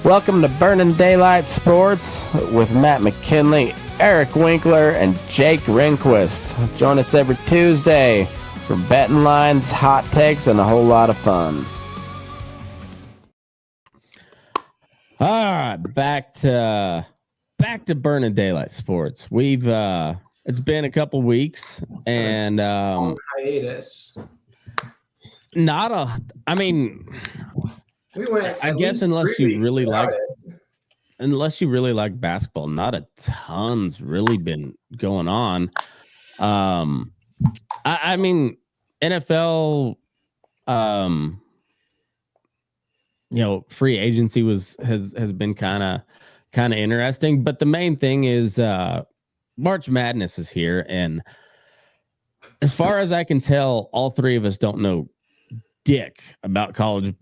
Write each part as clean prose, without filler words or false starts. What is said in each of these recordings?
Welcome to Burning Daylight Sports with Matt McKinley, Eric Winkler, and Jake Rehnquist. Join us every Tuesday for betting lines, hot takes, and a whole lot of fun. All right, back to Burning Daylight Sports. We've it's been a couple weeks, and hiatus. We went. I guess unless you really like basketball, not a ton's really been going on. I mean, NFL, free agency has been kind of interesting, but the main thing is March Madness is here, and as far as I can tell, all three of us don't know dick about college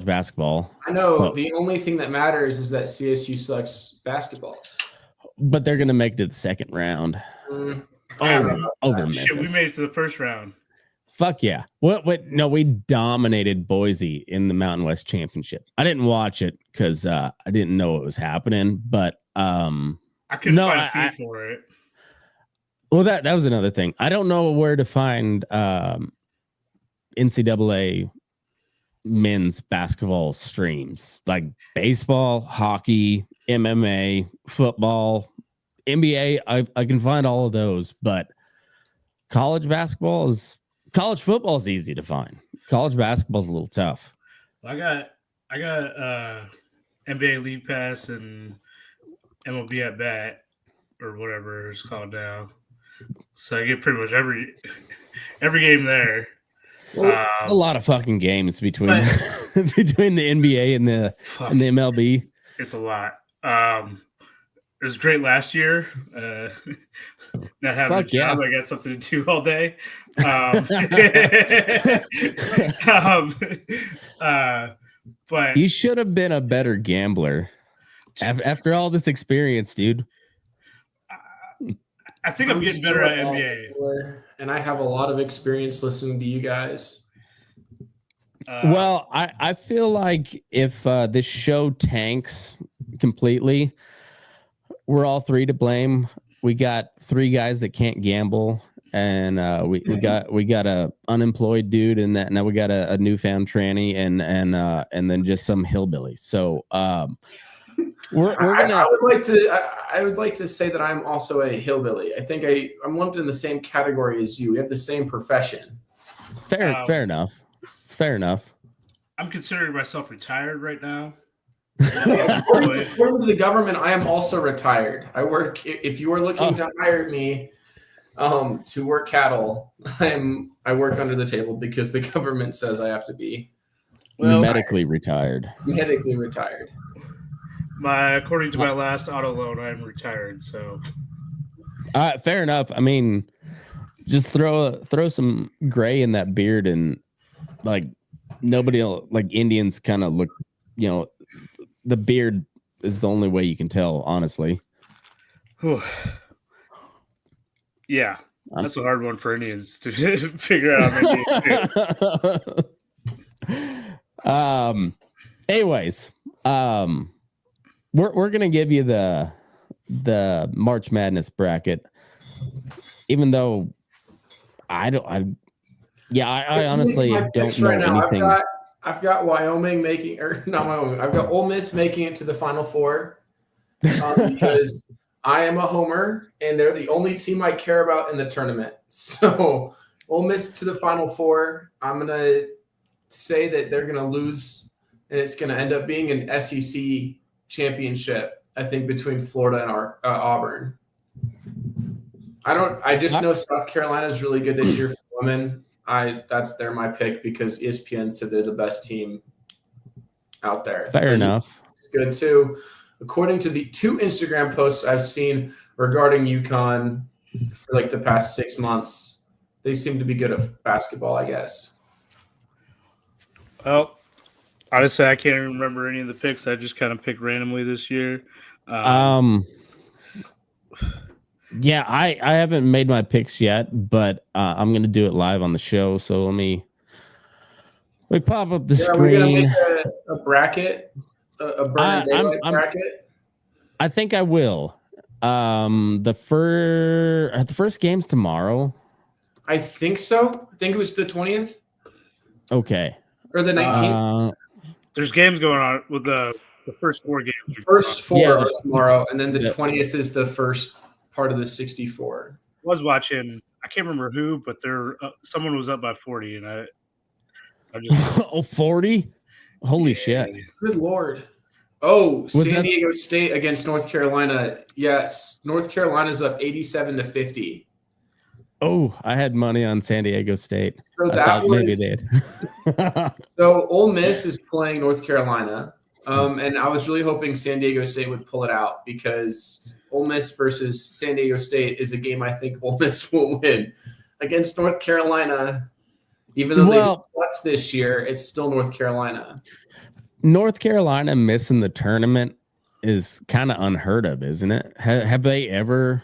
basketball. I know the only thing that matters is that CSU sucks basketballs. But they're gonna make it to the second round. Over Memphis. Shit, we made it to the first round. Fuck yeah. No, we dominated Boise in the Mountain West Championship. I didn't watch it because I didn't know what was happening, but I couldn't find a feed for it. Well, that was another thing. I don't know where to find NCAA men's basketball streams, like baseball, hockey, MMA, football, NBA. I can find all of those, but college football is easy to find. College basketball is a little tough. I got NBA League Pass and MLB at Bat or whatever it's called now, so I get pretty much every game there. Well, a lot of fucking games between between the NBA and the MLB. It's a lot. It was great last year. Not having a job, I got something to do all day. But you should have been a better gambler after all this experience, dude. I think I'm getting better at NBA. And I have a lot of experience listening to you guys. Well, I feel like if this show tanks completely, we're all three to blame. We got three guys that can't gamble, and we got a unemployed dude, and now we got a newfound tranny, and then just some hillbilly. So we're gonna. I would like to say that I'm also a hillbilly. I think I'm lumped in the same category as you. We have the same profession. Fair enough. I'm considering myself retired right now. According to the government, I am also retired. I work. If you are looking to hire me to work cattle, I work under the table because the government says I have to be medically retired. Medically retired. According to my last auto loan, I'm retired. So, fair enough. I mean, just throw some gray in that beard, and like nobody else, like Indians kind of look. The beard is the only way you can tell, honestly. Yeah, that's a hard one for Indians to figure out. Anyways, we're gonna give you the March Madness bracket, even though I honestly don't know anything. I've got Wyoming I've got Ole Miss making it to the Final Four because I am a homer and they're the only team I care about in the tournament. So Ole Miss to the Final Four. I'm gonna say that they're gonna lose, and it's gonna end up being an SEC championship. I think between Florida and Auburn. I just know South Carolina is really good this year for women. They're my pick because ESPN said they're the best team out there. Fair enough. It's good too. According to the 2 Instagram posts I've seen regarding UConn for like the past 6 months, they seem to be good at basketball, I guess. Well, honestly, I can't even remember any of the picks. I just kind of picked randomly this year. Yeah, I haven't made my picks yet, but I'm going to do it live on the show. So let me pop up the screen. We're going to make a bracket a burn daylight bracket? I think I will. The first game's tomorrow. I think so. I think it was the 20th. Okay. Or the 19th. There's games going on with the first 4 games. The first 4 are tomorrow, and then the 20th is the first part of the 64. I was watching. I can't remember who, but someone was up by 40, and I just 40. Holy shit! Good Lord! Oh, San Diego State against North Carolina. Yes, North Carolina's up 87-50. Oh, I had money on San Diego State. So maybe they'd. So Ole Miss is playing North Carolina, and I was really hoping San Diego State would pull it out because Ole Miss versus San Diego State is a game I think Ole Miss will win. Against North Carolina, even though they've sucked this year, it's still North Carolina. North Carolina missing the tournament is kind of unheard of, isn't it? Have they ever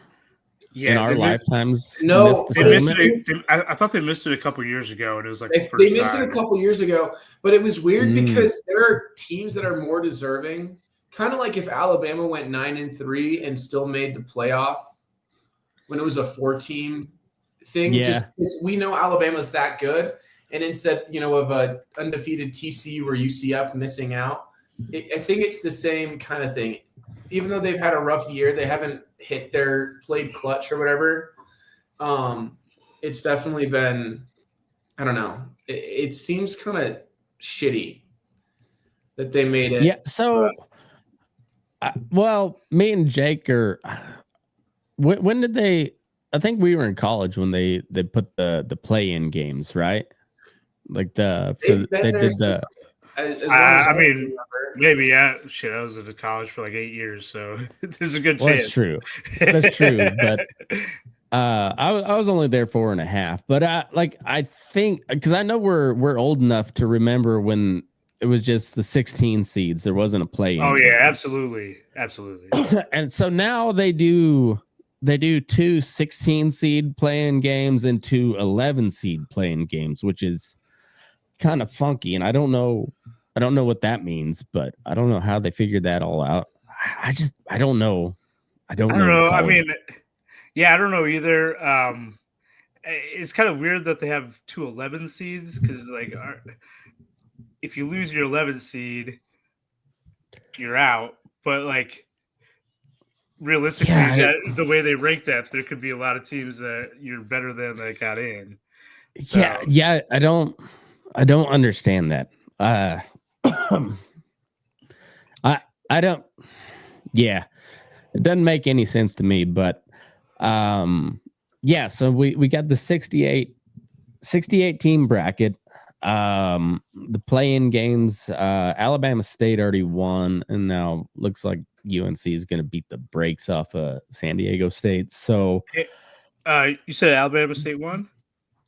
in our lifetimes missed the tournament? I thought they missed it a couple years ago, and it was like they missed it a couple years ago, but it was weird because there are teams that are more deserving. Kind of like if Alabama went 9-3 and still made the playoff when it was a 4-team thing. Yeah. Just because we know Alabama's that good. And instead, of a undefeated TCU or UCF missing out, I think it's the same kind of thing. Even though they've had a rough year, they haven't played clutch or whatever. It's definitely been, I don't know. It seems kind of shitty that they made it. Yeah. So, me and Jake are. When did they? I think we were in college when they put the play-in games, right? Like they did the. I mean, maybe shit. I was at college for like 8 years, so there's a good chance. That's true. That's true. But I was only there 4.5. But I think because I know we're old enough to remember when it was just the 16 seeds. There wasn't a play-in. Oh yeah, absolutely. And so now they do 2 16 seed play-in games and 2 11 seed play-in games, which is kind of funky, and I don't know what that means, but I don't know how they figured that all out. I don't know. I don't know. I mean, yeah, I don't know either. It's kind of weird that they have 2 11 seeds because, like, if you lose your 11 seed, you're out. But like, realistically, the way they rank that, there could be a lot of teams that you're better than that got in. So, yeah. I don't understand that. I don't. Yeah, it doesn't make any sense to me. But so we got the 68 team bracket. The play-in games. Alabama State already won, and now looks like UNC is going to beat the brakes off of San Diego State. So, you said Alabama State won.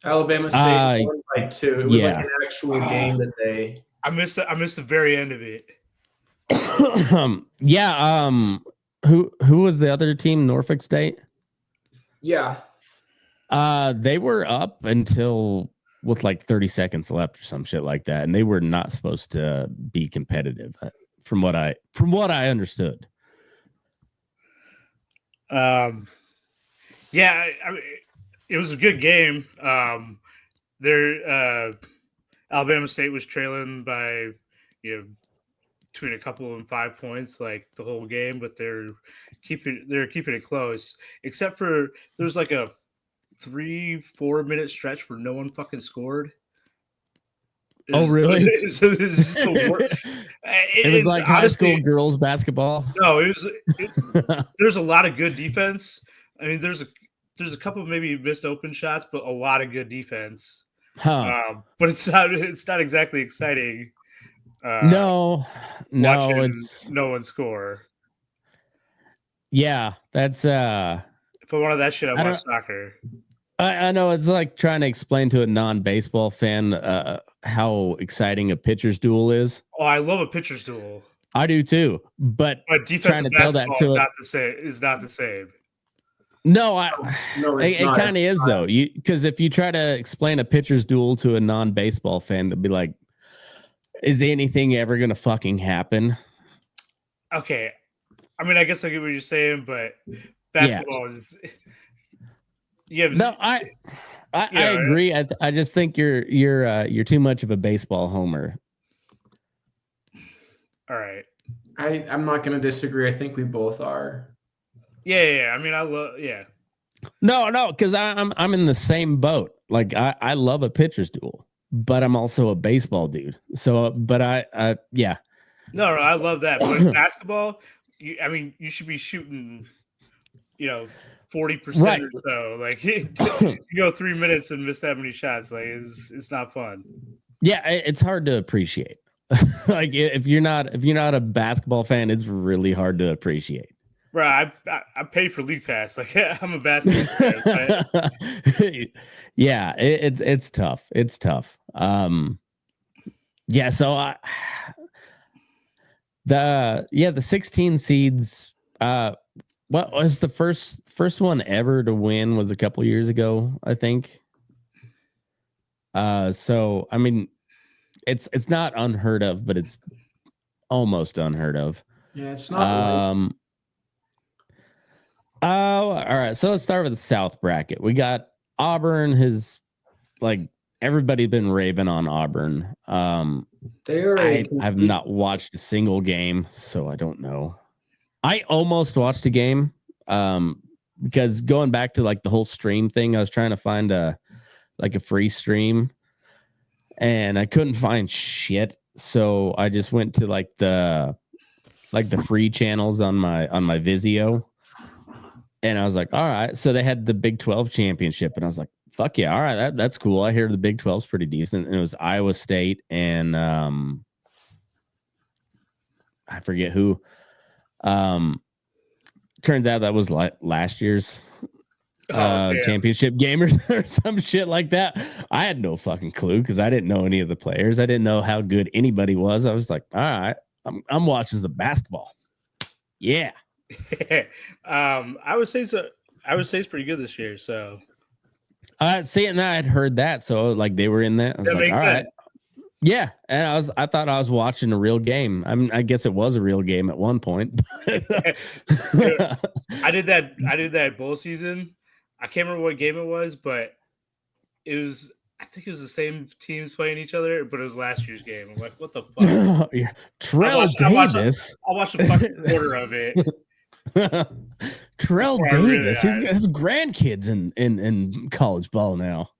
Alabama State won by 2. It was like an actual game that they. I missed the very end of it. Who was the other team? Norfolk State. Yeah. They were up until with like 30 seconds left or some shit like that, and they were not supposed to be competitive, from what I understood. I mean, it was a good game. Alabama State was trailing by, between a couple and 5 points, like the whole game, but they're keeping it close. Except for there's like a 3-4 minute stretch where no one fucking scored. Really? It was like high school girls basketball. No, there's a lot of good defense. I mean, there's a couple of maybe missed open shots, but a lot of good defense. But it's not exactly exciting. No, it's no one score. Yeah, that's If I wanted that shit, I watch soccer. I know it's like trying to explain to a non-baseball fan how exciting a pitcher's duel is. Oh, I love a pitcher's duel. I do too, but defensive basketball is not the same. No, it kind of is though. Because if you try to explain a pitcher's duel to a non-baseball fan, they'll be like, "Is anything ever gonna fucking happen?" Okay, I mean, I guess I get what you're saying, but basketball is. No, I agree. I just think you're too much of a baseball homer. All right. I'm not going to disagree. I think we both are. Yeah. I mean, I love. Yeah. No, because I'm in the same boat. Like I love a pitcher's duel, but I'm also a baseball dude. So, but yeah. No, I love that. But basketball, you should be shooting, 40% Right. or so. Like you go 3 minutes and miss that many shots. Like it's not fun. Yeah, it's hard to appreciate. Like if you're not a basketball fan, it's really hard to appreciate. Bro, I pay for League Pass. Like I'm a basketball fan. Right? Yeah, it's tough. It's tough. Yeah. So the 16 seeds. What was the first one ever to win? Was a couple years ago, I think. So I mean, it's not unheard of, but it's almost unheard of. Yeah, it's not. Oh, all right. So let's start with the South bracket. We got Auburn. Everybody's been raving on Auburn. I've not watched a single game, so I don't know. I almost watched a game because going back to like the whole stream thing, I was trying to find a free stream and I couldn't find shit. So I just went to like the free channels on my Vizio. And I was like, all right. So they had the Big 12 championship. And I was like, fuck yeah. All right. That's cool. I hear the Big 12's pretty decent. And it was Iowa State and I forget who. Turns out that was last year's championship game or some shit like that. I had no fucking clue because I didn't know any of the players. I didn't know how good anybody was. I was like, all right, I'm watching some basketball. Yeah. I would say so. I would say it's pretty good this year. So, see, and I had heard that. So, like, they were in that. I was like, all right, yeah. And I thought I was watching a real game. I guess it was a real game at one point. I did that bowl season. I can't remember what game it was, but it was. I think it was the same teams playing each other, but it was last year's game. I'm like, what the fuck? Trell Davis. I watched a fucking quarter of it. Trell Davis, he's got his grandkids in college ball now.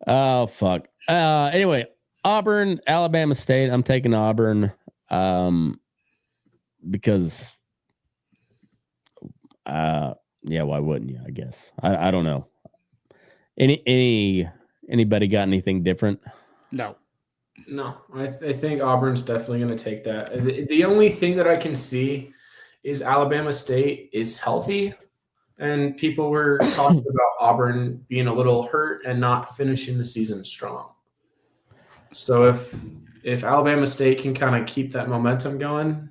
Oh fuck. Anyway, Auburn, Alabama State. I'm taking Auburn because yeah, why wouldn't you? I guess I don't know. Anybody got anything different? No, I think Auburn's definitely going to take that. The only thing that I can see is Alabama State is healthy, and people were talking about Auburn being a little hurt and not finishing the season strong. So if Alabama State can kind of keep that momentum going,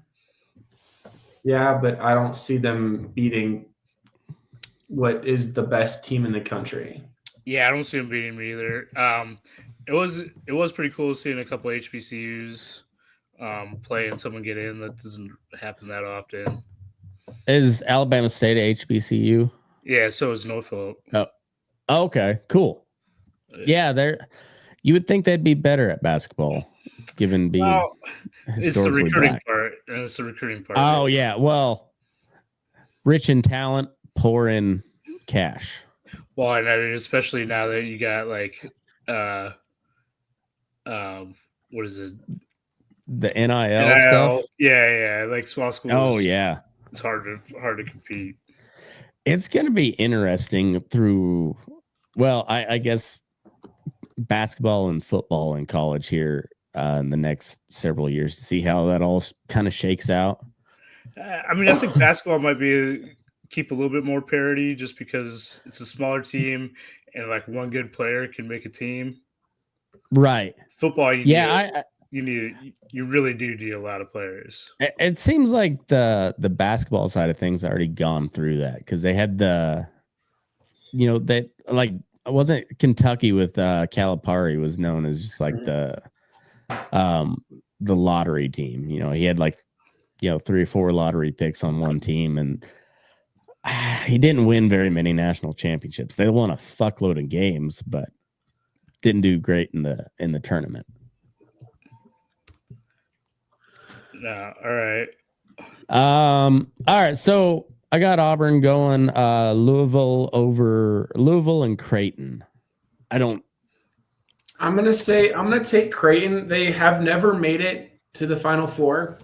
yeah, but I don't see them beating what is the best team in the country. Yeah, I don't see them beating me either. It was pretty cool seeing a couple of HBCUs play and someone get in. That doesn't happen that often. Is Alabama State a HBCU? Yeah, so is Norfolk. Oh, okay, cool. Yeah, you would think they'd be better at basketball, given being. It's the recruiting black. part. And it's the recruiting part. Oh yeah, well, rich in talent, poor in cash. Well, and I mean, especially now that you got like, what is it? The NIL stuff. Yeah, like small schools. Oh yeah, it's hard to compete. It's going to be interesting through. Well, I guess basketball and football in college here in the next several years to see how that all kind of shakes out. I mean, I think basketball might keep a little bit more parity just because it's a smaller team and like one good player can make a team. Right. Football, you really do need a lot of players. It seems like the basketball side of things already gone through that because they had that like wasn't Kentucky with Calipari was known as just like the the lottery team. You know, he had like, 3 or 4 lottery picks on one team, and he didn't win very many national championships. They won a fuckload of games, but didn't do great in the tournament. No, all right. All right. So I got Auburn going. Louisville and Creighton. I'm gonna take Creighton. They have never made it to the Final Four.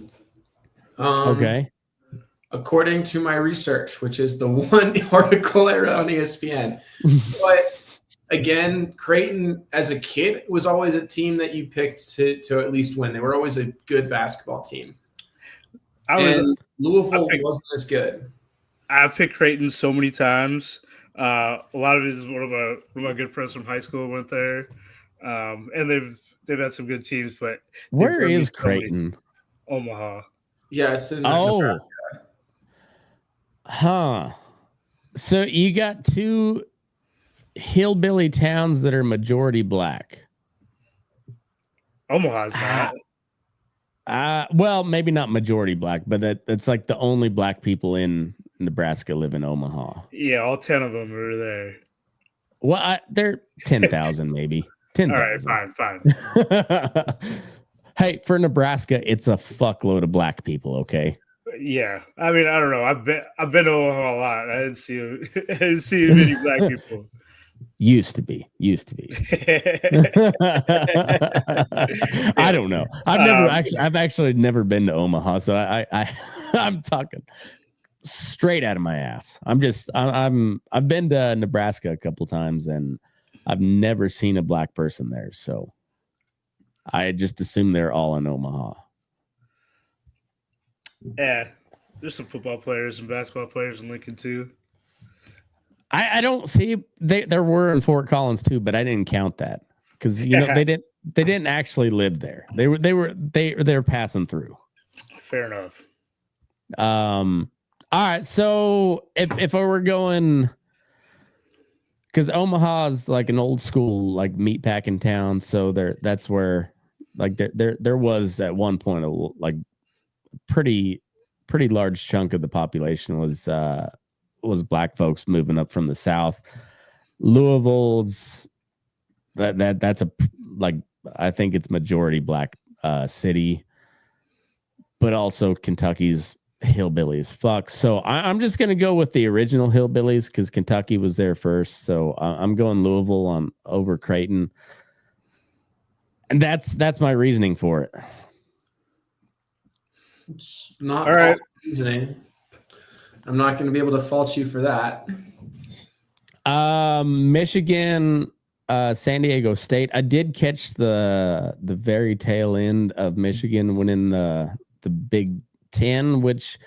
Okay. According to my research, which is the one article I read on ESPN. But again, Creighton as a kid was always a team that you picked to at least win. They were always a good basketball team. Louisville wasn't as good. I've picked Creighton so many times. A lot of it is one of my good friends from high school went there, and they've had some good teams. But where is Creighton? Omaha. Yeah, it's in Nebraska. Huh. So you got 2 hillbilly towns that are majority black. Omaha's not. Well, maybe not majority black, but that's like the only black people in Nebraska live in Omaha. Yeah, all 10 of them are there. Well, they're 10,000 maybe. 10,000. All right, fine. Hey, for Nebraska, it's a fuckload of black people. Okay. Yeah, I mean, I don't know. I've been to Omaha a lot. I didn't see many black people. Used to be. I don't know. I've actually never been to Omaha, so I'm talking straight out of my ass. I've been to Nebraska a couple times, and I've never seen a black person there, so I just assume they're all in Omaha. Yeah, there's some football players and basketball players in Lincoln too. I don't see there were in Fort Collins too, but I didn't count that because they didn't actually live there. They were passing through. Fair enough. All right, so if I were going, because Omaha is like an old school like meatpacking town, so that's where like there was at one point like pretty large chunk of the population was black folks moving up from the South. Louisville's that's a like I think it's majority black city, but also Kentucky's hillbilly as fuck. So I'm just gonna go with the original hillbillies because Kentucky was there first. So I'm going Louisville over Creighton, and that's my reasoning for it. It's not all right. Reasoning. I'm not going to be able to fault you for that. Michigan, San Diego State. I did catch the very tail end of Michigan winning the Big Ten, which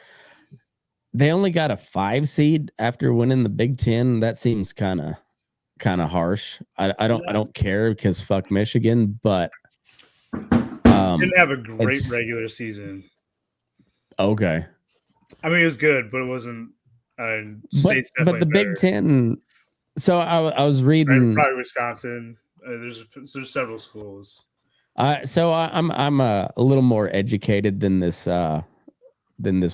they only got a 5 seed after winning the Big Ten. That seems kind of harsh. I don't care because fuck Michigan, but didn't have a great regular season. Okay. I mean, it was good, but it wasn't. But the Big Ten. So I was reading. Probably Wisconsin. There's several schools. So I'm a little more educated than this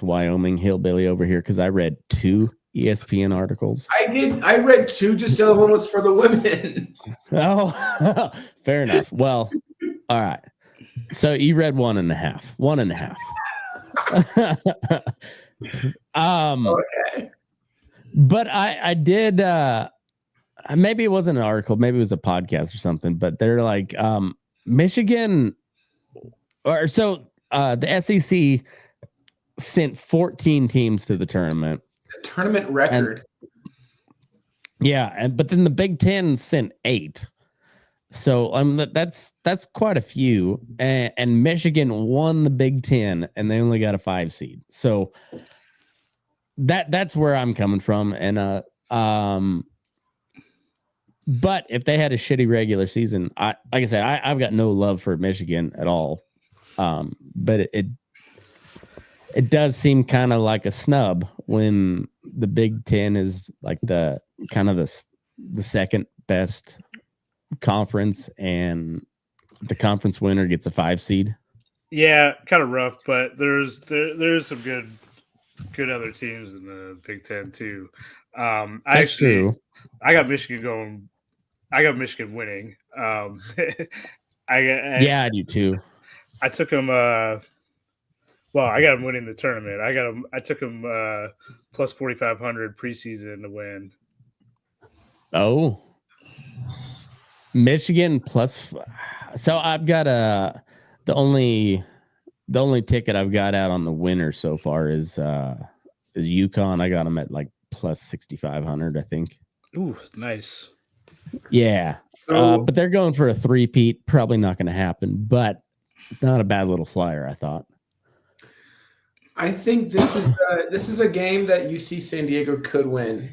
Wyoming hillbilly over here because I read 2 ESPN articles. I read 2. Just the other one was for the women. Oh, fair enough. Well, all right. So you read 1.5. 1.5. Okay. But I did maybe it wasn't an article, maybe it was a podcast or something, but they're like Michigan or so the SEC sent 14 teams to the tournament. The tournament record. But then the Big Ten sent 8. So that's quite a few, and Michigan won the Big Ten, and they only got a 5 seed. So that's where I'm coming from, and but if they had a shitty regular season, like I said, I've got no love for Michigan at all, but it does seem kind of like a snub when the Big Ten is like the kind of the second best conference, and the conference winner gets a 5 seed. Yeah, kind of rough, but there's some good other teams in the Big Ten too. That's true. I got Michigan going. I got Michigan winning. I do too. I took them. Well, I got them winning the tournament. I took them plus 4,500 preseason to win. Oh, Michigan plus. So I've got the only ticket I've got out on the winner so far is UConn. I got them at like plus 6,500, I think. Ooh, nice. Yeah, but they're going for a 3-peat. Probably not going to happen, but it's not a bad little flyer, I thought. I think this is a game that UC San Diego could win.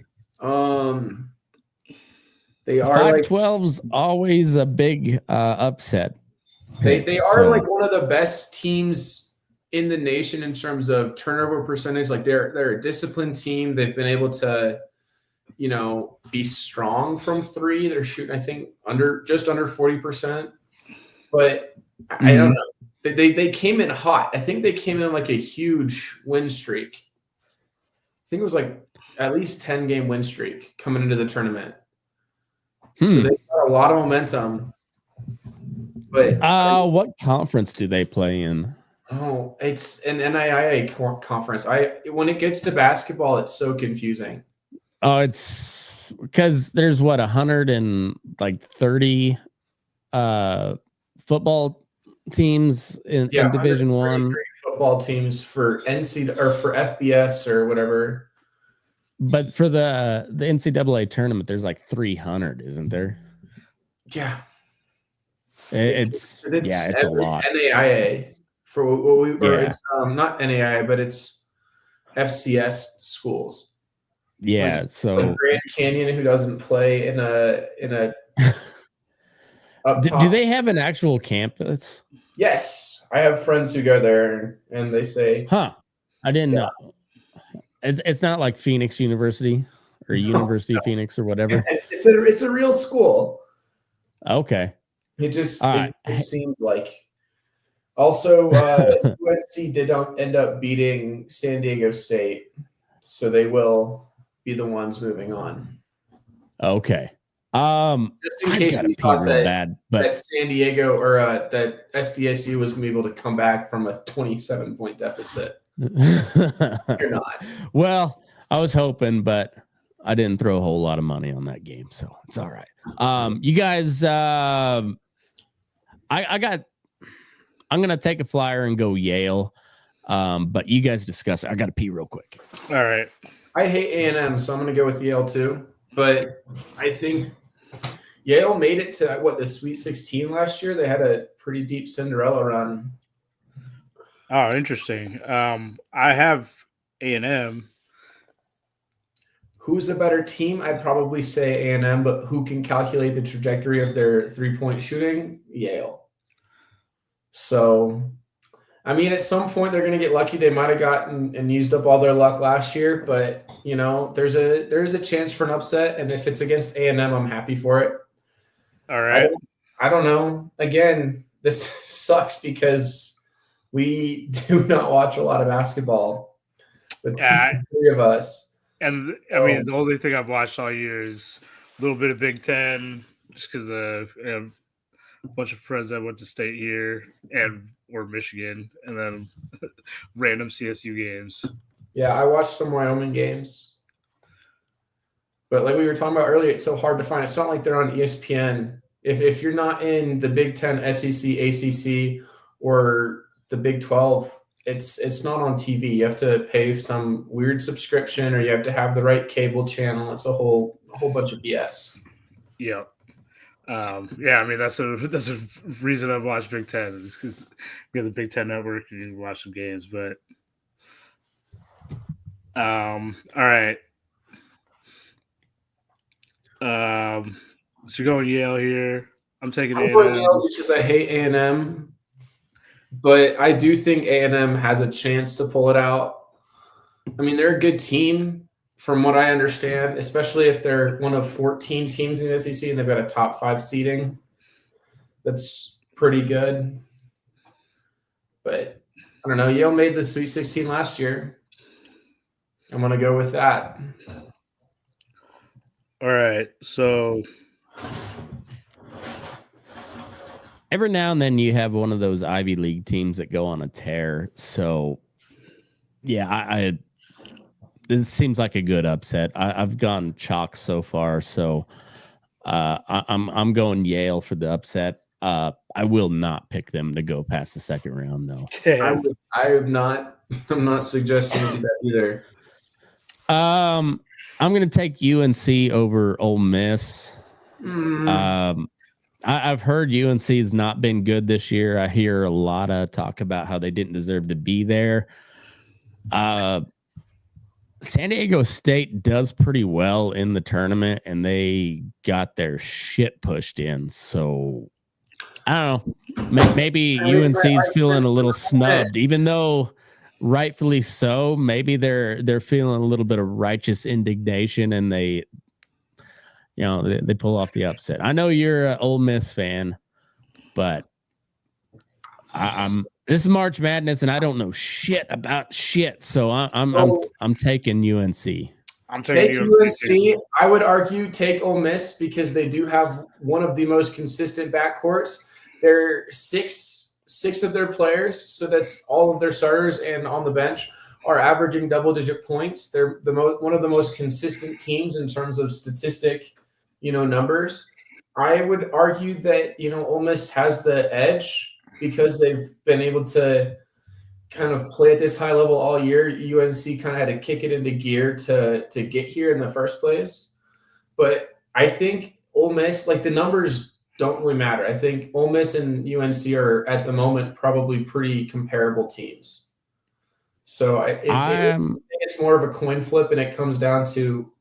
They are 5-12's always a big upset. They are like one of the best teams in the nation in terms of turnover percentage. Like they're a disciplined team. They've been able to, be strong from 3. They're shooting, I think, just under 40%. But I don't know. They came in hot. I think they came in like a huge win streak. I think it was like at least 10-game win streak coming into the tournament. So they've got a lot of momentum. But what conference do they play in? Oh, it's an NAIA conference. When it gets to basketball, it's so confusing. Oh, it's because there's 130 football teams in Division 1. Football teams for NC or for FBS or whatever. But for the NCAA tournament, there's like 300, isn't there? Yeah. It's a lot. NAIA for what we it's not NAIA, but it's FCS schools. Yeah, so like Grand Canyon, who doesn't play in a do they have an actual campus? Yes, I have friends who go there, and they say, "Huh, I didn't know." It's not like Phoenix University or University of Phoenix or whatever. It's a real school. Okay. It just seems like. Also, UNC did end up beating San Diego State, so they will be the ones moving on. Okay. Just in case we thought that San Diego or that SDSU was going to be able to come back from a 27-point deficit. You're not. Well, I was hoping, but I didn't throw a whole lot of money on that game, so it's all right. You guys, I'm gonna take a flyer and go Yale, but you guys discuss it. I gotta pee real quick. All right. I hate A&M, so I'm gonna go with Yale too. But I think Yale made it to the Sweet 16 last year. They had a pretty deep Cinderella run. Oh, interesting. I have A&M. Who's a better team? I'd probably say A&M, but who can calculate the trajectory of their 3-point shooting? Yale. So, I mean, at some point they're going to get lucky. They might have gotten and used up all their luck last year, but there's a chance for an upset, and if it's against A&M, I'm happy for it. All right. I don't know. Again, this sucks because we do not watch a lot of basketball. The 3 of us. And I mean, the only thing I've watched all year is a little bit of Big Ten, just because a bunch of friends that went to state here or Michigan, and then random CSU games. Yeah, I watched some Wyoming games, but like we were talking about earlier, it's so hard to find. It's not like they're on ESPN. If you're not in the Big Ten, SEC, ACC, or the Big 12. It's not on TV. You have to pay some weird subscription, or you have to have the right cable channel. It's a whole bunch of BS. Yeah. I mean that's a reason I've watched Big Ten is because we have the Big Ten Network and you can watch some games. But all right. So you're going Yale here. I'm taking A&M. Going Yale because I hate A&M. But I do think A&M has a chance to pull it out. I mean, they're a good team from what I understand, especially if they're one of 14 teams in the SEC and they've got a top 5 seeding. That's pretty good. But I don't know. Yale made the Sweet 16 last year. I'm going to go with that. All right. So every now and then you have one of those Ivy League teams that go on a tear. So, yeah, this seems like a good upset. I've gone chalk so far, so I'm going Yale for the upset. I will not pick them to go past the second round, though. I'm not suggesting you do that either. I'm going to take UNC over Ole Miss. I've heard UNC has not been good this year. I hear a lot of talk about how they didn't deserve to be there. San Diego State does pretty well in the tournament, and they got their shit pushed in. So I don't know. Maybe UNC's feeling a little snubbed, even though rightfully so. Maybe they're feeling a little bit of righteous indignation, and they pull off the upset. I know you're an Ole Miss fan, but this is March Madness, and I don't know shit about shit. So I'm taking UNC. I'm taking UNC. I would argue take Ole Miss because they do have one of the most consistent backcourts. They're six of their players, so that's all of their starters and on the bench are averaging double-digit points. They're one of the most consistent teams in terms of statistic, numbers. I would argue that Ole Miss has the edge because they've been able to kind of play at this high level all year. UNC kind of had to kick it into gear to get here in the first place. But I think Ole Miss, like the numbers don't really matter. I think Ole Miss and UNC are at the moment probably pretty comparable teams. So it's more of a coin flip, and it comes down to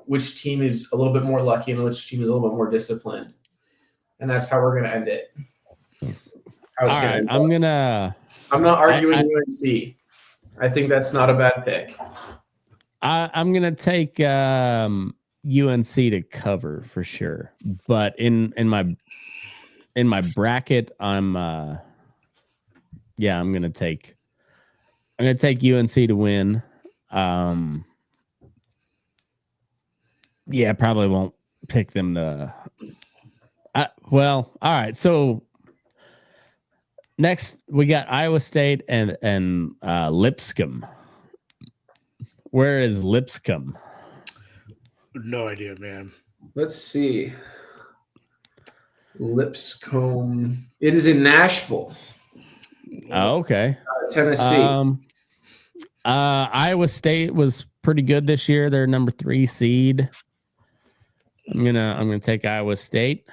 which team is a little bit more lucky and which team is a little bit more disciplined, and that's how we're going to end it. All right, I'm not arguing UNC. I think that's not a bad pick. I'm gonna take UNC to cover for sure, but in my bracket, I'm gonna take UNC to win. Probably won't pick them to. All right, so. Next, we got Iowa State and Lipscomb. Where is Lipscomb? No idea, man. Let's see. Lipscomb. It is in Nashville. Oh, okay. Tennessee. Iowa State was pretty good this year. They're number 3 seed. I'm gonna take Iowa State.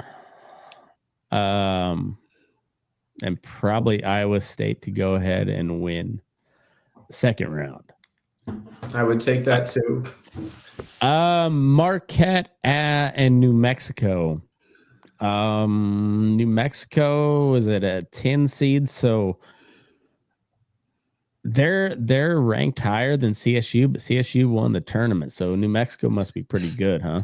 And probably Iowa State to go ahead and win second round. I would take that too. Marquette and New Mexico. New Mexico is at a 10 seed, so they're ranked higher than CSU, but CSU won the tournament, so New Mexico must be pretty good, huh?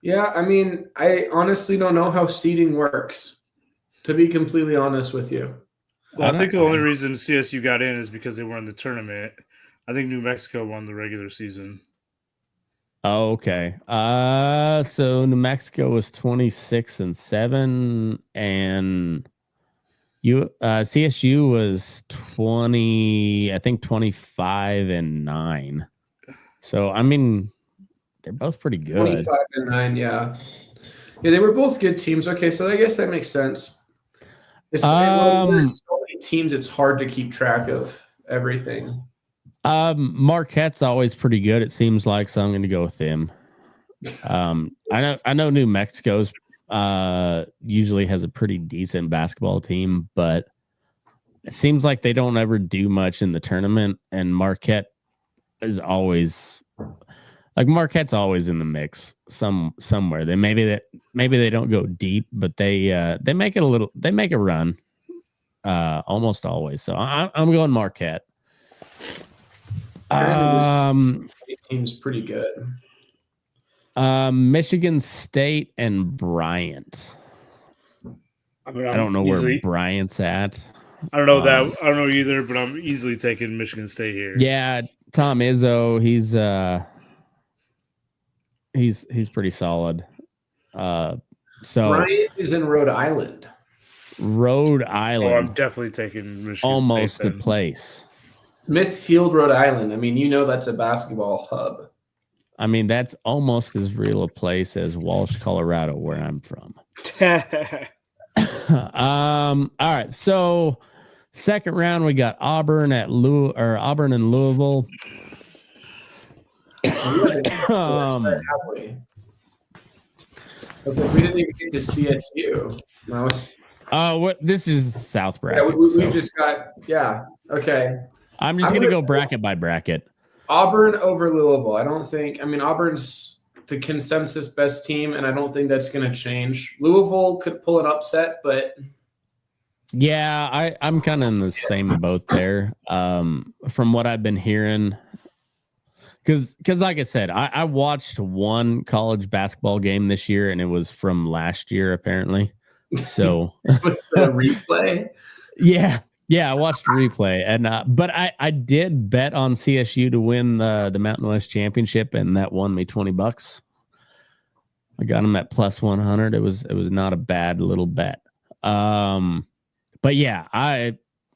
Yeah, I mean, I honestly don't know how seeding works, to be completely honest with you. Well, I think the only reason CSU got in is because they were in the tournament. I think New Mexico won the regular season. Oh, okay. So New Mexico was 26-7, and CSU was 25-9. So I mean, they're both pretty good. 25-9, yeah. Yeah, they were both good teams. Okay, so I guess that makes sense. There's so many teams, it's hard to keep track of everything. Marquette's always pretty good, it seems like, so I'm going to go with them. I know New Mexico's usually has a pretty decent basketball team, but it seems like they don't ever do much in the tournament, and Marquette is always Marquette's always in the mix somewhere. Maybe they don't go deep, but they make a run almost always. So I'm going Marquette. Team's pretty good. Michigan State and Bryant. I mean, I don't know where Bryant's at. I don't know that. I don't know either, but I'm easily taking Michigan State here. Yeah, Tom Izzo, he's pretty solid. So Bryant is in Rhode Island. Rhode Island. Oh, I'm definitely taking Michigan almost State the place. Smithfield, Rhode Island. I mean, that's a basketball hub. I mean, that's almost as real a place as Walsh, Colorado, where I'm from. All right. So second round, we got Auburn and Louisville. We didn't even get to CSU. This is South bracket. Yeah, we just got. Yeah. Okay. I'm just gonna go bracket by bracket. Auburn over Louisville. I don't think. I mean, Auburn's the consensus best team, and I don't think that's going to change. Louisville could pull an upset, but yeah, I'm kind of in the same boat there. From what I've been hearing, because like I said, I watched one college basketball game this year, and it was from last year apparently. So what's the replay? Yeah, I watched a replay, and but I did bet on CSU to win the Mountain West Championship, and that won me $20. I got them at plus 100. It was not a bad little bet. But yeah,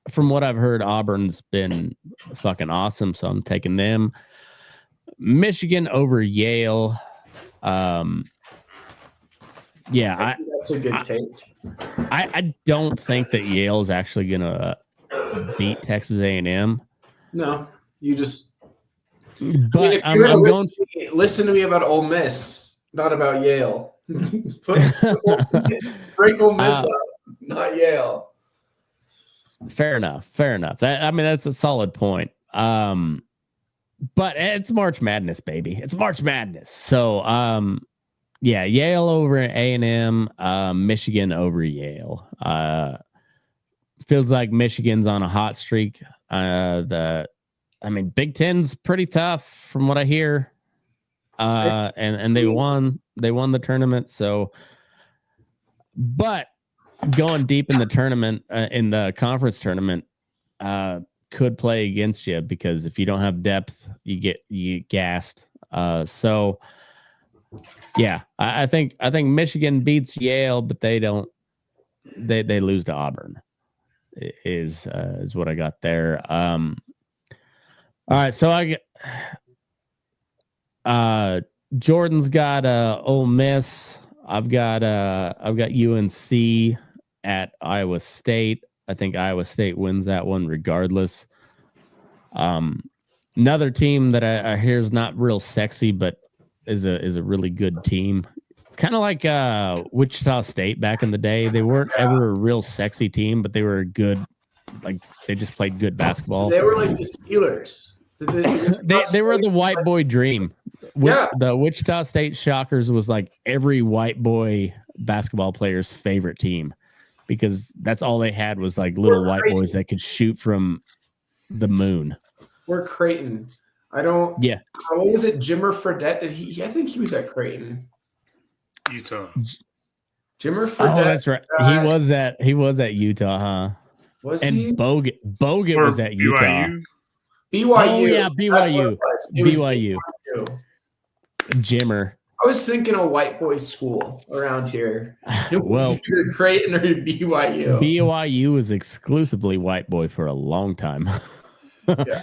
from what I've heard, Auburn's been fucking awesome, so I'm taking them. Michigan over Yale. Yeah, that's a good take. I don't think that Yale is actually gonna beat Texas A&M. No, you just. But I mean, I'm going. Listen to me about Ole Miss, not about Yale. Break Ole Miss up, not Yale. Fair enough. That's a solid point. But it's March Madness, baby. It's March Madness. So yeah, Yale over A&M, Michigan over Yale. Feels like Michigan's on a hot streak. Big Ten's pretty tough from what I hear. And they won the tournament. So, but going deep in the tournament, in the conference tournament, could play against you, because if you don't have depth, you get gassed. So. Yeah, I think Michigan beats Yale, but they don't. They lose to Auburn. Is what I got there. All right, so I get. Jordan's got Ole Miss. I've got UNC at Iowa State. I think Iowa State wins that one regardless. Another team that I hear is not real sexy, but is a really good team. It's kind of like Wichita State back in the day. They weren't ever a real sexy team, but they were good. Like, they just played good basketball. They were like the Steelers. They were the white boy dream. Yeah. The Wichita State Shockers was like every white boy basketball player's favorite team, because that's all they had was like little white boys that could shoot from the moon. We're Creighton. I don't. Yeah. What was it? Jimmer Fredette? I think he was at Creighton. Utah. Jimmer Fredette. Oh, that's right. He was at Utah, huh? Was and he? Bogut was at Utah. BYU. Oh yeah, BYU. BYU. Jimmer. I was thinking a white boy school around here. It was either Creighton or BYU. BYU was exclusively white boy for a long time. Yeah.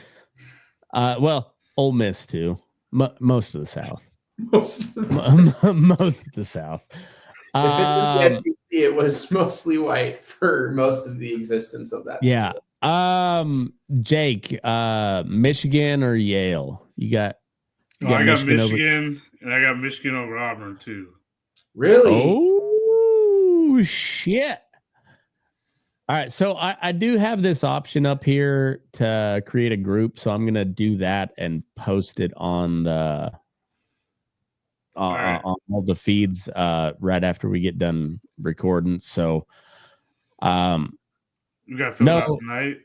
Ole Miss too. Most of the South. Most of the South. If it's in the SEC, it was mostly white for most of the existence of that. Yeah. School. Jake, Michigan or Yale? You got I got Michigan, and I got Michigan over Auburn too. Really? Oh shit. All right, so I do have this option up here to create a group, so I'm gonna do that and post it on the on all the feeds right after we get done recording. So, we got to fill it out tonight.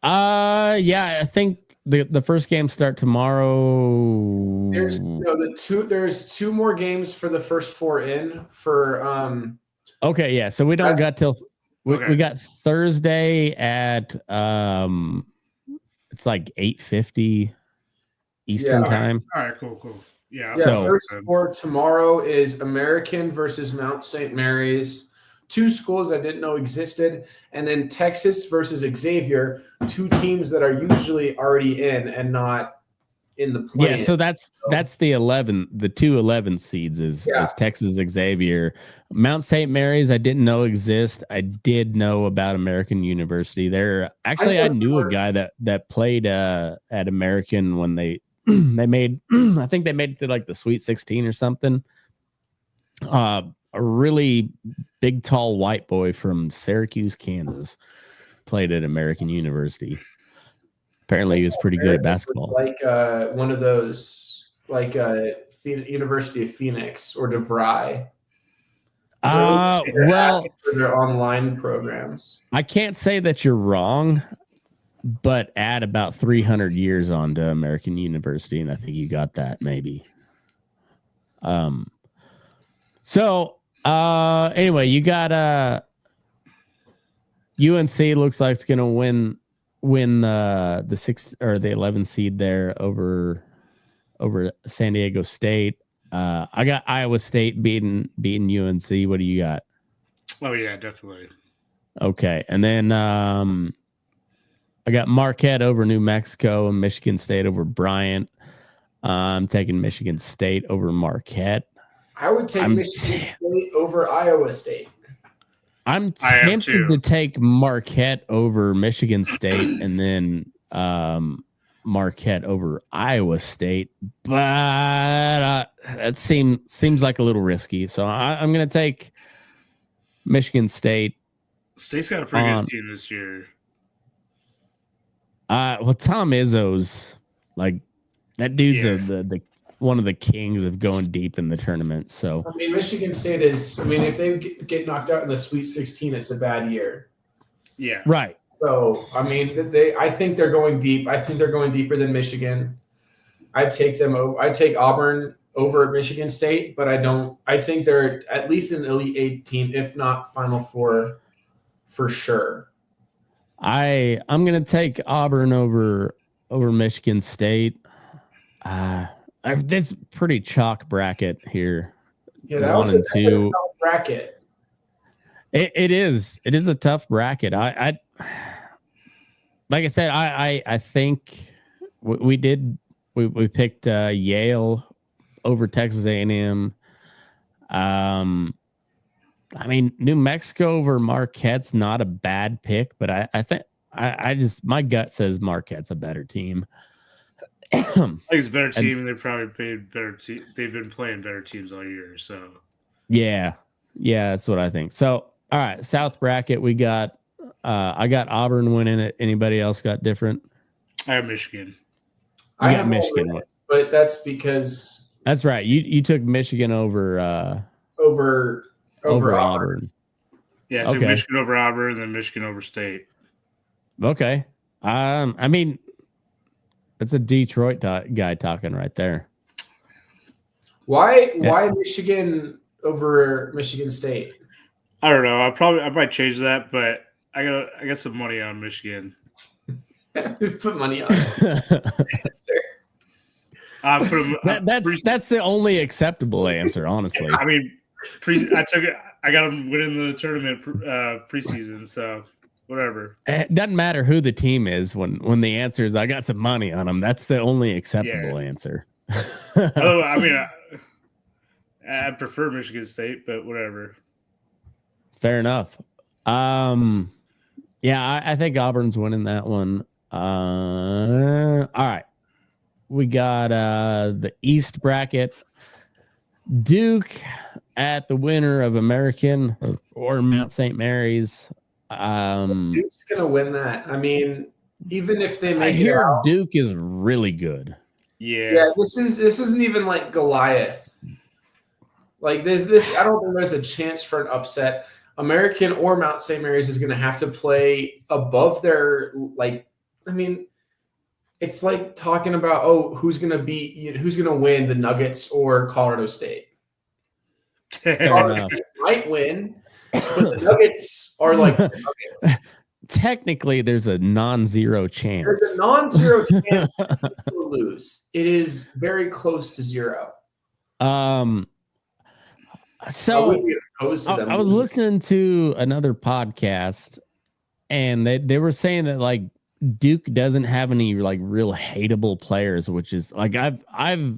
Yeah, I think the first game start tomorrow. There's two more games for the first four in for Okay, yeah. So we don't got till we got Thursday at it's like 8:50 Eastern time. All right, cool. Yeah. So first for tomorrow is American versus Mount St. Mary's, two schools I didn't know existed, and then Texas versus Xavier, two teams that are usually already in and not in the play. Yeah, so that's the 2 11 seeds is Texas Xavier. Mount St. Mary's I didn't know exist. I did know about American University. I knew a guy that played at American when they made I think they made it to like the Sweet 16 or something. A really big tall white boy from Syracuse, Kansas played at American University. Apparently, he was pretty good at basketball. Like one of those, like University of Phoenix or DeVry. Well, for their online programs. I can't say that you're wrong, but add about 300 years onto American University, and I think you got that maybe. So anyway, you got UNC looks like it's gonna win the 6th or the 11th seed there over San Diego State. I got Iowa State beating UNC. What do you got? Oh yeah, definitely. Okay, and then I got Marquette over New Mexico and Michigan State over Bryant. I'm taking Michigan State over Marquette. I would take Michigan State over Iowa State. I'm tempted to take Marquette over Michigan State and then Marquette over Iowa State, but that seems like a little risky. So I'm going to take Michigan State. State's got a pretty good team this year. Well, Tom Izzo's like that dude's the one of the kings of going deep in the tournament. So I mean, Michigan State is. I mean, if they get knocked out in the Sweet 16, it's a bad year. Yeah. Right. So I mean, I think they're going deep. I think they're going deeper than Michigan. I'd take them. I'd take Auburn over Michigan State, but I don't. I think they're at least an Elite 8 team, if not Final Four, for sure. I'm gonna take Auburn over Michigan State. This pretty chalk bracket here. Yeah, that was a tough bracket. It is a tough bracket. I like I said, I think we picked Yale over Texas A&M. I mean, New Mexico over Marquette's not a bad pick, but I think I just my gut says Marquette's a better team. I think it's a better team, and they probably played better. They've been playing better teams all year, so yeah, that's what I think. So, all right, South bracket, we got. I got Auburn winning it. Anybody else got different? I have Michigan. I have Michigan, but that's because that's right. You took Michigan over Auburn. Yeah, so Michigan over Auburn, then Michigan over State. Okay. I mean. That's a Detroit guy talking right there. Why Michigan over Michigan State? I don't know. I might change that, but I got some money on Michigan. Put money on it. That's the only acceptable answer, honestly. I mean, I got them winning the tournament preseason, so. Whatever. It doesn't matter who the team is when the answer is I got some money on them. That's the only acceptable answer. I mean, I prefer Michigan State, but whatever. Fair enough. Yeah, I think Auburn's winning that one. All right. We got the East bracket. Duke at the winner of American or Mount St. Mary's. Duke's gonna win that. I mean, even if they make it out, Duke is really good. Yeah. This isn't even like Goliath. Like this, I don't think there's a chance for an upset. American or Mount St. Mary's is gonna have to play above their like. I mean, it's like talking about who's gonna win the Nuggets or Colorado State. Colorado State might win. But the Nuggets are like the Nuggets. Technically, there's a non-zero chance. There's a non-zero chance to lose. It is very close to zero. So I was listening to another podcast, and they were saying that like Duke doesn't have any like real hateable players, which is like I've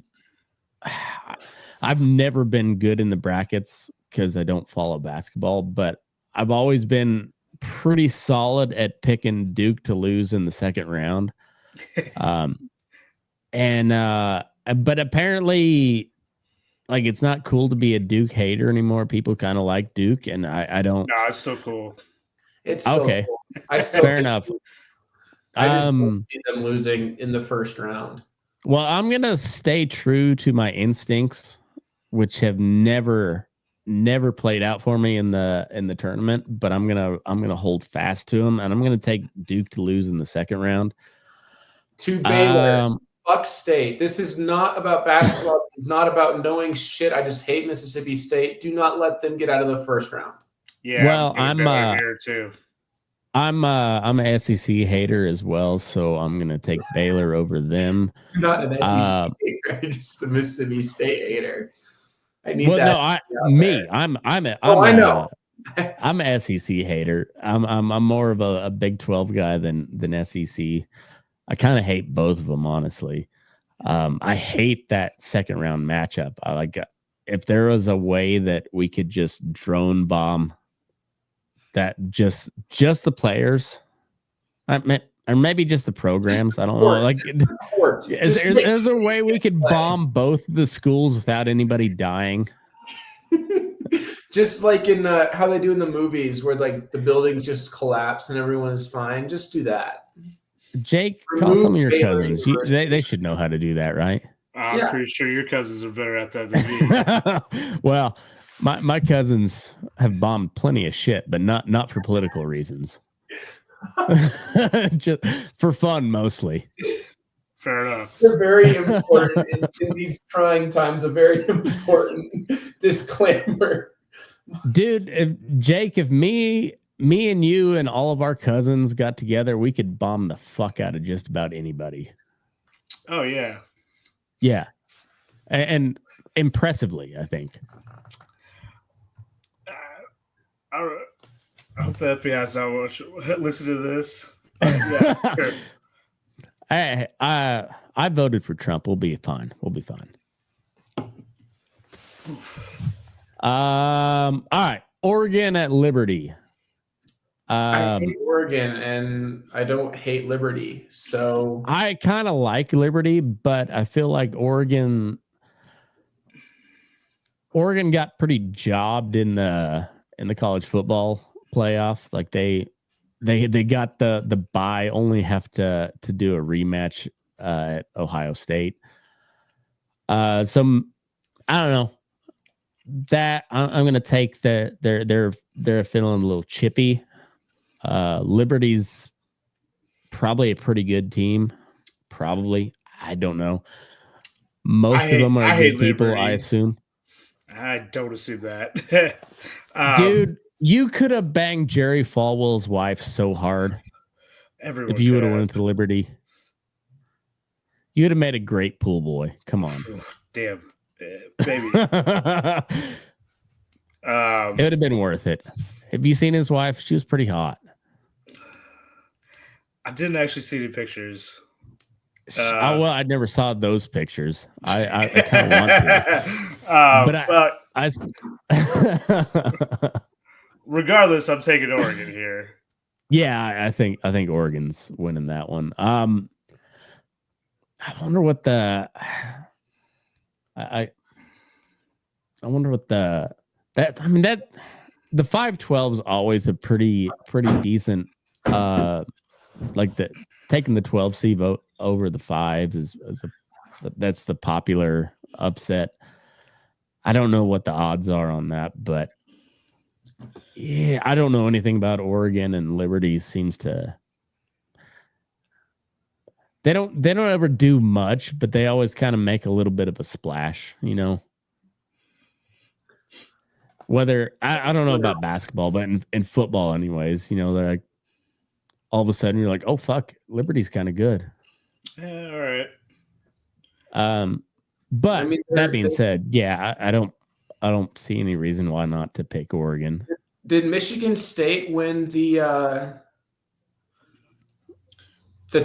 never been good in the brackets because I don't follow basketball, but I've always been pretty solid at picking Duke to lose in the second round. But apparently, like, it's not cool to be a Duke hater anymore. People kind of like Duke, and I don't. No, it's so cool. It's okay. So cool. Fair enough. I just don't see them losing in the first round. Well, I'm gonna stay true to my instincts, which have never played out for me in the tournament. But I'm gonna hold fast to them, and I'm gonna take Duke to lose in the second round. To Baylor. Fuck State. This is not about basketball. This is not about knowing shit. I just hate Mississippi State. Do not let them get out of the first round. Yeah. Well, I'm here too. I'm an SEC hater as well, so I'm gonna take Baylor over them. You're not an SEC hater, you're just a Mississippi State hater. I need that. I know. I'm an SEC hater. I'm more of a Big 12 guy than SEC. I kind of hate both of them, honestly. I hate that second round matchup. I like if there was a way that we could just drone bomb that just the players, or maybe just the programs. I don't know. Like, is there a way we could bomb both the schools without anybody dying? Just like in how they do in the movies, where like the buildings just collapse and everyone is fine. Just do that. Jake, call some of your cousins. They should know how to do that, right? I'm pretty sure your cousins are better at that than me. Well, my cousins have bombed plenty of shit, but not for political reasons. Just for fun, mostly. Fair enough. They're very important in these trying times. A very important disclaimer, dude. If me and you and all of our cousins got together, we could bomb the fuck out of just about anybody. Oh yeah, and impressively, I think. I hope the FBI's not watch. Listen to this. Yeah, sure. I voted for Trump. We'll be fine. All right. Oregon at Liberty. I hate Oregon and I don't hate Liberty. So I kind of like Liberty, but I feel like Oregon got pretty jobbed in the college football playoff. Like they got the bye, only have to do a rematch at Ohio State. I don't know that I'm gonna take they're feeling a little chippy. Liberty's probably a pretty good team. Probably, I don't know. Most of them are good people, I assume. I don't assume that. Dude, you could have banged Jerry Falwell's wife so hard. If you would have went to Liberty. You would have made a great pool boy. Come on. Damn, baby. It would have been worth it. Have you seen his wife? She was pretty hot. I didn't actually see the pictures. Well, I never saw those pictures. I kind of want to. Regardless, I'm taking Oregon here. Yeah, I think Oregon's winning that one. I wonder what the I wonder what the 5-12 is always a pretty decent like taking the 12C vote over the 5s that's the popular upset. I don't know what the odds are on that, but yeah, I don't know anything about Oregon, and Liberty seems to they don't ever do much, but they always kind of make a little bit of a splash, you know. Whether I don't know about basketball, but in football, anyways, they're like all of a sudden you're like, oh fuck, Liberty's kind of good. Yeah, all right. But that being said, yeah, I don't see any reason why not to pick Oregon. Did Michigan State win the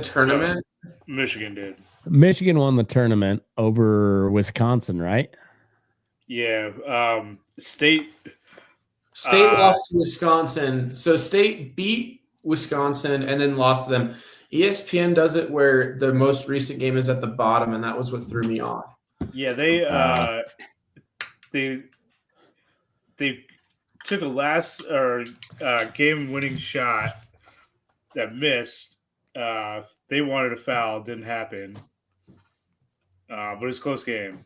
tournament? Michigan did. Michigan won the tournament over Wisconsin, right? Yeah. State lost to Wisconsin. So State beat Wisconsin and then lost to them. ESPN does it where the most recent game is at the bottom, and that was what threw me off. Yeah, they took a last game-winning shot that missed. They wanted a foul, didn't happen, but it's a close game.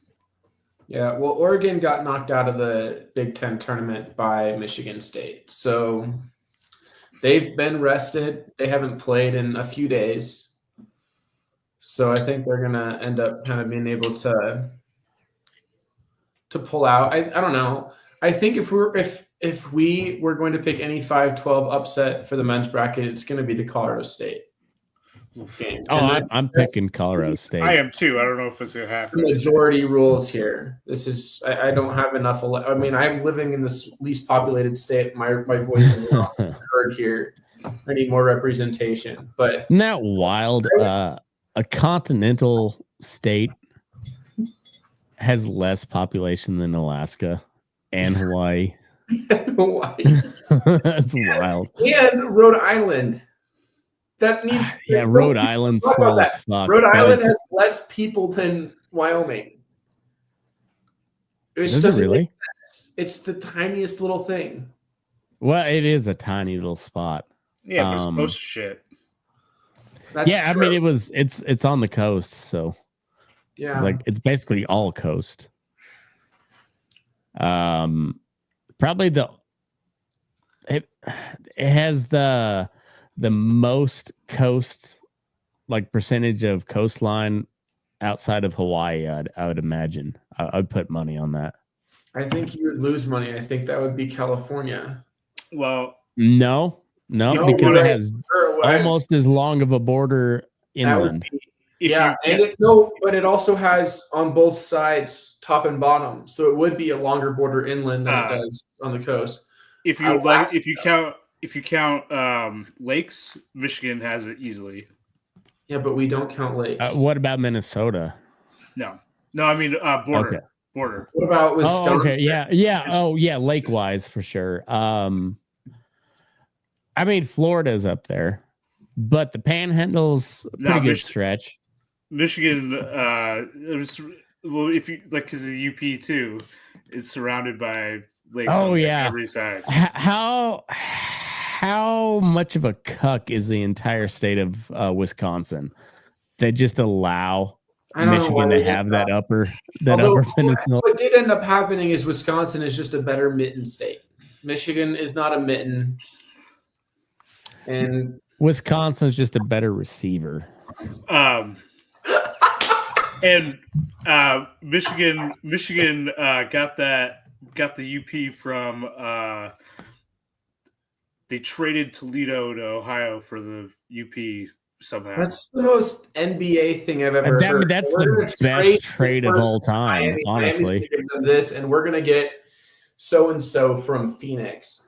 Yeah, well, Oregon got knocked out of the Big Ten tournament by Michigan State, so they've been rested. They haven't played in a few days, so I think they're gonna end up kind of being able to pull out. I don't know. I think if we were going to pick any 5-12 upset for the men's bracket, it's going to be the Colorado State game. Oh, I'm picking Colorado State. I am too. I don't know if it's going to happen. The majority rules here. This is I don't have enough. I mean, I'm living in the least populated state. My voice is not heard here. I need more representation. But isn't that wild? A continental state has less population than Alaska and Hawaii. Hawaii. That's wild. And Rhode Island. That needs Rhode Island small as fuck. Rhode Island has less people than Wyoming. Does it really? It's the tiniest little thing. Well, it is a tiny little spot. Yeah, but it's most shit. That's true. I mean it's on the coast, so yeah, it's basically all coast. Probably it has the most coast percentage of coastline outside of Hawaii. I would imagine. I'd put money on that. I think you would lose money. I think that would be California. Well, no, because it has almost as long of a border inland. But it also has on both sides top and bottom, so it would be a longer border inland than it does on the coast. If you count lakes, Michigan has it easily. Yeah, but we don't count lakes. What about Minnesota? No. I mean border. Okay. Border. What about Wisconsin? Oh, okay. Yeah. Oh, yeah. Lake-wise, for sure. I mean, Florida's up there, but the Panhandle's a pretty good stretch. Michigan, if you because the UP too, it's surrounded by lakes. Oh, on every side. How much of a cuck is the entire state of Wisconsin? They just allow Michigan to have that upper peninsula. What did end up happening is Wisconsin is just a better mitten state. Michigan is not a mitten, and Wisconsin's just a better receiver. And Michigan got the UP from they traded Toledo to Ohio for the UP somehow. That's the most NBA thing I've ever heard. That's the best trade of all time, honestly. This, and we're gonna get so and so from Phoenix.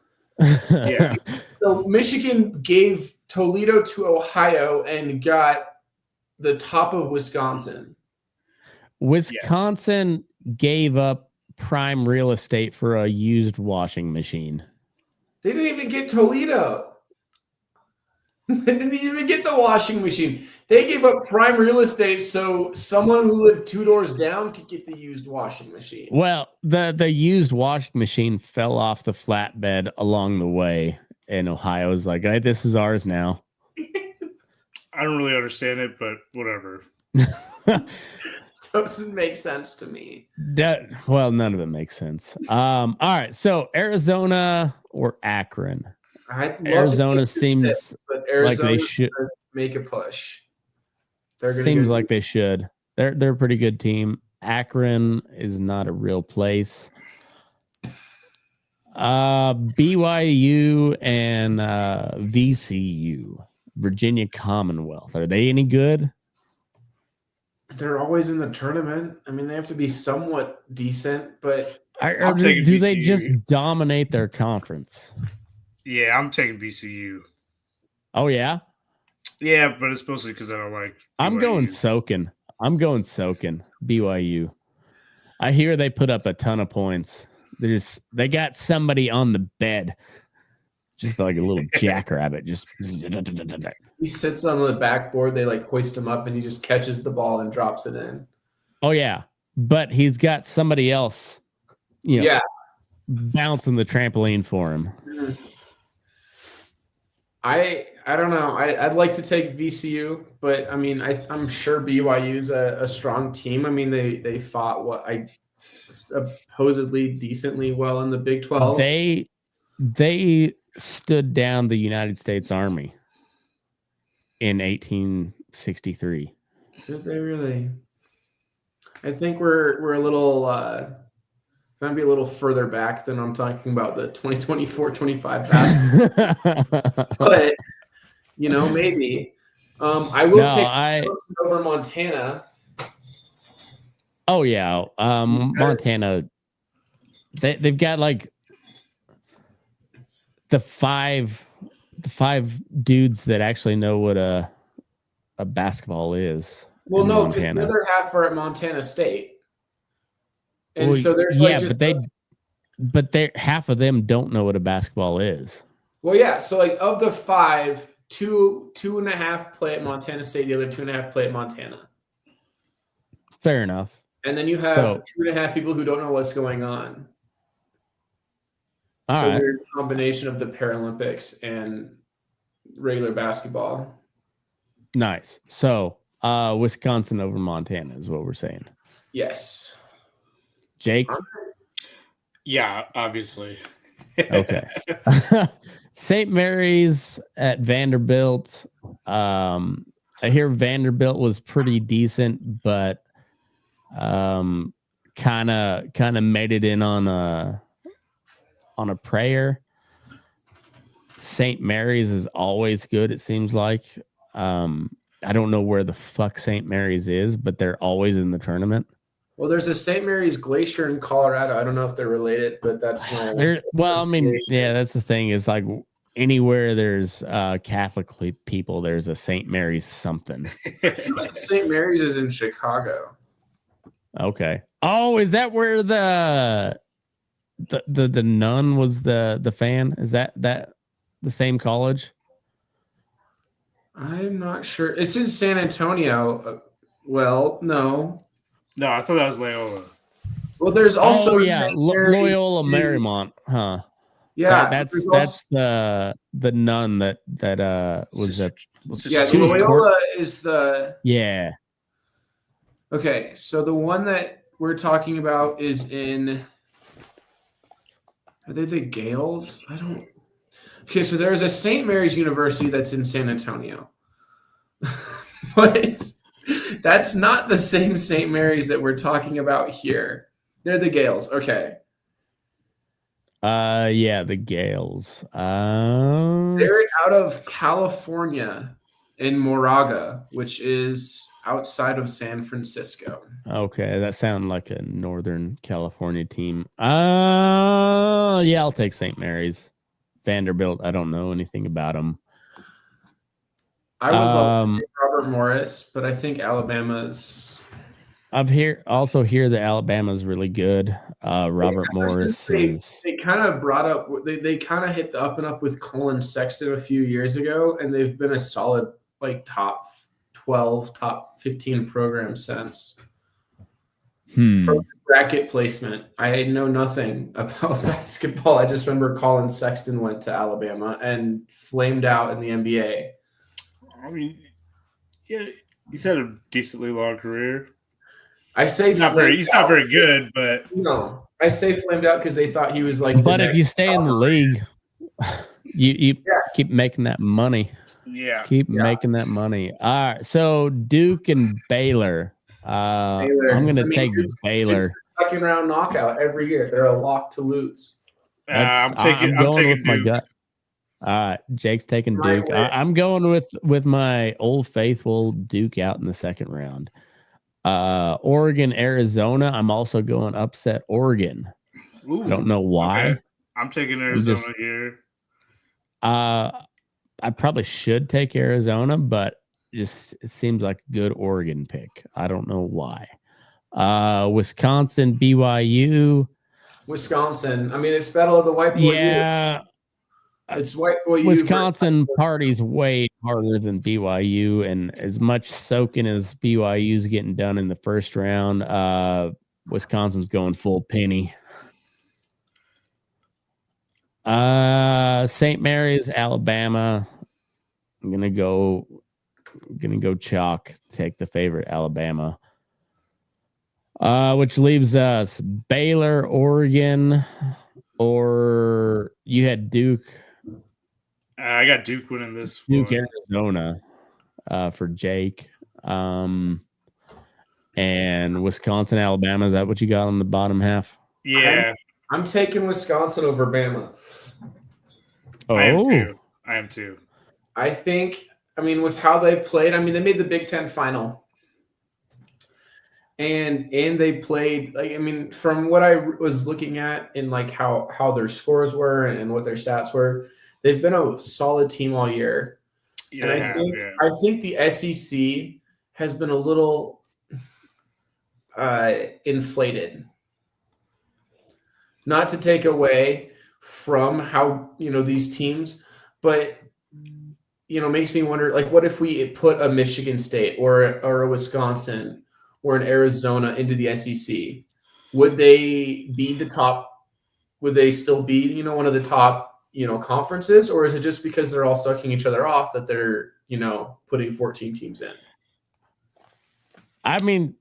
Yeah. So Michigan gave Toledo to Ohio and got the top of Wisconsin. Wisconsin gave up prime real estate for a used washing machine. They didn't even get Toledo. They didn't even get the washing machine. They gave up prime real estate so someone who lived 2 doors down could get the used washing machine. Well, the used washing machine fell off the flatbed along the way, and Ohio was like, hey, this is ours now. I don't really understand it, but whatever. Doesn't make sense to me. None of it makes sense. All right, so Arizona or Akron? Arizona seems like they should make a push. Seems like they should. They're a pretty good team. Akron is not a real place. BYU and VCU, Virginia Commonwealth. Are they any good? They're always in the tournament. I mean, they have to be somewhat decent, but Or do they just dominate their conference? Yeah, I'm taking VCU. Oh, yeah? Yeah, but it's mostly because I don't like BYU. I'm going soaking. BYU. I hear they put up a ton of points. They got somebody on the bed, just like a little jackrabbit. Just he sits on the backboard. They like hoist him up, and he just catches the ball and drops it in. Oh yeah, but he's got somebody else, bouncing the trampoline for him. I don't know. I'd like to take VCU, but I mean, I'm sure BYU's a strong team. I mean, they fought supposedly decently well in the Big 12. They stood down the United States Army in 1863. Did they really? I think we're a little going to be a little further back than I'm talking about the 2024-25 basketball. But maybe. I will take over Montana. Oh yeah, Montana. They've got like the five dudes that actually know what a basketball is. Well, no, because the other half are at Montana State, and so there's but half of them don't know what a basketball is. Well, yeah. So like of the 5, 2.5 play at Montana State, the other 2.5 play at Montana. Fair enough. And then you have 2.5 people who don't know what's going on. All right. Weird combination of the Paralympics and regular basketball. Nice. So Wisconsin over Montana is what we're saying. Yes. Jake? Yeah, obviously. Okay. St. Mary's at Vanderbilt. I hear Vanderbilt was pretty decent, but kind of made it in on a prayer. St. Mary's is always good, it seems like. I don't know where the fuck St. Mary's is, but they're always in the tournament. Well, there's a St. Mary's Glacier in Colorado. I don't know if they're related, but that's my. Well, I mean, yeah, that's the thing. Is like anywhere there's Catholic people, there's a St. Mary's something. I feel like St. Mary's is in Chicago. Okay. Oh, is that where the nun was the fan? Is that the same college? I'm not sure. It's in San Antonio. Well, no. No, I thought that was Loyola. Well, there's also Loyola Marymount, huh? Yeah, that's the nun that was a Loyola is the Okay, so the one that we're talking about is in. Are they the Gales? I don't. Okay, so there's a St. Mary's University that's in San Antonio, but that's not the same St. Mary's that we're talking about here. They're the Gales. Okay. Yeah, the Gales. They're out of California in Moraga, which is outside of San Francisco. Okay, that sounds like a Northern California team. Yeah, I'll take St. Mary's. Vanderbilt, I don't know anything about them. I would love to take Robert Morris, but I think Alabama's. Also hear that Alabama's really good. Robert Morris is. They kind of brought up. They kind of hit the up and up with Colin Sexton a few years ago, and they've been a solid like top 12, top 15 program since. For bracket placement, I know nothing about basketball. I just remember Colin Sexton went to Alabama and flamed out in the NBA. I mean, yeah, he's had a decently long career. I say he's not very good, but no, I say flamed out because they thought he was like. But if you stay in the league, you keep making that money. Yeah, making that money. All right, so Duke and Baylor. I'm going to take Baylor. It's a second round knockout every year. They're a lock to lose. I'm taking with my Duke. gut. All right, Jake's taking My Duke. way. I'm going with my old faithful Duke out in the second round. Oregon, Arizona. I'm also going upset Oregon. Ooh, I don't know why. Okay. I'm taking Arizona here. I probably should take Arizona, but it seems like a good Oregon pick. I don't know why. Wisconsin, BYU. Wisconsin. I mean, it's battle of the white boy. Yeah, It's white boy. Wisconsin party's way harder than BYU, and as much soaking as BYU's getting done in the first round, Wisconsin's going full penny. St. Mary's, Alabama. I'm gonna go chalk. Take the favorite Alabama. Which leaves us Baylor, Oregon, or you had Duke. I got Duke winning this. Duke, one. Arizona, for Jake. And Wisconsin, Alabama. Is that what you got on the bottom half? Yeah. I'm taking Wisconsin over Bama. Oh, I am too. I think, I mean, with how they played, I mean, they made the Big Ten final. And they played, like, I mean, from what I was looking at in like how their scores were and what their stats were, they've been a solid team all year. Yeah, and I think the SEC has been a little inflated. Not to take away from how, these teams, but, makes me wonder, like, what if we put a Michigan State or a Wisconsin or an Arizona into the SEC? Would they be the top? Would they still be, one of the top, conferences? Or is it just because they're all sucking each other off that they're, putting 14 teams in? I mean,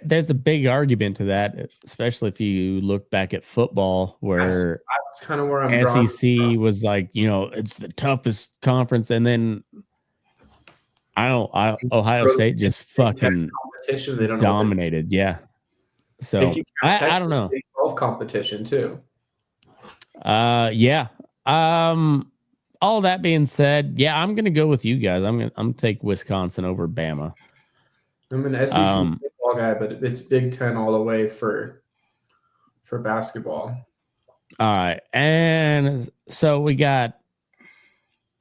there's a big argument to that, especially if you look back at football, where that's kind of where I'm SEC was like, it's the toughest conference, and then Ohio State just fucking competition. They don't dominated. Yeah. So I don't know. Big 12 competition too. Yeah. All that being said, yeah, I'm gonna go with you guys. I'm gonna take Wisconsin over Bama. I'm an SEC football guy, but it's Big Ten all the way for basketball. All right, and so we got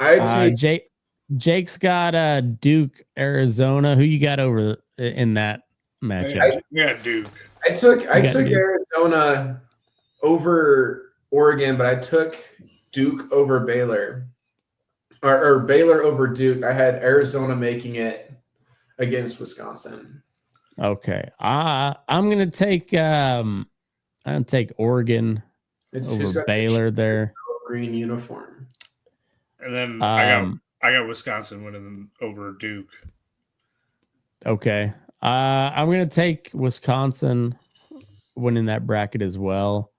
Jake's got Duke, Arizona. Who you got over in that matchup? Yeah, Duke. I took Arizona over Oregon, but I took Duke over Baylor, or Baylor over Duke. I had Arizona making it against Wisconsin. Okay, I'm gonna take Oregon over Baylor there. Green uniform, and then I got Wisconsin winning over Duke. Okay, I'm gonna take Wisconsin winning that bracket as well.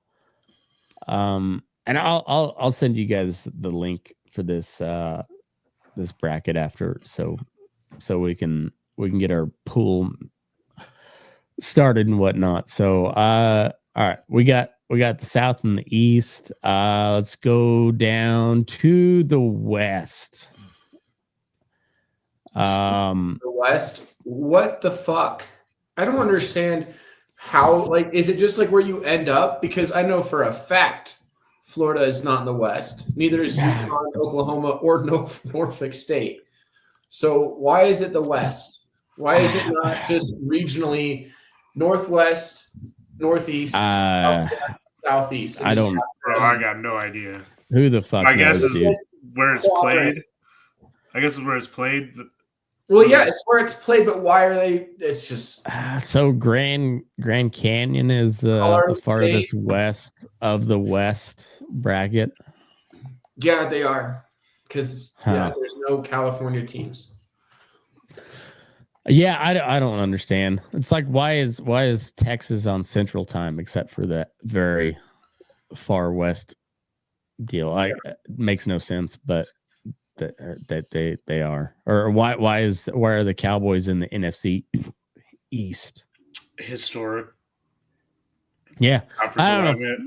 And I'll send you guys the link for this bracket after, so we can get our pool started and whatnot. So all right, we got the South and the East. Let's go down to the West. The West. What the fuck? I don't understand how. Like, is it just like where you end up? Because I know for a fact Florida is not in the West. Neither is UConn, Oklahoma, or Norfolk State. So why is it the West? Why is it not just regionally Northwest, Northeast, Southeast? I don't. Bro, I got no idea. Who the fuck? I guess knows, is where it's played. I guess it's where it's played. But well, yeah, it's where it's played, but why are they? It's just so Grand Canyon is the farthest west of the West bracket. Yeah, they are, because there's no California teams. Yeah, I don't understand. It's like why is Texas on Central Time except for that very far west deal? It makes no sense, but that they are. Or why are the Cowboys in the NFC East? Historic. Yeah, I don't know.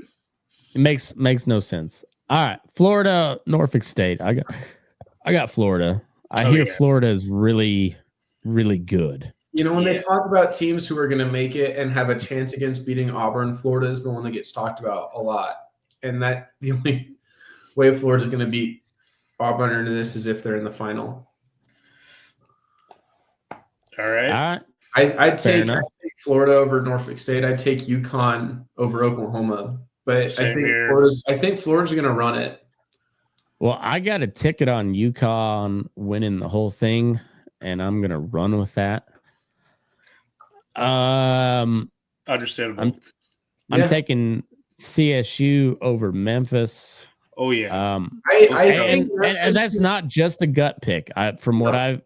makes no sense. All right, Florida, Norfolk State. I got Florida. I hear Florida is really, really good. You know, when they talk about teams who are going to make it and have a chance against beating Auburn, Florida is the one that gets talked about a lot. And that the only way Florida is going to beat Auburn in this is if they're in the final. All right. I'd take Florida over Norfolk State. I'd take UConn over Oklahoma. But I think Florida's going to run it. Well, I got a ticket on UConn winning the whole thing, and I'm going to run with that. Understandable. I'm taking CSU over Memphis. Oh yeah. And that's not just a gut pick. From what I've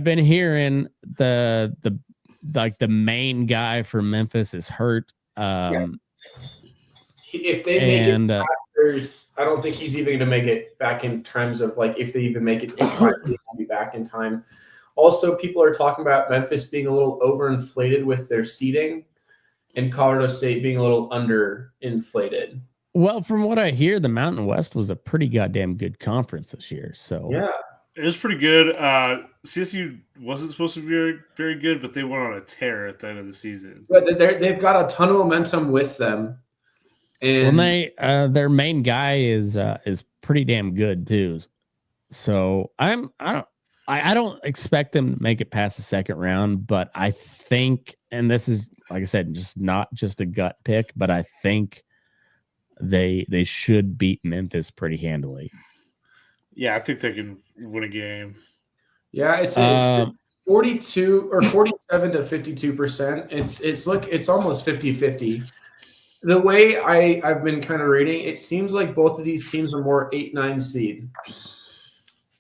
been hearing, the main guy for Memphis is hurt. If they make it, I don't think he's even going to make it back in terms of like if they even make it to 5, he'll be back in time. Also, people are talking about Memphis being a little overinflated with their seeding, and Colorado State being a little underinflated. Well, from what I hear, the Mountain West was a pretty goddamn good conference this year. So yeah, it was pretty good. CSU wasn't supposed to be very, very good, but they went on a tear at the end of the season. But they've got a ton of momentum with them. And their main guy is pretty damn good too. So I don't expect them to make it past the second round, but I think, and this is like I said, not just a gut pick, but I think they should beat Memphis pretty handily. Yeah, I think they can win a game. Yeah, it's 42 or 47 to 52%. It's almost 50-50. The way I've been kind of reading, it seems like both of these teams are more 8-9 seed.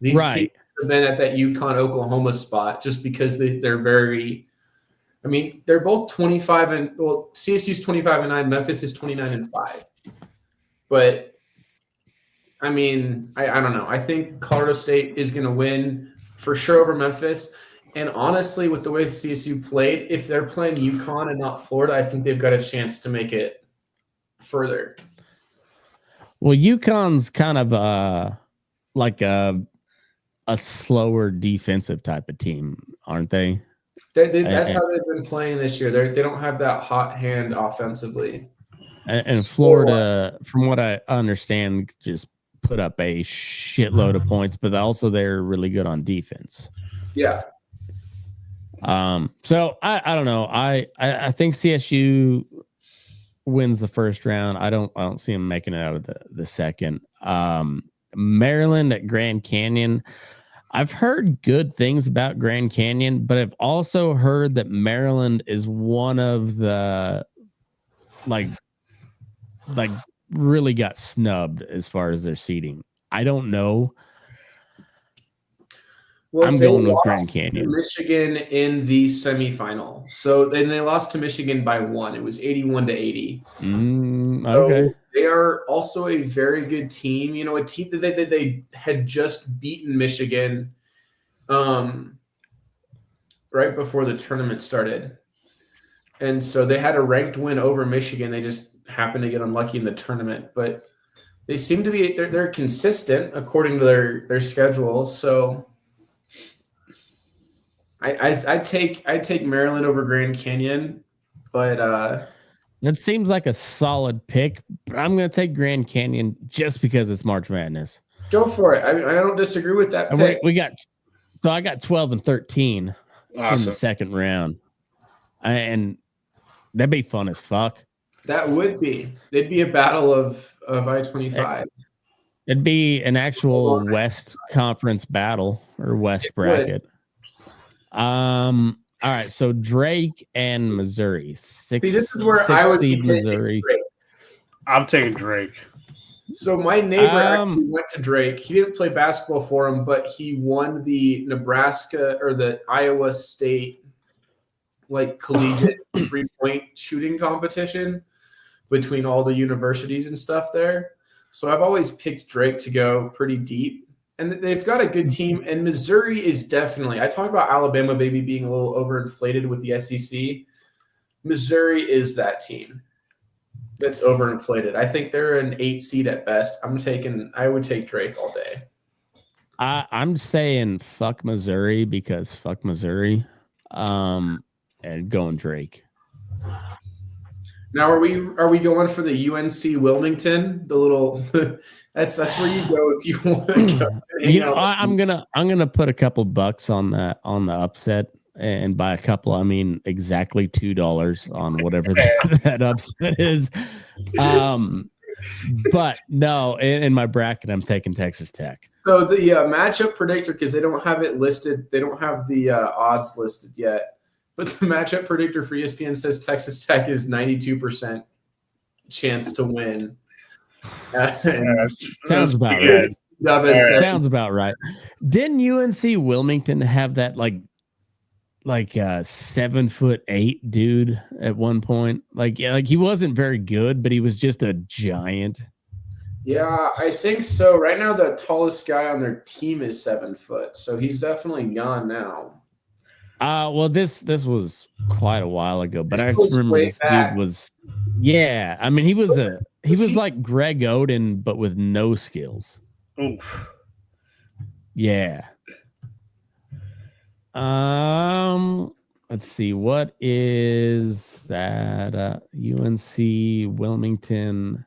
These teams have been at that UConn Oklahoma spot just because they're very. I mean, they're both 25 and CSU's 25-9, Memphis is 29-5. But I mean, I don't know. I think Colorado State is going to win for sure over Memphis. And honestly, with the way CSU played, if they're playing UConn and not Florida, I think they've got a chance to make it further. Well, UConn's kind of like a slower defensive type of team, aren't they? That's how they've been playing this year. They don't have that hot hand offensively. And Florida, from what I understand, just put up a shitload of points, but also they're really good on defense. Yeah. So I don't know. I think CSU wins the first round. I don't see them making it out of the second. Maryland at Grand Canyon. I've heard good things about Grand Canyon, but I've also heard that Maryland is one of the like really got snubbed as far as their seeding. I don't know. Well, I'm going with Grand Canyon. Michigan in the semifinal. So then they lost to Michigan by 1. It was 81-80. Okay. So they are also a very good team. You know, a team that they had just beaten Michigan right before the tournament started. And so they had a ranked win over Michigan. They just happened to get unlucky in the tournament. But they seem to be they're consistent according to their schedule. So I take Maryland over Grand Canyon, but that seems like a solid pick. But I'm going to take Grand Canyon just because it's March Madness. Go for it. I don't disagree with that pick. I got 12 and 13 awesome. In the second round, and that'd be fun as fuck. That would be. It'd be a battle of I-25. It'd be an actual West Conference battle or West bracket. All right, so Drake and Missouri. This is where I would be Missouri. I'm taking Drake. So my neighbor actually went to Drake. He didn't play basketball for him, but he won the Nebraska or the Iowa State collegiate 3-point shooting competition between all the universities and stuff there. So I've always picked Drake to go pretty deep. And they've got a good team. And Missouri is definitely – I talked about Alabama maybe being a little overinflated with the SEC. Missouri is that team. That's overinflated. I think they're an 8 seed at best. I would take Drake all day. I'm saying fuck Missouri because fuck Missouri. And going Drake. Now, are we going for the UNC Wilmington? The little that's where you go if you want to go. I'm gonna put a couple bucks on the upset, and by a couple I mean exactly $2 on whatever that upset is. But no, in my bracket I'm taking Texas Tech. So the matchup predictor, because they don't have it listed, they don't have the odds listed yet. But the matchup predictor for ESPN says Texas Tech is 92% chance to win. Sounds about right. Sounds about right. Didn't UNC Wilmington have that like 7'8" dude at one point? Like he wasn't very good, but he was just a giant. Yeah, I think so. Right now, the tallest guy on their team is 7 foot, so he's definitely gone now. Well, this was quite a while ago, but I remember this dude was, yeah. I mean, he was like Greg Oden, but with no skills. Oof. Yeah. Let's see. What is that? UNC Wilmington.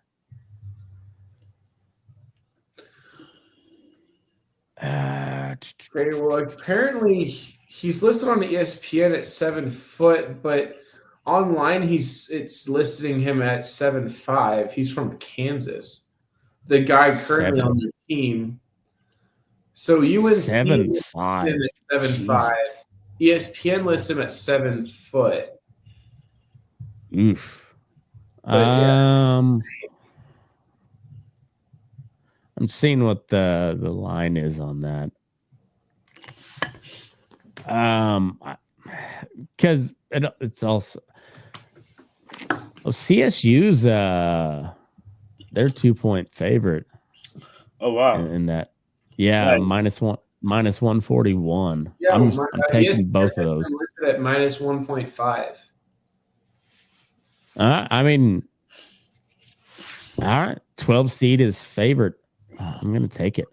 Okay, well, apparently he's listed on the ESPN at 7 foot, but online it's listing him at 7'5". He's from Kansas. The guy currently on the team. So UNC 7'5". 7'5". ESPN lists him at 7 foot. Oof. I'm seeing what the line is on that. Because it's also CSU's their 2-point favorite. Oh wow! In that, yeah, nice. minus 141. Yeah, I'm taking both of those. Listed at minus 1.5. I mean, all right, 12 seed is favorite. I'm gonna take it.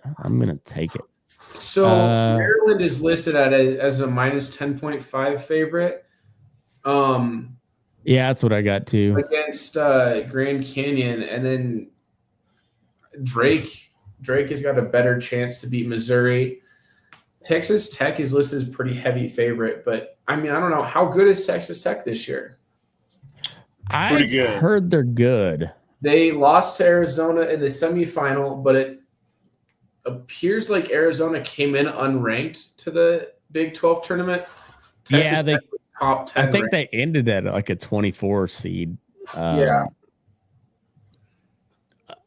So Maryland is listed as a minus 10.5 favorite. Yeah, that's what I got too. Against Grand Canyon, and then Drake has got a better chance to beat Missouri. Texas Tech is listed as a pretty heavy favorite, but I mean, I don't know. How good is Texas Tech this year? I've heard they're good. They lost to Arizona in the semifinal, but it appears like Arizona came in unranked to the Big 12 tournament. Texas Tech was top 10 I think ranked. they ended at like a 24 seed. Yeah,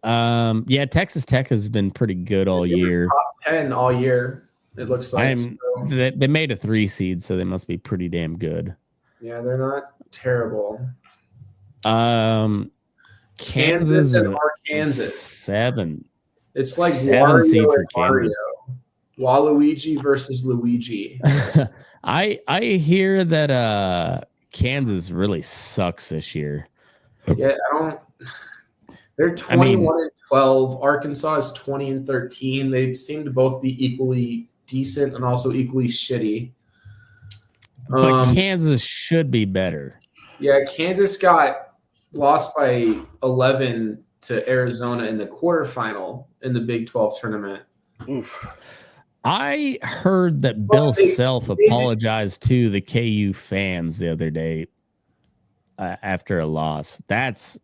Texas Tech has been pretty good all year. Top 10 all year, it looks like. They made a 3 seed, so they must be pretty damn good. Yeah, they're not terrible. Kansas and Arkansas 7. It's like 7 seed for Kansas. Waluigi versus Luigi. I hear that Kansas really sucks this year. Yeah, they're 21-12. Arkansas is 20-13. They seem to both be equally decent and also equally shitty. But Kansas should be better. Yeah, Kansas got lost by 11 to Arizona in the quarterfinal in the Big 12 tournament. Oof. I heard that Bill Self apologized to the KU fans the other day after a loss. That's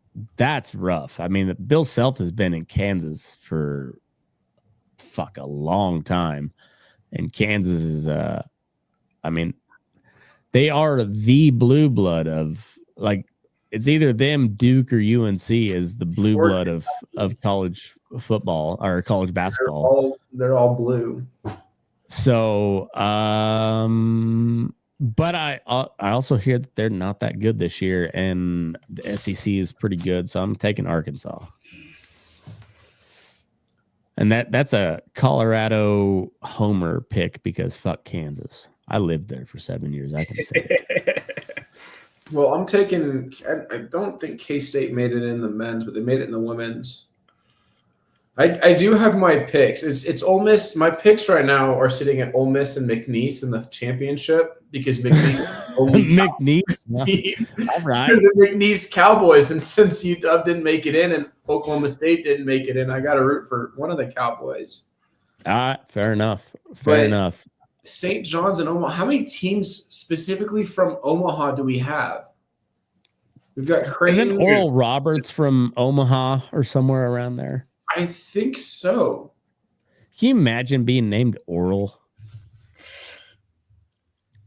rough. I mean, Bill Self has been in Kansas for a long time, and Kansas is I mean, they are the blue blood of, like, it's either them, Duke, or UNC is the blue blood of college football or college basketball. They're all blue. So, but I also hear that they're not that good this year, and the SEC is pretty good. So I'm taking Arkansas, and that's a Colorado homer pick because fuck Kansas. I lived there for 7 years. I can say it. Well, I'm taking. I don't think K-State made it in the men's, but they made it in the women's. I do have my picks. It's Ole Miss. My picks right now are sitting at Ole Miss and McNeese in the championship because McNeese is the only McNeese team. All right. The McNeese Cowboys, and since UW didn't make it in and Oklahoma State didn't make it in, I got to root for one of the Cowboys. All right, fair enough. Fair enough. St. John's and Omaha. How many teams specifically from Omaha do we have? We've got Creighton. Isn't Oral Roberts from Omaha or somewhere around there? I think so. Can you imagine being named Oral?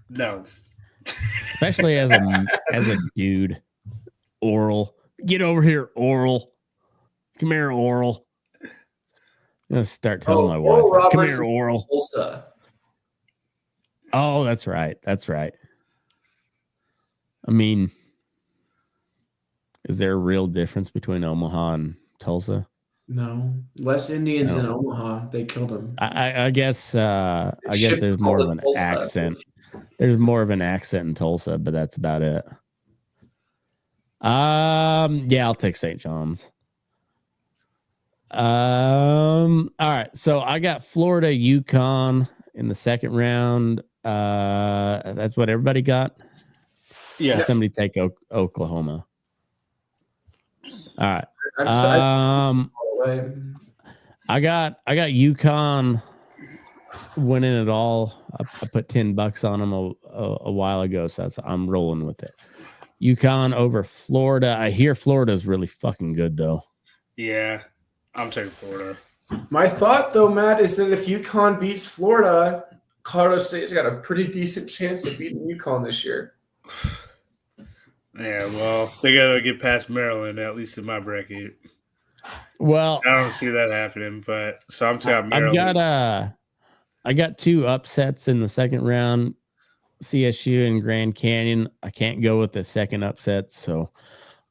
No. Especially as a dude. Oral. Get over here, Oral. Come here, Oral. I'm gonna start telling my wife. Come here, Oral. Tulsa. Oh, that's right. That's right. I mean, is there a real difference between Omaha and Tulsa? No, less Indians in Omaha. They killed them. I guess there's more of an accent. There's more of an accent in Tulsa, but that's about it. Yeah, I'll take St. John's. All right. So I got Florida, UConn in the second round. That's what everybody got. Yeah. Somebody take Oklahoma. All right. I got UConn winning it all. I put $10 on them a while ago, so I'm rolling with it. UConn over Florida. I hear Florida's really fucking good though. Yeah, I'm taking Florida. My thought though, Matt, is that if UConn beats Florida, Colorado State's got a pretty decent chance of beating UConn this year. Yeah, well, they gotta get past Maryland, at least in my bracket. Well, I don't see that happening, but so I'm taking Maryland. I got two upsets in the second round. CSU and Grand Canyon. I can't go with the second upset, so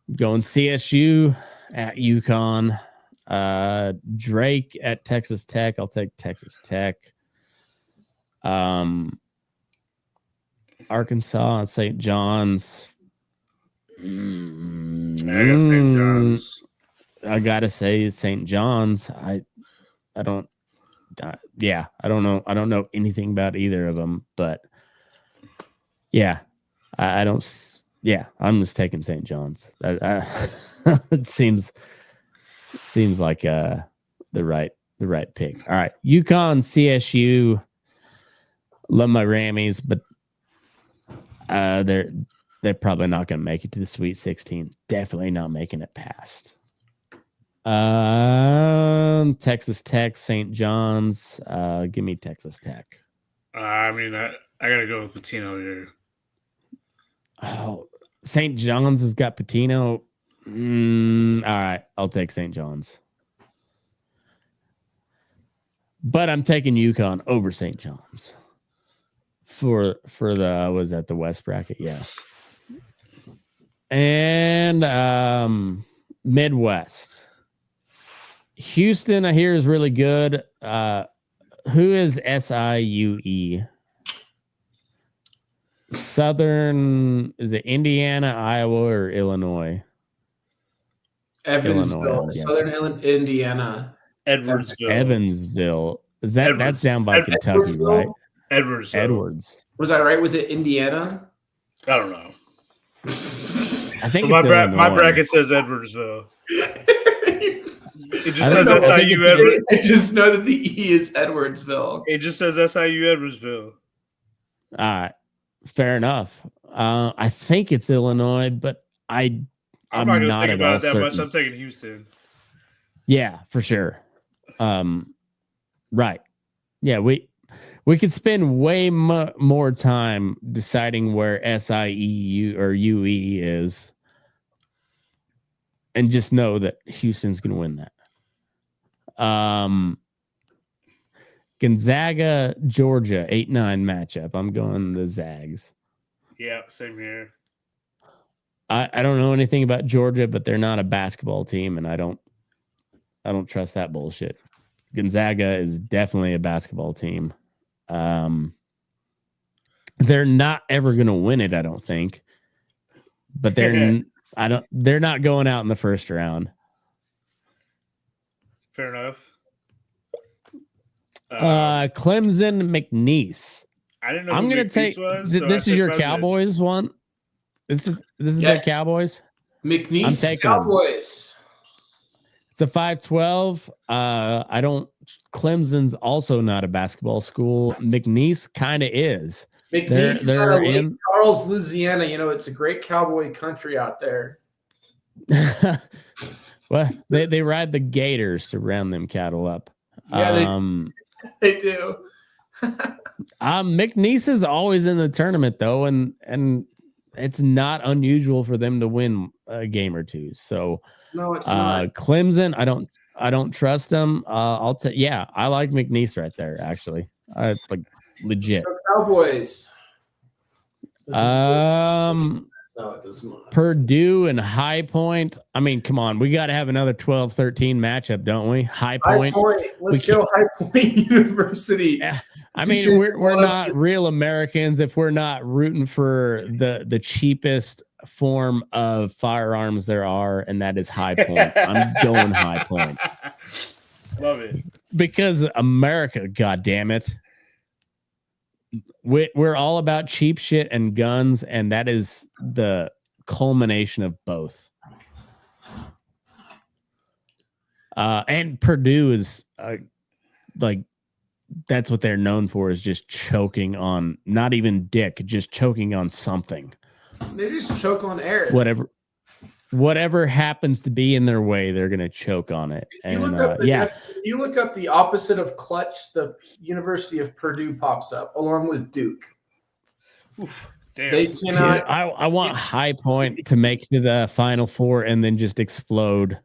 I'm going CSU at UConn. Drake at Texas Tech. I'll take Texas Tech. Arkansas and St. John's. I guess St. John's. I gotta say St. John's. I don't know. I don't know anything about either of them, but yeah, I don't. Yeah, I'm just taking St. John's. It seems like the right pick. All right, UConn, CSU. Love my Rammies, but they're probably not going to make it to the Sweet 16. Definitely not making it past. Texas Tech, St. John's. Give me Texas Tech. I gotta go with Patino here. Oh, St. John's has got Patino. All right, I'll take St. John's. But I'm taking UConn over St. John's for the was that the West bracket, yeah. And Midwest. Houston, I hear, is really good. Who is SIUE? Southern, is it Indiana, Iowa, or Illinois? Evansville, Southern Indiana. Evansville. Is that that's down by Kentucky, right? Edwards. Was I right with it? Indiana? I don't know. I think my bracket says Edwardsville. It just says SIU Edwardsville. I just know that the E is Edwardsville. It just says SIU Edwardsville. All right, fair enough. I think it's Illinois, but I'm not going to think about it that much. I'm taking Houston. Yeah, for sure. Right. Yeah, we could spend way more time deciding where SIEU or UE is, and just know that Houston's going to win that. Gonzaga, Georgia, 8-9 matchup. I'm going the Zags. Yeah, same here. I don't know anything about Georgia, but they're not a basketball team, and I don't trust that bullshit. Gonzaga is definitely a basketball team. They're not ever going to win it, I don't think. but they're not going out in the first round. Fair enough. Clemson McNeese. I didn't know. I'm going to take this is your Cowboys one. This is their Cowboys. McNeese Cowboys. It's a 5-12. Clemson's also not a basketball school. McNeese kind of is. McNeese is out of Lake Charles, Louisiana. You know, it's a great cowboy country out there. Well, they ride the gators to round them cattle up. Yeah, they do. McNeese is always in the tournament though, and it's not unusual for them to win a game or two. So no, it's not. Clemson, I don't trust them. I like McNeese right there. Actually, it's like legit. Cowboys. No, it does not. Purdue and High Point. I mean, come on. We got to have another 12-13 matchup, don't we? High Point. Let's go High Point University. Yeah. I mean, we're not real Americans if we're not rooting for the cheapest form of firearms there are, and that is High Point. I'm going High Point. Love it. Because America, goddammit. We're all about cheap shit and guns, and that is the culmination of both. And Purdue is like that's what they're known for, is just choking on not even dick, just choking on something. They just choke on air. Whatever happens to be in their way, they're gonna choke on it. And you look up the opposite of clutch, the University of Purdue pops up along with Duke. Oof, damn. They cannot. I want High Point to make it to the Final Four and then just explode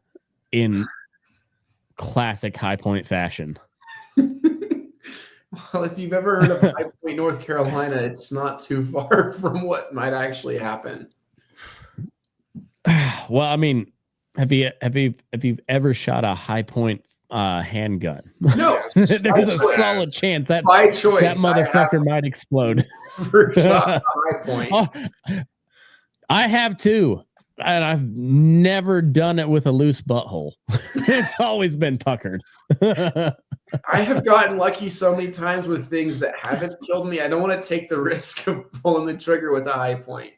in classic High Point fashion. Well, if you've ever heard of High Point, North Carolina, it's not too far from what might actually happen. Well, I mean, have you ever shot a High Point handgun? No. There's a solid chance that by choice that motherfucker might explode. Shot High Point. Oh, I have too, and I've never done it with a loose butthole. It's always been puckered. I have gotten lucky so many times with things that haven't killed me. I don't want to take the risk of pulling the trigger with a High Point.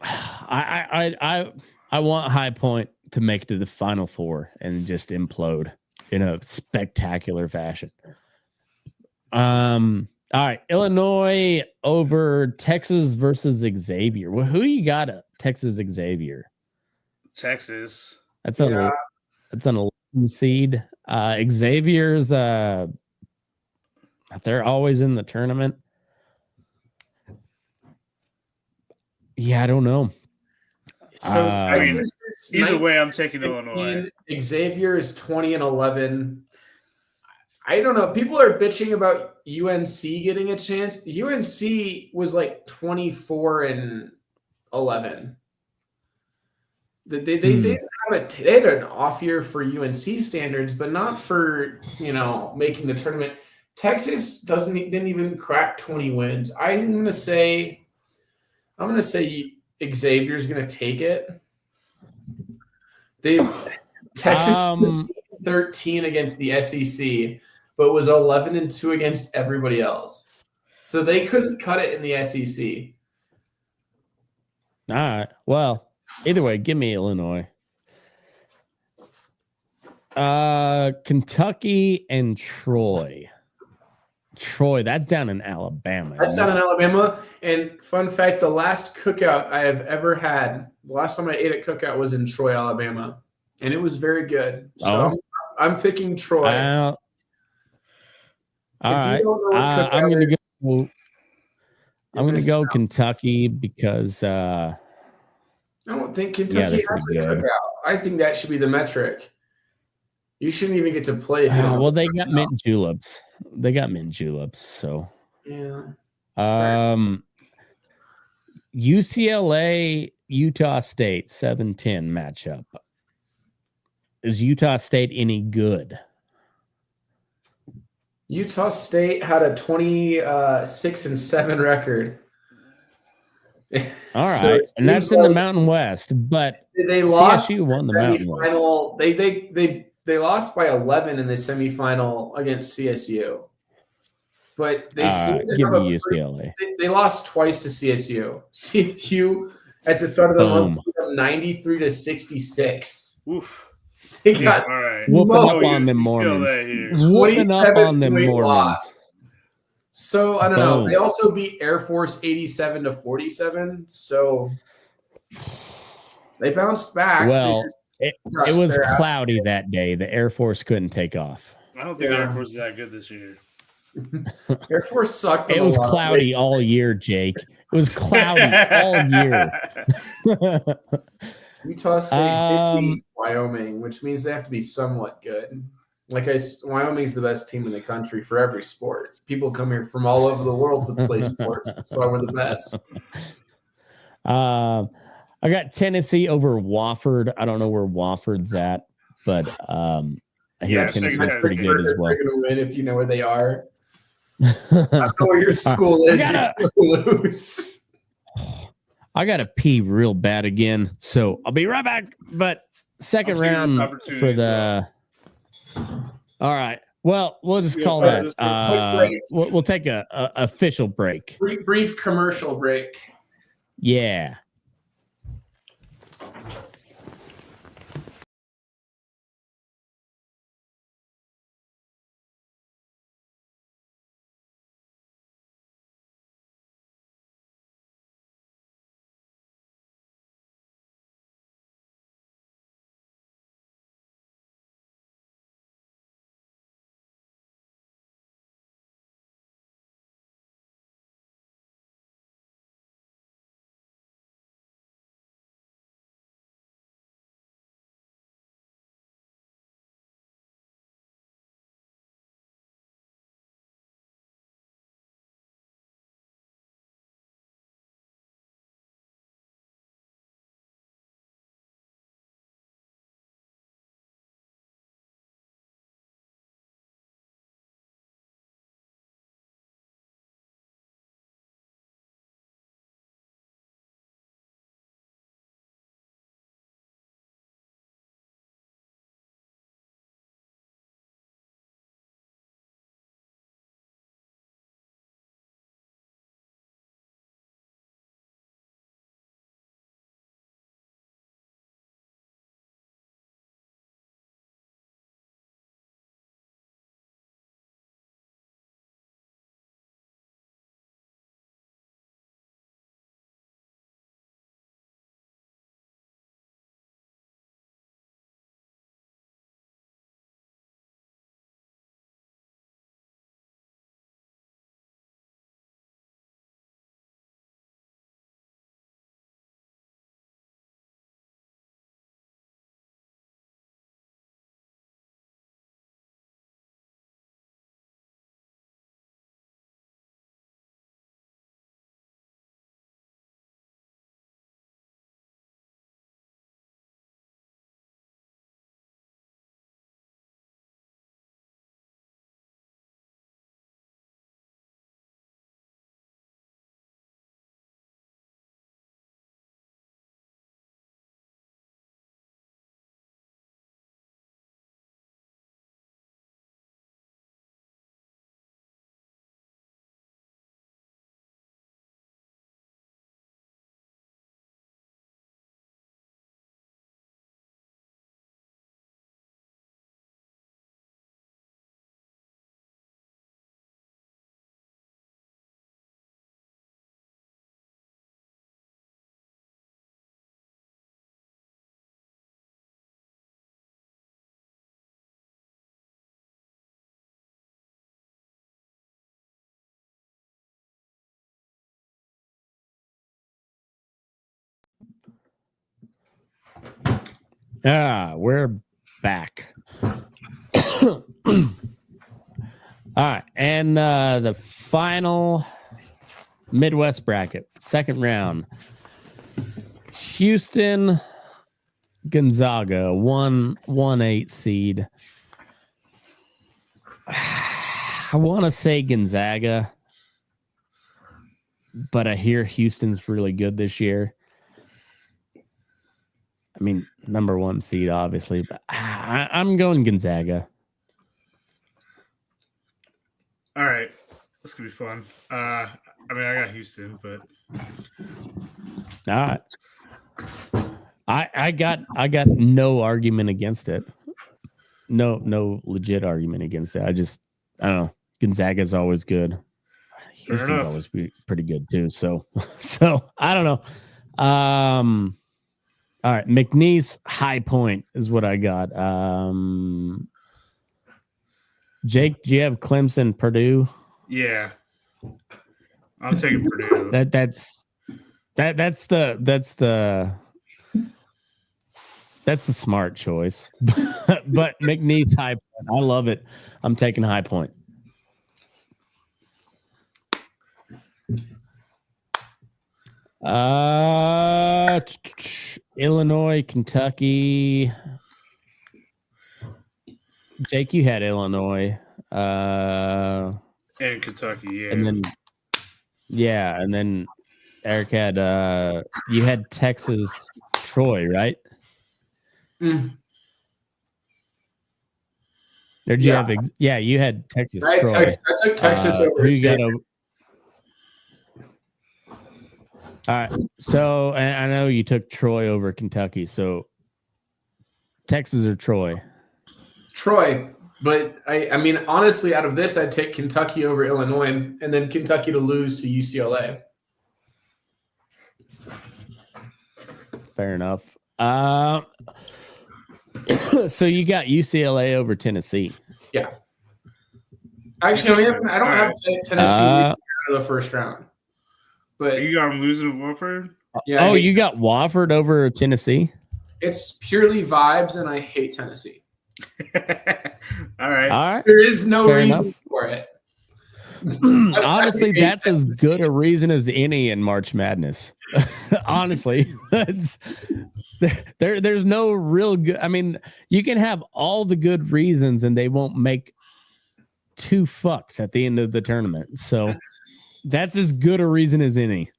I want High Point to make it to the Final Four and just implode in a spectacular fashion. All right, Illinois over Texas versus Xavier. Well, who you got? Texas Xavier. Texas. That's an 11 seed. Xavier's they're always in the tournament. Yeah, I don't know. So either way, I'm taking Illinois. Xavier is 20-11. I don't know. People are bitching about UNC getting a chance. UNC was like 24-11. They had an off year for UNC standards, but not for making the tournament. Texas didn't even crack 20 wins. I'm gonna say Xavier's gonna take it. Texas 13 against the SEC, but was 11-2 against everybody else. So they couldn't cut it in the SEC. All right. Well, either way, give me Illinois. Kentucky and Troy. That's down in Alabama. That's down in Alabama. And fun fact, the last cookout I have ever had, the last time I ate at cookout was in Troy, Alabama. And it was very good. So I'm picking Troy. All right. I'm going to go Kentucky because I don't think Kentucky has a cookout. I think that should be the metric. You shouldn't even get to play if you don't. Well, they got mint juleps. So yeah. UCLA, Utah State, 7-10 matchup. Is Utah State any good? Utah State had a 26-7 record. All So right, it and that's seems in the like Mountain West, but they lost CSU won the Mountain West. semifinal. They lost by 11 in the semifinal against CSU, but they seem to Give have me a UCLA. they lost twice to CSU. CSU at the start of the month beat them 93-66. Oof. They got All right. Whooping up Oh, on them UCLA Mormons. here. Whooping up on them 27-point Mormons. loss. So I don't know. Boom. They also beat Air Force 87-47. So they bounced back. Well, it was They're cloudy that day. The Air Force couldn't take off. I don't think Air Force is that good this year. Air Force sucked. It was cloudy all year, Jake. It was cloudy all year. Utah State did beat Wyoming, which means they have to be somewhat good. Wyoming's the best team in the country for every sport. People come here from all over the world to play sports. That's why we're the best. I got Tennessee over Wofford. I don't know where Wofford's at, but I hear Tennessee's pretty good as well. They're going to win if you know where they are. I know where your school is. You're going to lose. I got to pee real bad again, so I'll be right back. But second round for the. All right. Well, we'll just call that. We'll take a official break. Brief commercial break. Yeah. We're back. All right, and the final Midwest bracket, second round. Houston, Gonzaga, 1-8 seed. I want to say Gonzaga. but I hear Houston's really good this year. I mean, number 1 seed, obviously, but I'm going Gonzaga. All right, this could be fun. I mean, I got Houston, but All right. I got no argument against it. No legit argument against it. I don't know. Gonzaga's always good. Houston's always pretty good too. So I don't know. All right, McNeese High Point is what I got. Jake, do you have Clemson, Purdue? Yeah, I'm taking Purdue. That's the smart choice. But McNeese High Point, I love it. I'm taking High Point. Illinois, Kentucky. Jake, you had Illinois. And Kentucky, yeah. And then Eric had you had Texas, Troy, right? Or did you have? You had Texas. Troy. I took Texas over. Who you got over? All right. So, and I know you took Troy over Kentucky. So, Texas or Troy? Troy. But I mean, honestly, out of this, I'd take Kentucky over Illinois, and then Kentucky to lose to UCLA. Fair enough. So you got UCLA over Tennessee. Yeah. Actually, I don't have Tennessee out of the first round. But you got them losing to Wofford? Yeah. Oh, you got Wofford over Tennessee? It's purely vibes, and I hate Tennessee. All right. There is no reason for it. Honestly, that's as good a reason as any in March Madness. Honestly, there's no real good. I mean, you can have all the good reasons, and they won't make 2 fucks at the end of the tournament. So that's as good a reason as any.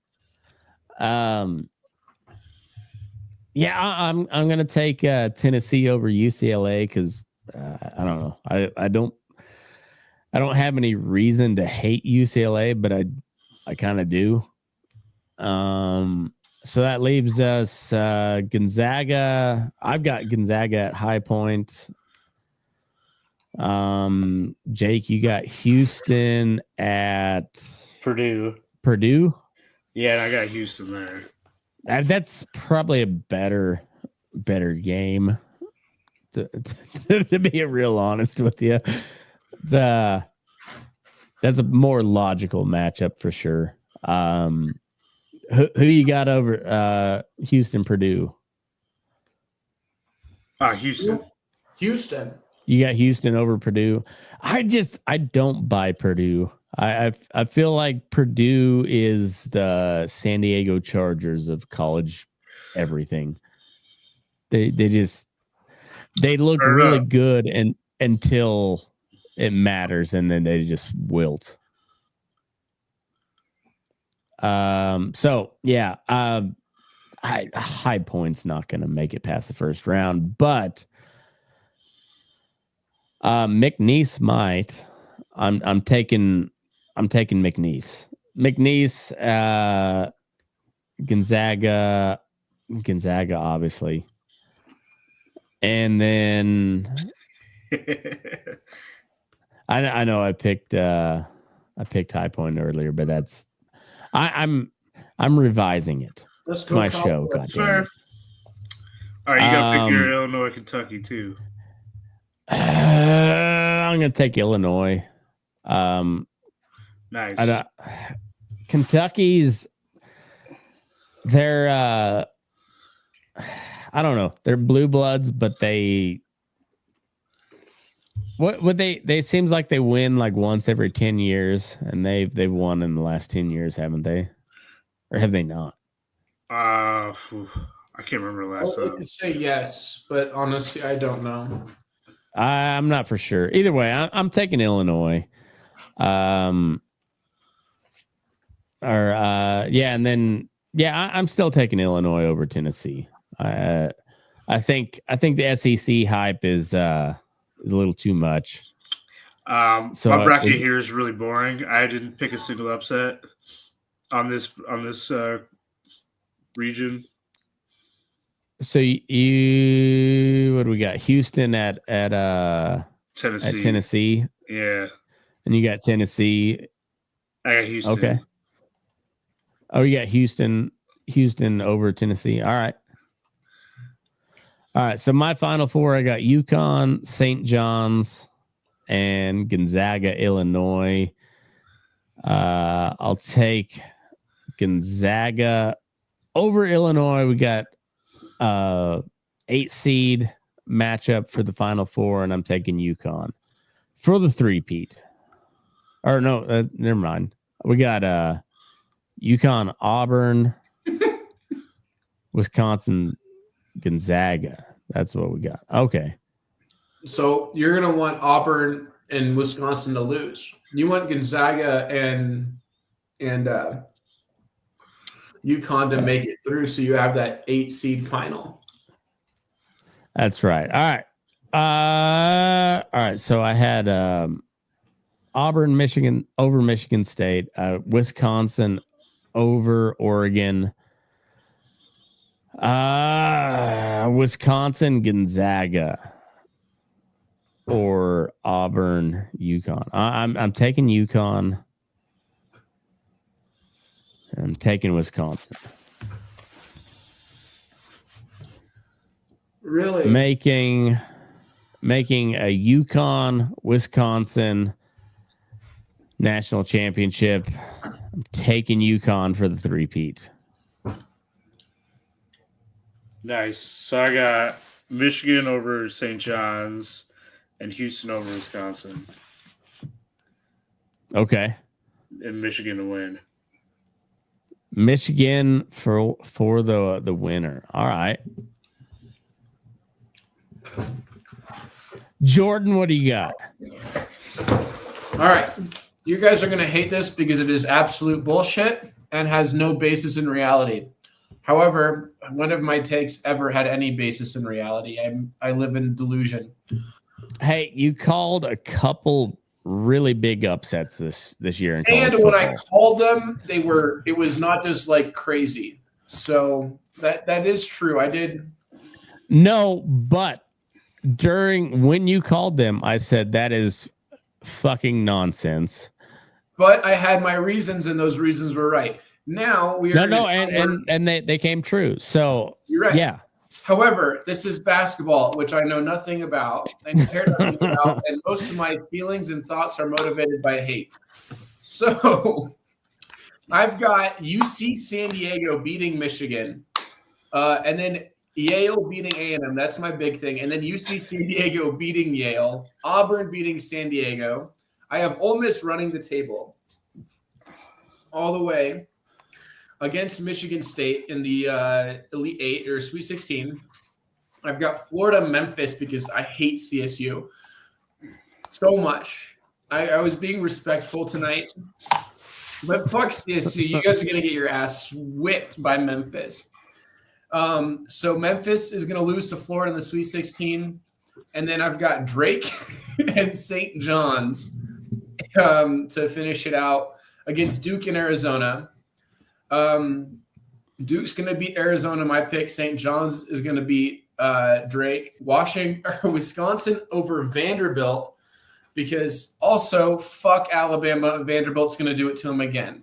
Yeah, I'm gonna take Tennessee over UCLA because I don't know. I don't have any reason to hate UCLA, but I kind of do. So that leaves us Gonzaga. I've got Gonzaga at High Point. Jake, you got Houston at Purdue. Yeah, I got Houston there. That's probably a better game. To be real honest with you, that's a more logical matchup for sure. Who you got over Houston, Purdue? Houston. You got Houston over Purdue. I don't buy Purdue. I feel like Purdue is the San Diego Chargers of college everything. They look really good until it matters, and then they just wilt. So yeah, High Point's not going to make it past the first round, but McNeese might. I'm taking McNeese. Gonzaga, obviously, and then I know I picked High Point earlier, but that's I'm revising it. It's my show. Sure. All right, you got to pick your Illinois, Kentucky too. I'm gonna take Illinois. Nice. Kentucky's they're I don't know. They're blue bloods, but they seems like they win like once every 10 years, and they've won in the last 10 years, haven't they? Or have they not? I can't remember last time. I could say yes, but honestly, I don't know. I'm not for sure. Either way, I'm taking Illinois. and then I'm still taking Illinois over Tennessee. I think the SEC hype is a little too much. So my bracket here is really boring. I didn't pick a single upset on this region. So you what do we got? Houston at Tennessee. At Tennessee. Yeah. And you got Tennessee. I got Houston. Okay. Oh, you got Houston over Tennessee. All right. So my final four, I got UConn, St. John's, and Gonzaga, Illinois. I'll take Gonzaga over Illinois. We got 8 seed matchup for the final four, and I'm taking UConn for the 3-peat. Or no, never mind. We got UConn, Auburn, Wisconsin, Gonzaga. That's what we got. Okay. So you're going to want Auburn and Wisconsin to lose. You want Gonzaga and UConn to make it through, so you have that 8 seed final. That's right. All right. So I had Auburn, Michigan over Michigan State, Wisconsin over Oregon, Wisconsin, Gonzaga, or Auburn, UConn. I'm taking UConn. I'm taking Wisconsin. Really? Making a UConn, Wisconsin national championship. I'm taking UConn for the 3-peat. Nice. So I got Michigan over St. John's and Houston over Wisconsin. Okay. And Michigan to win. Michigan for the winner. All right. Jordan, what do you got? All right. You guys are going to hate this because it is absolute bullshit and has no basis in reality. However, none of my takes ever had any basis in reality. I live in delusion. Hey, you called a couple really big upsets this year in college and football. When I called them, it was not just like crazy. So that is true. I did. No, but when you called them, I said that is fucking nonsense. But I had my reasons, and those reasons were right. Now we are and they came true. So you're right. Yeah. However, this is basketball, which I know nothing about and care nothing about, and most of my feelings and thoughts are motivated by hate. So I've got UC San Diego beating Michigan, and then Yale beating A&M. That's my big thing. And then UC San Diego beating Yale, Auburn beating San Diego. I have Ole Miss running the table all the way against Michigan State in the Elite 8 or Sweet 16. I've got Florida, Memphis, because I hate CSU so much. I was being respectful tonight. But fuck CSU. You guys are going to get your ass whipped by Memphis. So Memphis is going to lose to Florida in the Sweet 16. And then I've got Drake and St. John's to finish it out against Duke and Arizona. Duke's going to beat Arizona, my pick. St. John's is going to beat Drake. Wisconsin over Vanderbilt, because also fuck Alabama. Vanderbilt's going to do it to them again.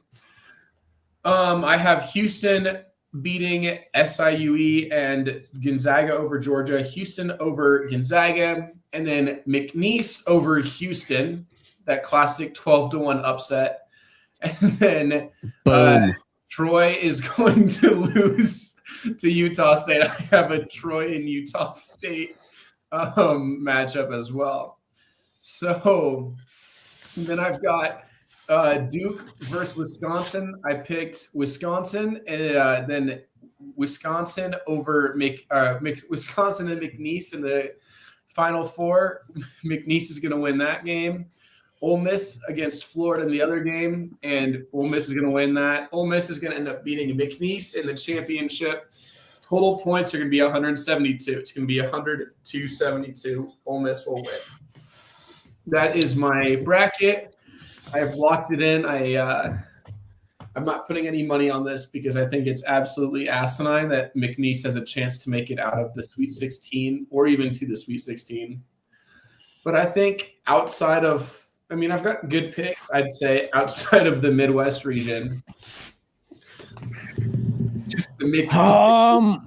I have Houston beating SIUE and Gonzaga over Georgia. Houston over Gonzaga, and then McNeese over Houston. That classic 12-1 upset. And then Troy is going to lose to Utah State. I have a Troy and Utah State matchup as well. So then I've got Duke versus Wisconsin. I picked Wisconsin, and then Wisconsin over Wisconsin and McNeese in the Final Four. McNeese is going to win that game. Ole Miss against Florida in the other game, and Ole Miss is going to win that. Ole Miss is going to end up beating McNeese in the championship. Total points are going to be 172. It's going to be 100-72. Ole Miss will win. That is my bracket. I have locked it in. I'm not putting any money on this because I think it's absolutely asinine that McNeese has a chance to make it out of the Sweet 16 or even to the Sweet 16. But I think outside of – I mean, I've got good picks, I'd say, outside of the Midwest region. Just the Utah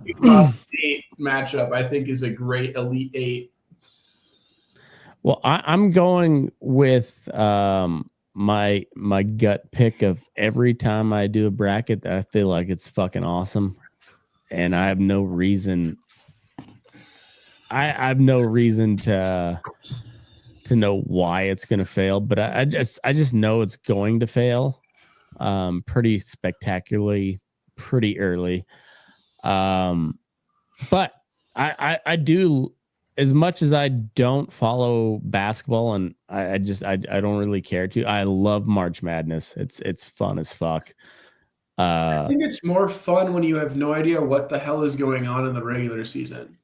State matchup, I think, is a great Elite Eight. Well, I'm going with my gut pick of every time I do a bracket that I feel like it's fucking awesome, and I have no reason. I have no reason to know why it's going to fail, but I just know it's going to fail, pretty spectacularly, pretty early. But I do. As much as I don't follow basketball and I don't really care to, I love March Madness. It's fun as fuck. I think it's more fun when you have no idea what the hell is going on in the regular season.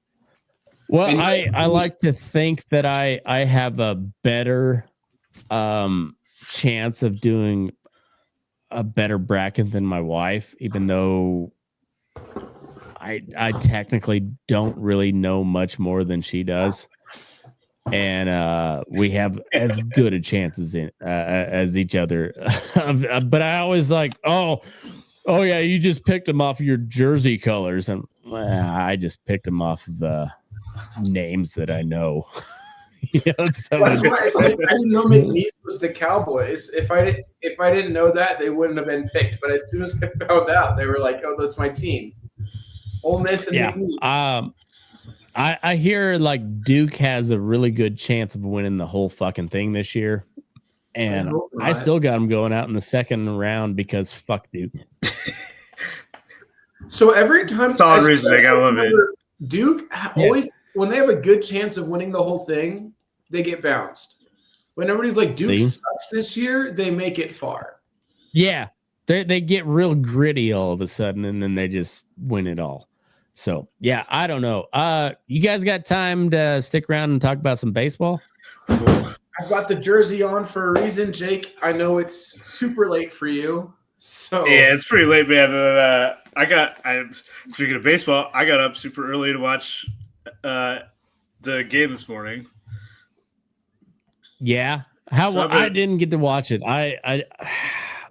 Well, I like to think that I have a better chance of doing a better bracket than my wife, even though I technically don't really know much more than she does, and we have as good a chances as each other. But I always like, oh yeah, you just picked them off of your jersey colors, and I just picked them off of the names that I know. So I didn't know McNeese was the Cowboys. If I didn't know that, they wouldn't have been picked. But as soon as I found out, they were like, "Oh, that's my team." Ole Miss and McNeese. I hear like Duke has a really good chance of winning the whole fucking thing this year, and I still got them going out in the second round because fuck Duke. So every time, solid reasoning, I love it. Duke always, when they have a good chance of winning the whole thing, they get bounced. When everybody's like, Duke sucks this year, they make it far. Yeah, they get real gritty all of a sudden, and then they just win it all. So, yeah, I don't know. You guys got time to stick around and talk about some baseball? I've got the jersey on for a reason, Jake. I know it's super late for you. So yeah, it's pretty late, man. Speaking of baseball, I got up super early to watch the game this morning. Yeah. I didn't get to watch it. I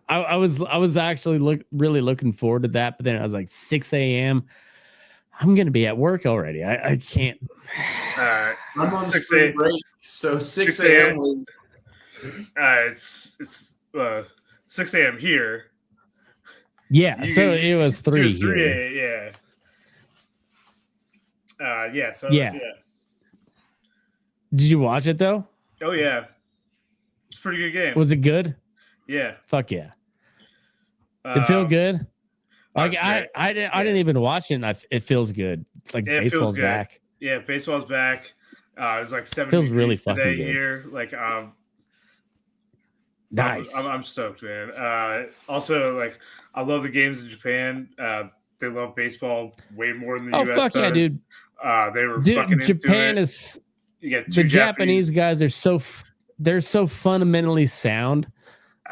was actually really looking forward to that, but then I was like 6 a.m. I'm gonna be at work already. I can't. I'm on 6 a.m. break, so 6 a.m. was. It's 6 a.m. here. Yeah, so it was 3 here. Yeah. Yeah. So yeah. Did you watch it though? Oh yeah, it's a pretty good game. Was it good? Yeah. Fuck yeah. Did it feel good? Like I didn't even watch it. And it feels good. It's like baseball's back. Yeah, baseball's back. It was like 70 feels really fucking today good here. Like nice. I'm stoked, man. Also, like I love the games in Japan. They love baseball way more than the US fuck does. Yeah, dude. They were fucking Japan into it. Is you get the Japanese guys. They're so fundamentally sound.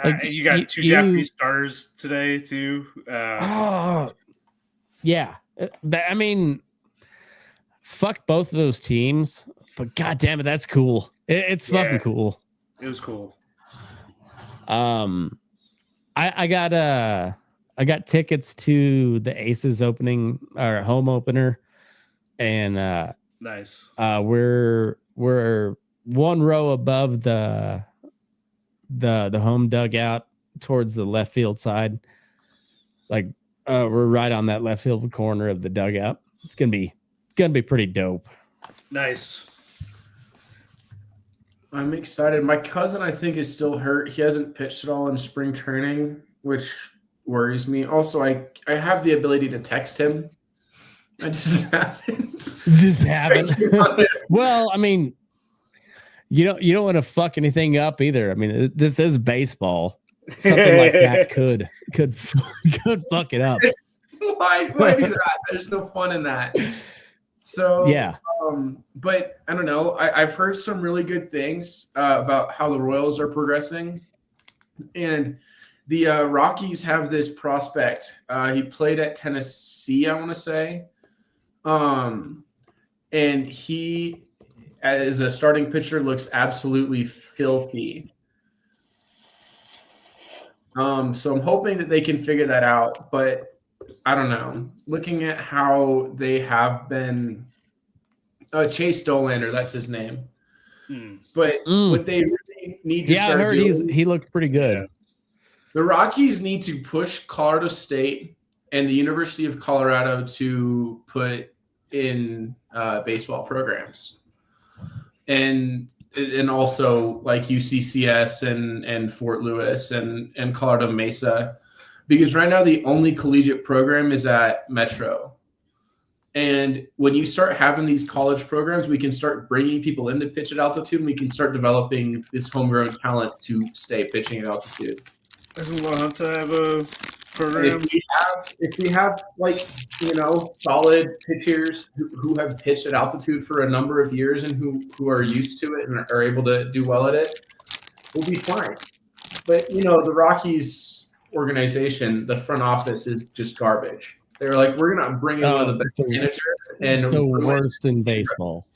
Like, you got two Japanese stars today too. Yeah. I mean, fuck both of those teams, but god damn it, that's cool. It's fucking cool. It was cool. I got tickets to the Aces opening or home opener, and nice. We're one row above the home dugout towards the left field side. Like we're right on that left field corner of the dugout. It's gonna be pretty dope. Nice. I'm excited. My cousin, I think, is still hurt. He hasn't pitched at all in spring training, which worries me. Also, I have the ability to text him. I just haven't. Well, I mean, You don't want to fuck anything up either. I mean, this is baseball. Something like that could fuck it up. Why do that? There's no fun in that. So yeah. But I don't know. I've heard some really good things about how the Royals are progressing, and the Rockies have this prospect. He played at Tennessee, I want to say, and he, as a starting pitcher, looks absolutely filthy. So I'm hoping that they can figure that out, but I don't know. Looking at how they have been, Chase Dolander, that's his name. But what they really need to start doing, he looked pretty good. The Rockies need to push Colorado State and the University of Colorado to put in baseball programs, and also like UCCS and Fort Lewis and Colorado Mesa, because right now the only collegiate program is at Metro. And when you start having these college programs, we can start bringing people in to pitch at altitude, and we can start developing this homegrown talent to stay pitching at altitude. Doesn't La Junta have a program? If we have like, solid pitchers who have pitched at altitude for a number of years and who are used to it and are able to do well at it, we'll be fine. But, the Rockies organization, the front office is just garbage. They're like, we're going to bring in one of the best managers. And the worst in baseball.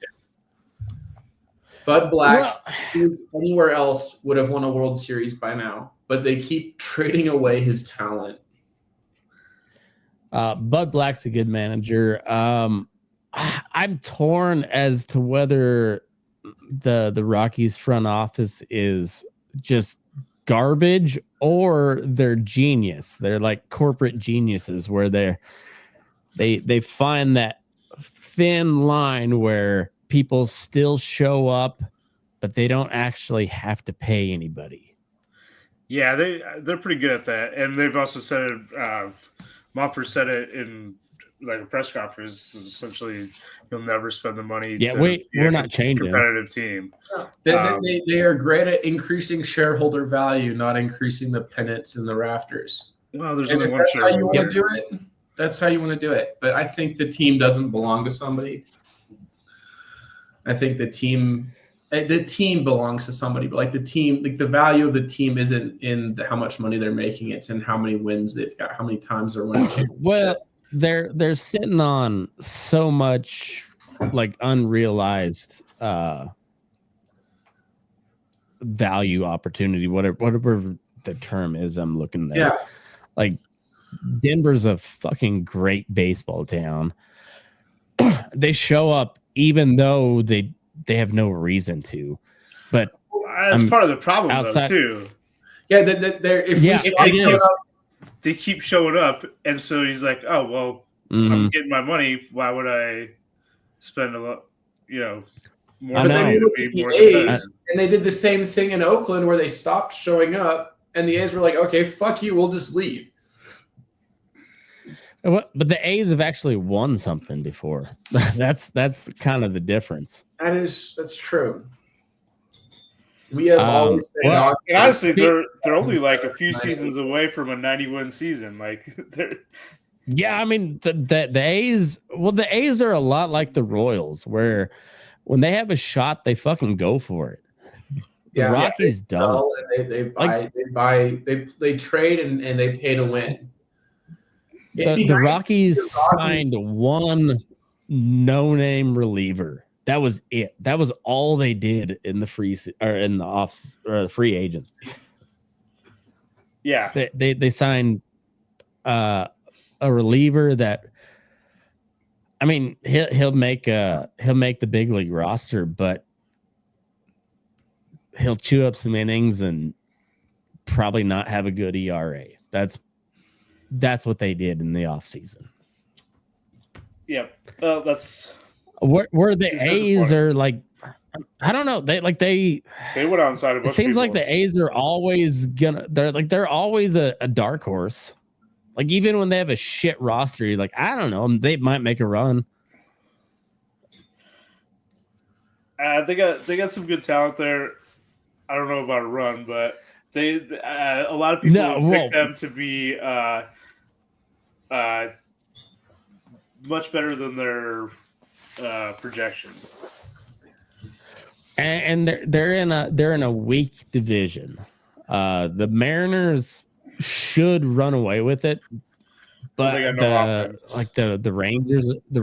Bud Black, who's anywhere else, would have won a World Series by now. But they keep trading away his talent. Bud Black's a good manager. I'm torn as to whether the Rockies front office is just garbage or they're genius. They're like corporate geniuses where they find that thin line where people still show up, but they don't actually have to pay anybody. Yeah, they're pretty good at that, and they've also said it. Mumford said it in like a press conference. Essentially, you'll never spend the money. Yeah, we're not changing. Competitive team. They are great at increasing shareholder value, not increasing the pennants and the rafters. Well, there's only one. That's how you want to do it. That's how you want to do it. But I think the team doesn't belong to somebody. I think the team belongs to somebody, but like the value of the team isn't in how much money they're making. It's in how many wins they've got, how many times they're winning championships. Well, they're sitting on so much like unrealized value opportunity, whatever the term is I'm looking there. Yeah. Like Denver's a fucking great baseball town. They show up even though they have no reason to, but that's part of the problem though, too. Yeah, they keep showing up, and so he's like, "Oh well, I'm getting my money. Why would I spend a lot, more money to be more A's, and they did the same thing in Oakland where they stopped showing up, and the A's were like, "Okay, fuck you, we'll just leave." But the A's have actually won something before. That's kind of the difference. That's true. We have always been honestly, they're only like a few seasons away from a 90-win season. Like, yeah, I mean the A's. Well, the A's are a lot like the Royals, where when they have a shot, they fucking go for it. The Rockies don't. They trade and they pay to win. The Rockies signed one no-name reliever. That was it. That was all they did in the free agents. Yeah, they signed a reliever that, I mean, he'll make the big league roster, but he'll chew up some innings and probably not have a good ERA. That's what they did in the offseason. Yeah, that's where the A's are like, I don't know. They went outside of. It seems like the A's are always they're always a dark horse. Like even when they have a shit roster, you're like, I don't know, they might make a run. They got some good talent there. I don't know about a run, but they a lot of people pick them to be much better than their projection. And they're in a weak division. The Mariners should run away with it, but the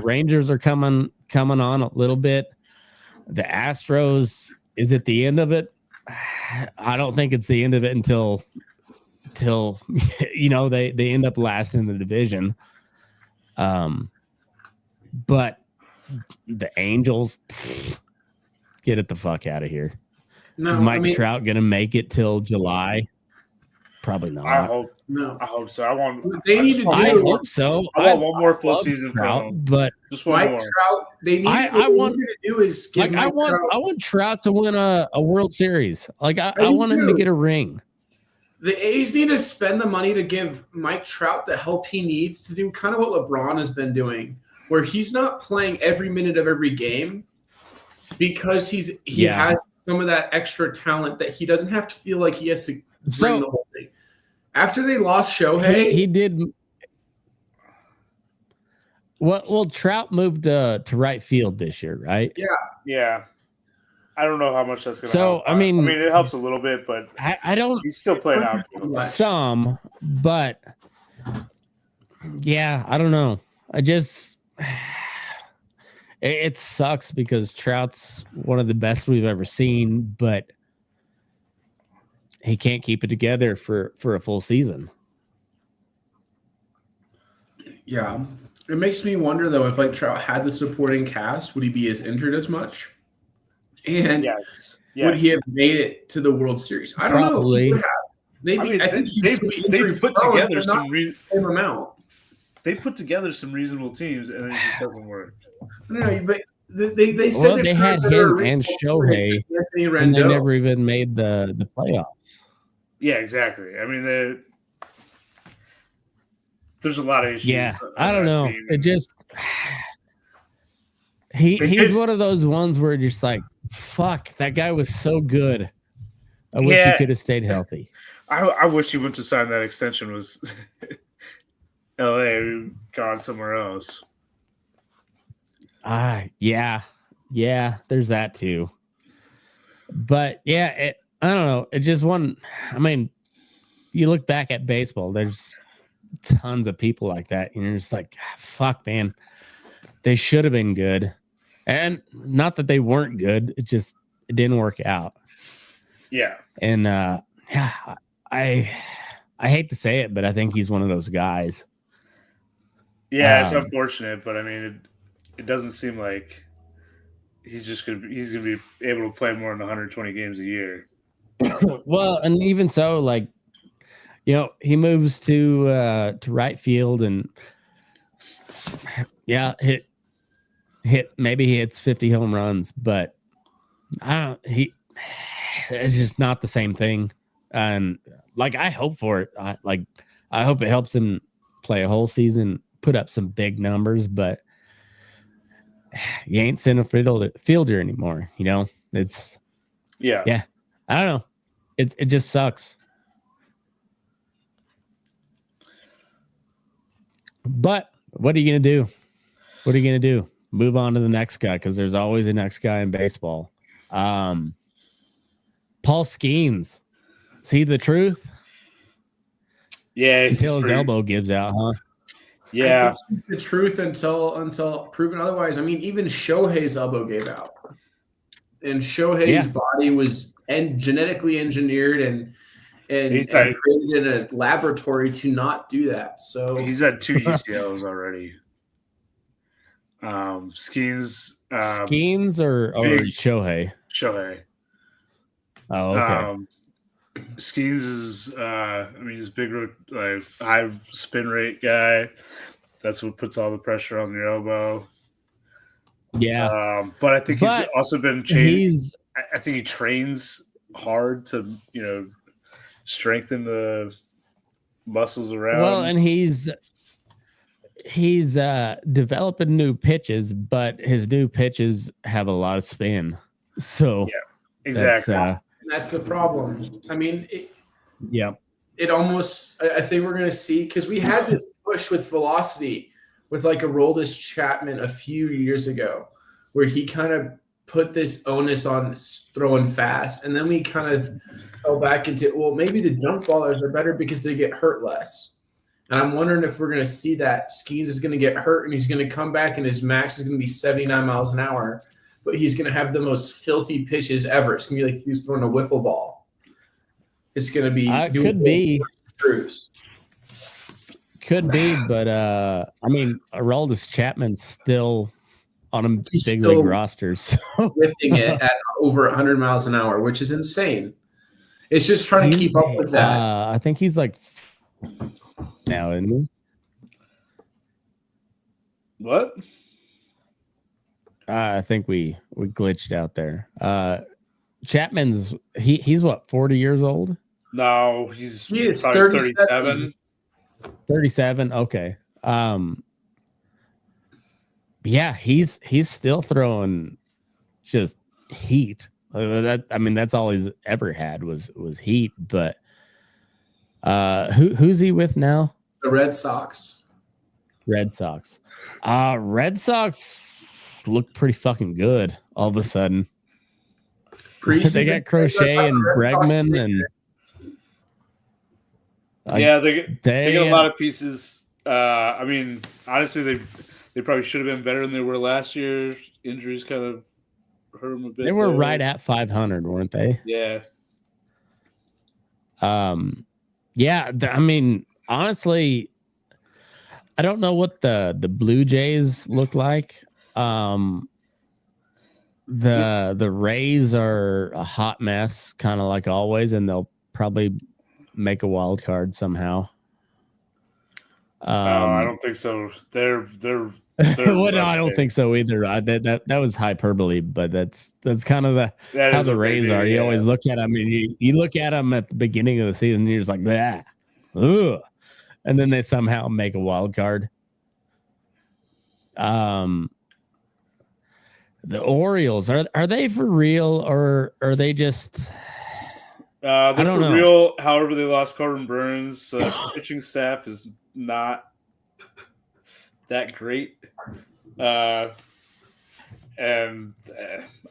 Rangers are coming on a little bit. The Astros, is it the end of it? I don't think it's the end of it until they end up last in the division. But the Angels, get it the fuck out of here. No, is Mike Trout gonna make it till July? Probably not. I hope so. I hope so. I want one more full season Trout, but just one Mike more. Trout. I want to do is give I want Trout to win a World Series. Like I want him to get a ring. The A's need to spend the money to give Mike Trout the help he needs to do kind of what LeBron has been doing, where he's not playing every minute of every game because he has some of that extra talent that he doesn't have to feel like he has to bring the whole thing. After they lost Shohei, he did. Well, Trout moved to right field this year, right? Yeah. I don't know how much that's going to help. I mean, it helps a little bit, but I don't. He's still playing outfield. Some, but yeah, I don't know. I just it sucks because Trout's one of the best we've ever seen, but he can't keep it together for a full season. Yeah. It makes me wonder, though, if like Trout had the supporting cast, would he be as injured as much? And would he have made it to the World Series? I don't know. He would have. Maybe. I think they put together same amount. They put together some reasonable teams, and it just doesn't work. I don't know, but they said they had him and Shohei, and they never even made the playoffs. Yeah, exactly. I mean, there's a lot of issues. Yeah, I don't know. It just he's one of those ones where you're just like, fuck, that guy was so good. I wish he could have stayed healthy. I wish he went to sign that extension was LA, gone somewhere else. Yeah, there's that too. But yeah, I don't know. It just I mean, you look back at baseball, there's tons of people like that, and you're just like, fuck, man, they should have been good. And not that they weren't good, it didn't work out. Yeah. And I hate to say it, but I think he's one of those guys. Yeah, it's unfortunate, but I mean, it doesn't seem like he's gonna be able to play more than 120 games a year. Well, and even so, like, he moves to right field and maybe he hits 50 home runs, but it's just not the same thing. And like, I hope for it. I hope it helps him play a whole season, put up some big numbers, but you ain't center fielder anymore. It's I don't know. It just sucks. But what are you going to do? Move on to the next guy, because there's always a next guy in baseball. Paul Skeens. See the truth? Yeah. Until his elbow gives out, huh? Yeah. The truth until proven otherwise. I mean, even Shohei's elbow gave out. And Shohei's body was genetically engineered and created in a laboratory to not do that. So he's had 2 UCLs already. Skeens or Shohei? Shohei. Oh, okay. Skeens is he's big, like high spin rate guy. That's what puts all the pressure on your elbow. Yeah. But I think he's also been changed. I think he trains hard to, strengthen the muscles around. Well, and he's developing new pitches, but his new pitches have a lot of spin. So exactly. That's the problem. I mean, it almost, I think we're going to see, because we had this push with velocity with like a Aroldis Chapman a few years ago, where he kind of put this onus on throwing fast. And then we kind of fell back into, well, maybe the junk ballers are better because they get hurt less. And I'm wondering if we're going to see that Skeens is going to get hurt and he's going to come back and his max is going to be 79 miles an hour, but he's going to have the most filthy pitches ever. It's going to be like he's throwing a wiffle ball. It's going to be could be cruise. Could be, but I mean, Aroldis Chapman's still on a He's big still league roster, so lifting it at over 100 miles an hour, which is insane. It's just trying to keep up with that. I think he's like now, isn't he? What? I think we glitched out there. Chapman's he's what, 40 years old? No, he is 37. 37. Okay. Yeah, he's still throwing just heat. That's all he's ever had was heat. But who's he with now? The Red Sox. Red Sox look pretty fucking good all of a sudden. They got Crochet and Bregman and they get a lot of pieces. I mean, honestly, they probably should have been better than they were last year. Injuries kind of hurt them a bit. They were right at 500, weren't they? Yeah. I mean, honestly, I don't know what the Blue Jays look like. The Rays are a hot mess, kind of like always, and they'll probably make a wild card somehow. I don't think so. They're well, no, I don't think so either. That was hyperbole, but that's kind of how the Rays are. You always look at them, and you look at them at the beginning of the season, and you're just like, "Bah, ugh," and then they somehow make a wild card. The Orioles, are they for real, or are they just? They're for real. However, they lost Corbin Burns. Pitching staff is not that great, and I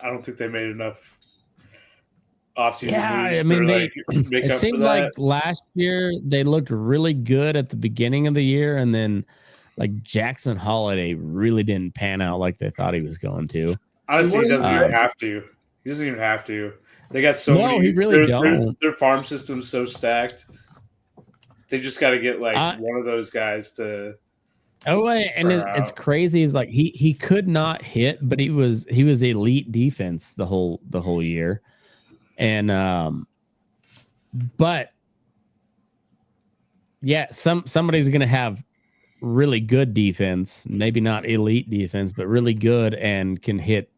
don't think they made enough offseason moves. I mean, make it up seemed for that. like last year they looked really good at the beginning of the year, and then like Jackson Holiday really didn't pan out like they thought he was going to. Honestly, he doesn't even have to. He doesn't even have to. They got so many. He really don't. Their farm system's so stacked. They just got to get like one of those guys to. It's crazy. Is like he could not hit, but he was elite defense the whole year, and but yeah, somebody's gonna have really good defense, maybe not elite defense, but really good and can hit,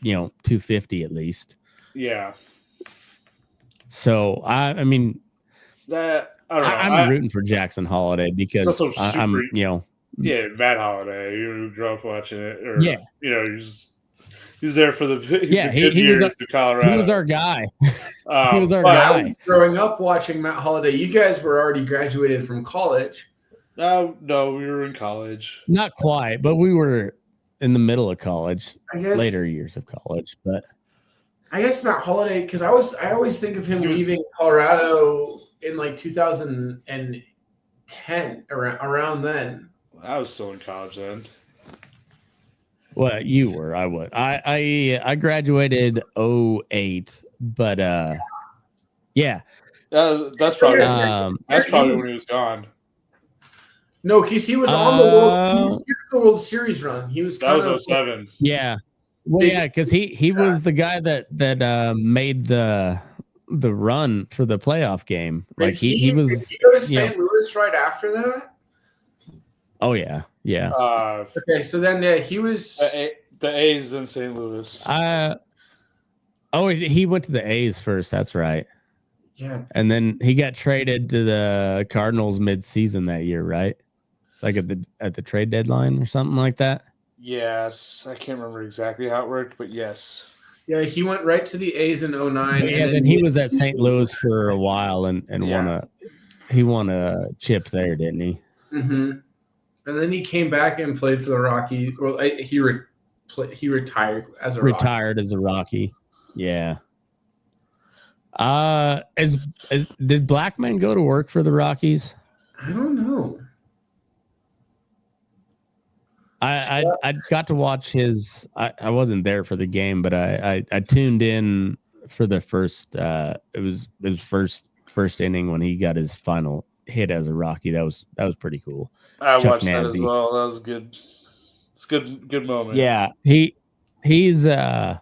250 at least. Yeah. So I mean, that I don't know. I'm rooting for Jackson Holiday because I'm Matt Holiday. You grew up watching it, or he was there for the good years in Colorado. He was our guy. He was our guy. I was growing up watching Matt Holiday. You guys were already graduated from college. No, we were in college. Not quite, but we were in the middle of college, I guess, later years of college. But I guess Matt Holiday, because I always think of him leaving Colorado in like 2010, around then. I was still in college then. Well, you were. I would. I graduated 2008, but yeah. That's probably when he was gone. No, because he was on the World Series run. He was that was 2007. Yeah. Well, yeah, because he was the guy that made the run for the playoff game. Like he was. Did he go to St. Louis right after that? Oh yeah. Okay, so then he was the A's in St. Louis. He went to the A's first. That's right. Yeah. And then he got traded to the Cardinals mid-season that year, right? Like at the trade deadline or something like that. Yes, I can't remember exactly how it worked, but yes. Yeah, he went right to the A's in 09. Yeah, then he was at St. Louis for a while and won a chip there, didn't he? Mm-hmm. And then he came back and played for the Rockies. Well, he retired as a Rocky. Yeah. Did Blackman go to work for the Rockies? I don't know. I got to watch his. I wasn't there for the game, but I tuned in for the first. It was his first inning when he got his final hit as a Rocky. That was pretty cool. I watched that as well. That was good. It's good moment. Yeah, he's. I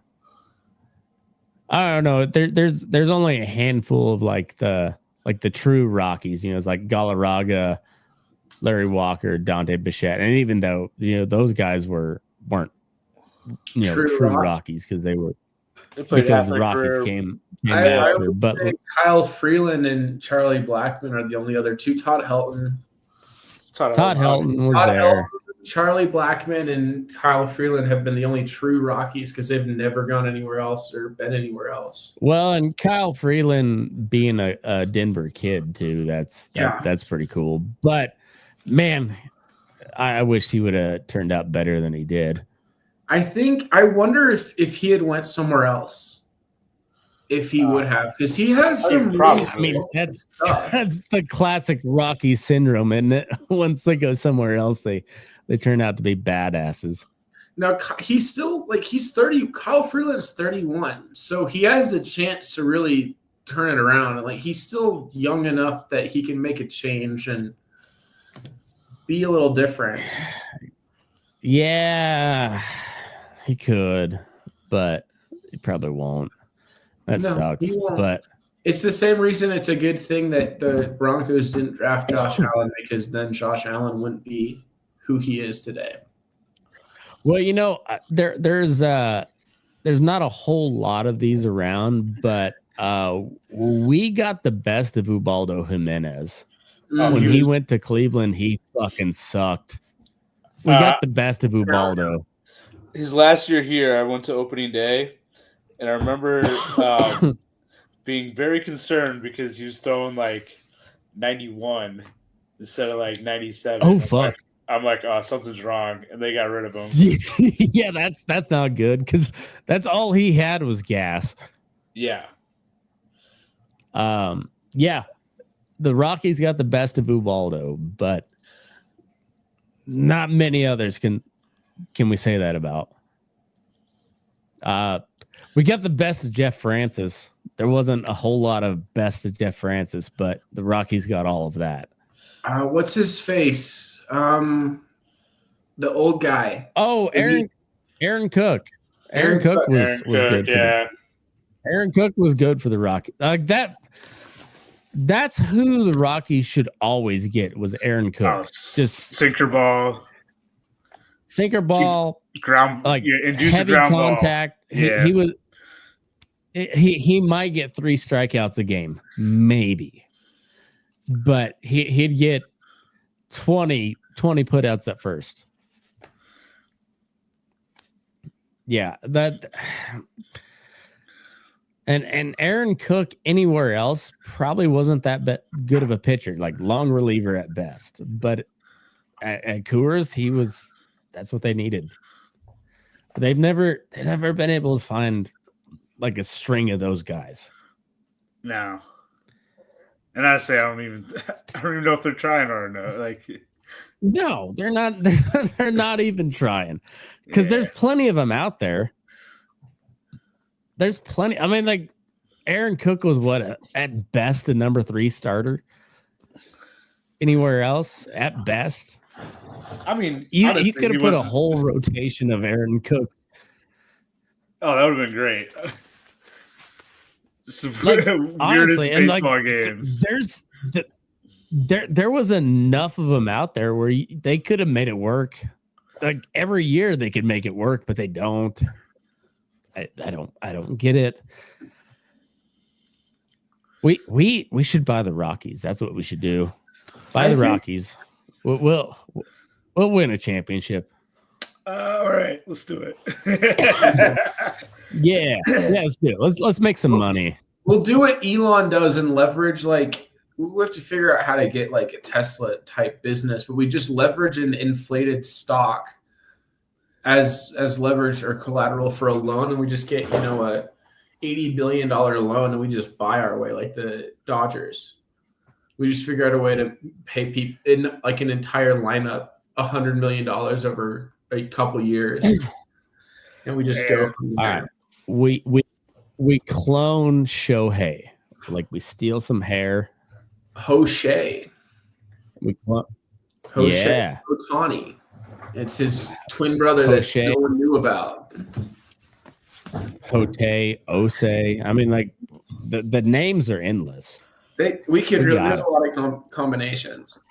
don't know. There's only a handful of like the true Rockies. You know, it's like Galarraga, Larry Walker, Dante Bichette, and even though those guys weren't true Rockies because the Rockies came after. But Kyle Freeland and Charlie Blackmon are the only other two. Todd Helton was there. Charlie Blackmon and Kyle Freeland have been the only true Rockies because they've never gone anywhere else or been anywhere else. Well, and Kyle Freeland being a Denver kid too, that's pretty cool. But man, I wish he would have turned out better than he did. I wonder if he had went somewhere else, if he would have, because he has some. That's the classic Rocky syndrome, isn't it? Once they go somewhere else, they turn out to be badasses. Now he's still he's 30. Kyle Freeland's 31, so he has the chance to really turn it around, and he's still young enough that he can make a change and be a little different. Yeah, he could, but he probably won't. That sucks. But it's the same reason it's a good thing that the Broncos didn't draft Josh Allen, because then Josh Allen wouldn't be who he is today. Well, there's not a whole lot of these around, but we got the best of Ubaldo Jimenez. When he went to Cleveland, he fucking sucked. We got the best of Ubaldo. His last year here, I went to opening day, and I remember being very concerned because he was throwing 91 instead of 97. Oh, fuck. I'm like, oh, something's wrong, and they got rid of him. Yeah, that's not good because that's all he had was gas. Yeah. Yeah. The Rockies got the best of Ubaldo, but not many others can we say that about. We got the best of Jeff Francis. There wasn't a whole lot of best of Jeff Francis, but the Rockies got all of that. What's his face? The old guy. Oh, Aaron Cook. Aaron Cook was good. Aaron Cook was good for the Rockies. That's who the Rockies should always get, was Aaron Cook. Just sinker ball, ground, induce heavy ground contact. Ball. Yeah. He might get 3 strikeouts a game, maybe, but he'd get 20 putouts at first. Yeah, that. And Aaron Cook anywhere else probably wasn't that good of a pitcher, long reliever at best. But at Coors, that's what they needed. They've never been able to find a string of those guys. No. And I say I don't even know if they're trying or not. No, they're not. They're not even trying, because there's plenty of them out there. There's plenty. I mean, Aaron Cook was at best a number 3 starter. Anywhere else, at best. I mean, you could have put a whole rotation of Aaron Cook. Oh, that would have been great. Some honestly, weirdest baseball games. There was enough of them out there where they could have made it work. Every year they could make it work, but they don't. I don't get it. We should buy the Rockies. That's what we should do. Buy the Rockies. We'll win a championship. All right, let's do it. Yeah, let's do it. Let's make some money. We'll do what Elon does and leverage like we have to figure out how to get like a Tesla type business, but we just leverage an inflated stock as leverage or collateral for a loan, and we just get a $80 billion loan, and we just buy our way like the Dodgers. We just figure out a way to pay people in like an entire lineup $100 million over a couple years, and we just go from there. All right. We clone Shohei, like we steal some hair. Hoshay. Yeah. Otani. It's his twin brother Hoshay. that no one knew about. Hote, Osei. I mean, like the names are endless. We could really there's a lot of combinations.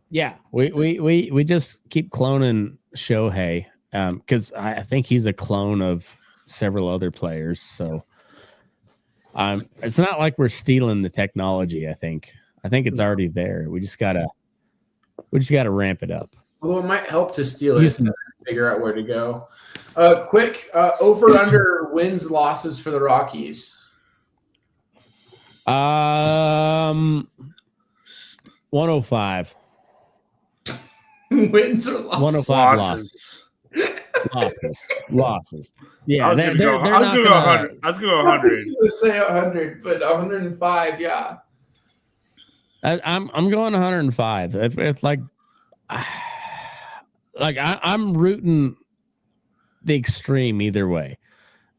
Yeah, we just keep cloning Shohei because I think he's a clone of several other players. So it's not like we're stealing the technology. I think it's already there. We just gotta ramp it up. Although it might help to steal it and figure out where to go. Quick over under wins losses for the Rockies. 105. Wins or losses? 105 losses. Yeah, I was going to go 100. I was going to go 100. I was going to say 100, but 105, yeah. I'm going 105. If like I'm rooting the extreme either way,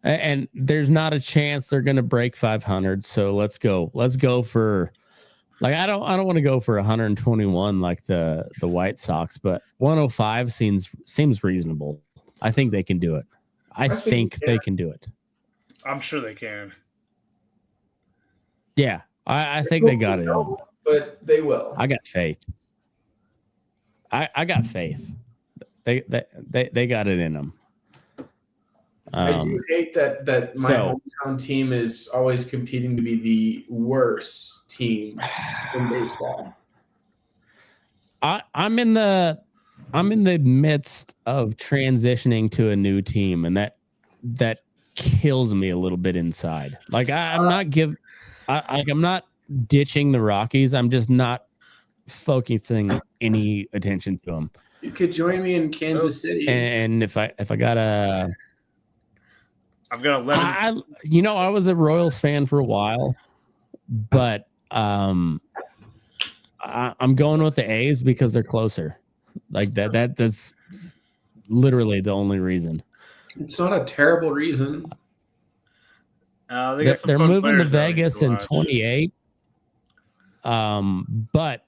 and there's not a chance they're going to break 500. So let's go for like I don't want to go for 121 like the White Sox, but 105 seems reasonable. I think they can do it. I think they can do it. I'm sure they can. Yeah, I think they got it. But they will. I got faith. I got faith. They got it in them. I do hate that my hometown team is always competing to be the worst team in baseball. I'm in the midst of transitioning to a new team, and that kills me a little bit inside. Like I'm not ditching the Rockies. I'm just not focusing any attention to them. You could join me in Kansas City. And if I got I've got 11. I was a Royals fan for a while, but I'm going with the A's because they're closer. Like that's literally the only reason. It's not a terrible reason. They're moving to Vegas in 28. But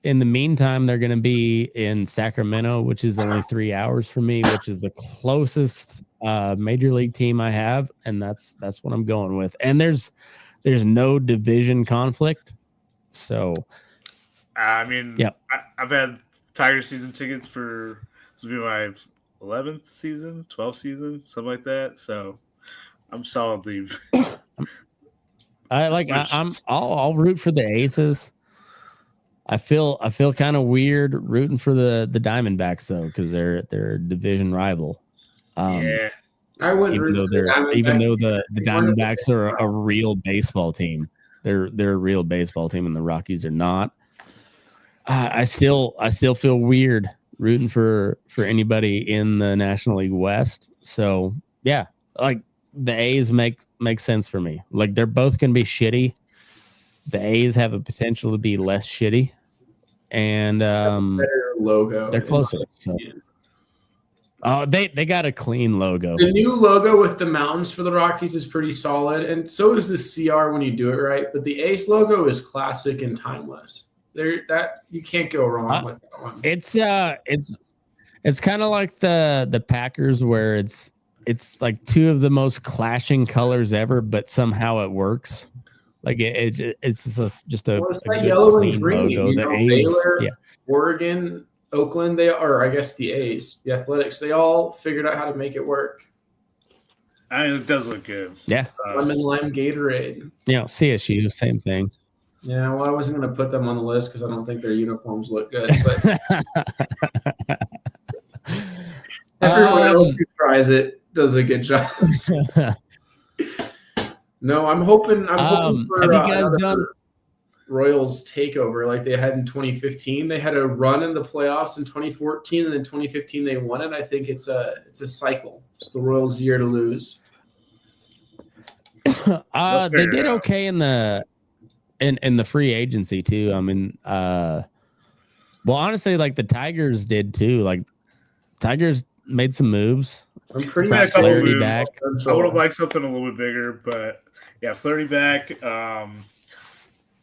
in the meantime, they're going to be in Sacramento, which is only 3 hours from me, which is the closest major league team I have, and that's what I'm going with. And there's no division conflict, so I mean, yeah, I've had Tiger season tickets for this will be my 11th season, 12th season, something like that. So I'm solidly. I'll root for the Aces. I feel kind of weird rooting for the Diamondbacks though, because they're a division rival. Yeah, I wouldn't. Even though the Diamondbacks are a real baseball team, they're a real baseball team, and the Rockies are not. I still feel weird rooting for anybody in the National League West. So yeah, like the A's make sense for me. Like they're both gonna be shitty. The A's have a potential to be less shitty, and better logo. They're closer. So. They got a clean logo. The new logo with the mountains for the Rockies is pretty solid, and so is the CR when you do it right. But the Ace logo is classic and timeless. That you can't go wrong with that one. It's kind of like the Packers, where it's like two of the most clashing colors ever, but somehow it works. Like it's just a like yellow and green. Logo. The A's, Baylor, Oregon, Oakland, I guess the A's, the Athletics, they all figured out how to make it work. I mean, it does look good. Yeah. Lemon lime Gatorade. CSU, same thing. Yeah, well, I wasn't going to put them on the list because I don't think their uniforms look good. But everyone else who tries it does a good job. No, I'm hoping for have you guys done Royals takeover like they had in 2015. They had a run in the playoffs in 2014, and then 2015 they won it. I think it's a cycle. It's the Royals' year to lose. They did okay in the free agency too. I mean, well, honestly, like the Tigers did too. Like Tigers made some moves. I'm pretty Yeah, a couple Flaherty moves. back. I would have liked something a little bit bigger, but yeah, Flaherty back.